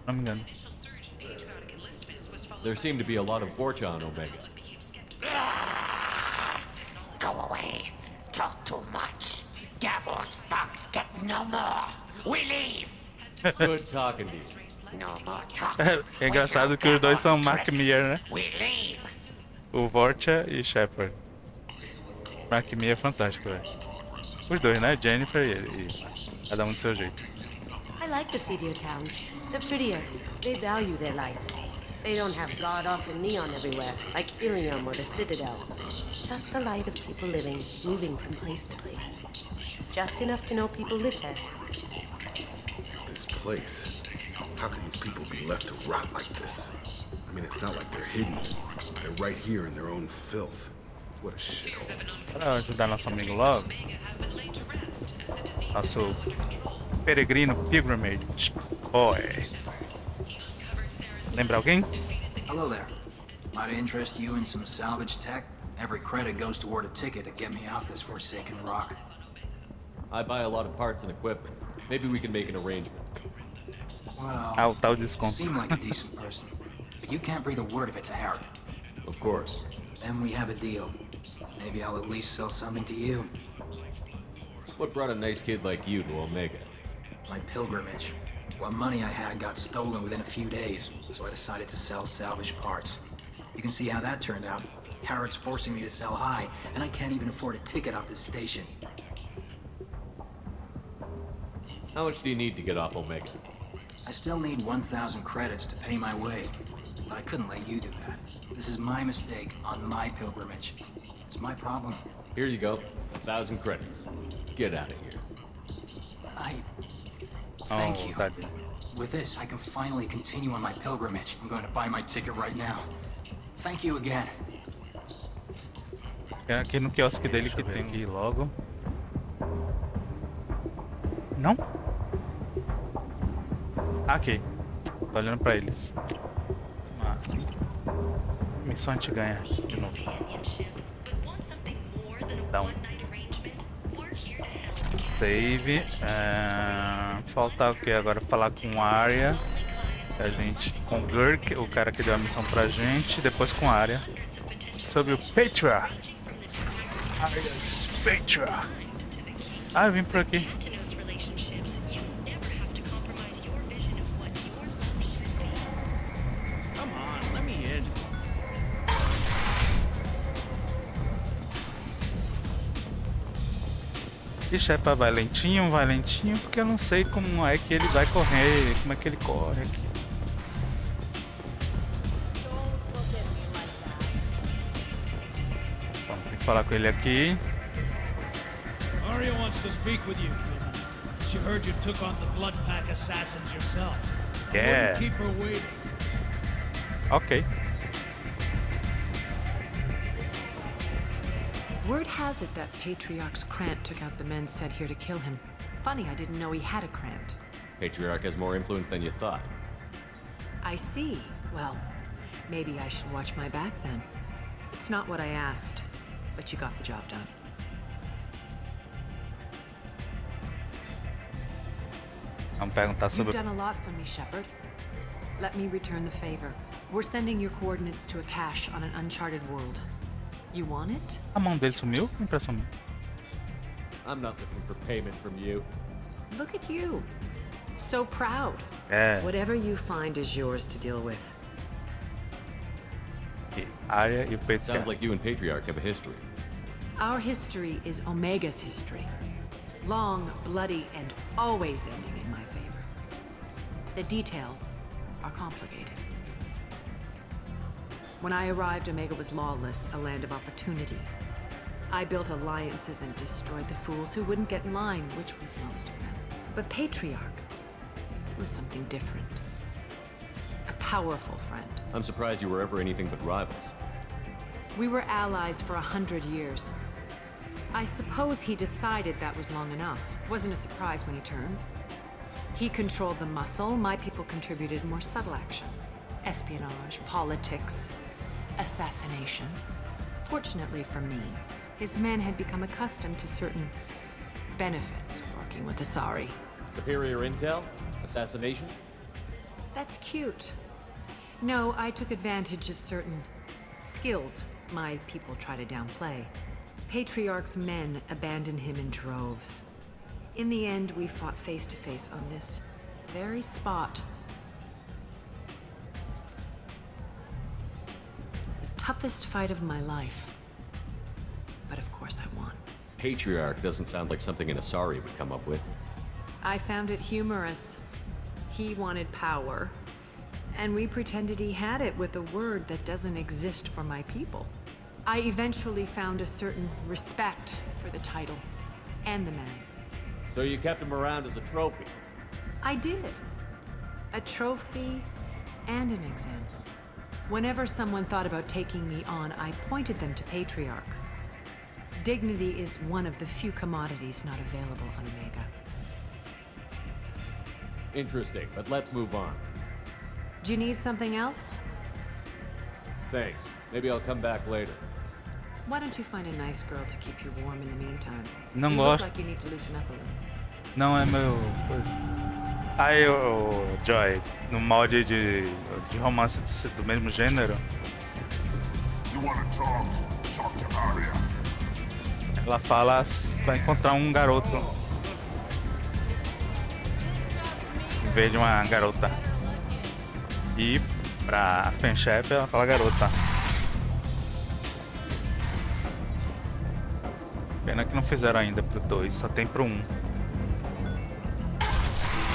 não me engano. There seem to be a lot of Vorcha on Omega. Go away. Talk too much. Gavon's thugs get no more. We leave. Good talking to you. No more talk. É engraçado que os dois são Mark Meir, né? We leave. O Vorcha e Shepard. Mark Meir é fantástico, velho. Os dois, né? Jennifer e ele. E cada um do seu jeito. I like the seedier towns. They're prettier. They value their light. They don't have god-awful neon everywhere, like Ilium or the Citadel. Just the light of people living, moving from place to place. Just enough to know people live there. This place. How can these people be left to rot like this? I mean, it's not like they're hidden. They're right here in their own filth. What a shithole. Para ajudar nosso amigo logo. Nosso peregrino pilgrimage. Boy. Lembra alguém? Hello there. Might I interest you in some salvage tech? Every credit goes toward a ticket to get me off this forsaken rock. I buy a lot of parts and equipment. Maybe we can make an arrangement. Well, o tal desconto. you seem like a decent person, but you can't breathe a word of it to Harry. Of course. Then we have a deal. Maybe I'll at least sell something to you. What brought a nice kid like you to Omega? My pilgrimage. What money I had got stolen within a few days, so I decided to sell salvage parts. You can see how that turned out. Harrod's forcing me to sell high, and I can't even afford a ticket off this station. How much do you need to get off Omega? I still need 1,000 credits to pay my way, but I couldn't let you do that. This is my mistake on my pilgrimage. It's my problem. Here you go. 1,000 credits. Get out of here. Thank you. With this, I can finally continue on my pilgrimage. I'm going to buy my ticket right now. Thank you again. É aqui no quiosque dele que tem que ir logo. Não? Aqui. Tô olhando pra eles. missão a gente ganha de novo. Então, save. Falta o que agora? Falar com a área. A gente com o Gurk, o cara que deu a missão pra gente. Depois com a área. Sobre o Patriarch. Arias Patriarch. Ah, eu vim por aqui. E Shepard vai lentinho, porque eu não sei como é que ele vai correr, como é que ele corre aqui. Então, tem que falar com ele aqui. Arya wants to speak with you. She heard you took on the Blood Pack assassins yourself. Yeah. Keep her waiting. Ok. Word has it that Patriarch's Krant took out the men sent here to kill him. Funny, I didn't know he had a Krant. Patriarch has more influence than you thought. I see. Well, maybe I should watch my back then. It's not what I asked, but you got the job done. Vamos perguntar sobre... You've done a lot for me, Shepard. Let me return the favor. We're sending your coordinates to a cache on an uncharted world. You want it? A mão dele sumiu? Impressão minha. I'm not looking for payment from you. Look at you. So proud. Whatever you find is yours to deal with. Arya e o Patriarch. Sounds like you and Patriarch have a history. Our history is Omega's history. Long, bloody, and always ending in my favor. The details are complicated. When I arrived, Omega was lawless, a land of opportunity. I built alliances and destroyed the fools who wouldn't get in line, which was most of them. But Patriarch was something different. A powerful friend. I'm surprised you were ever anything but rivals. We were allies for 100 years. I suppose he decided that was long enough. Wasn't a surprise when he turned. He controlled the muscle, my people contributed more subtle action. Espionage, politics, assassination. Fortunately for me, his men had become accustomed to certain benefits of working with Asari. Superior intel? Assassination? That's cute. No, I took advantage of certain skills my people try to downplay. Patriarch's men abandoned him in droves. In the end, we fought face to face on this very spot. The toughest fight of my life. But of course I won. Patriarch doesn't sound like something an Asari would come up with. I found it humorous. He wanted power, and we pretended he had it with a word that doesn't exist for my people. I eventually found a certain respect for the title and the man. So you kept him around as a trophy? I did. A trophy and an example. Whenever someone thought about taking me on, I pointed them to Patriarch. Dignity is one of the few commodities not available on Omega. Interesting, but let's move on. Do you need something else? Thanks. Maybe I'll come back later. Why don't you find a nice girl to keep you warm in the meantime? Não you gosto. Look like you need to loosen up a little. Não é meu... Aí, Joy, no molde de romance do mesmo gênero, ela fala vai encontrar um garoto em vez de uma garota. E pra fanship ela fala garota. Pena que não fizeram ainda pro 2, só tem pro 1.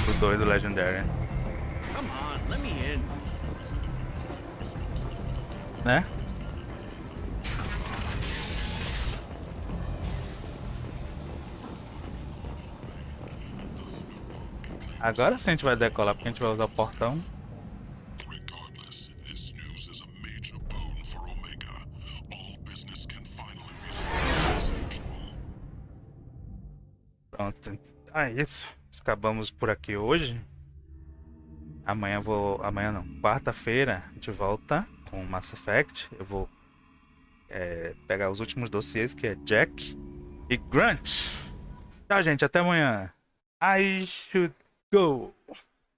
Pro 2 do Legendary. Come on, let me in. Né? Agora sim a gente vai decolar, porque a gente vai usar o portão. Pronto. É isso. Acabamos por aqui hoje. Amanhã não. Quarta-feira a gente volta com Mass Effect. Eu vou pegar os últimos dossiês, que é Jack e Grant. Tchau, gente. Até amanhã. I should go.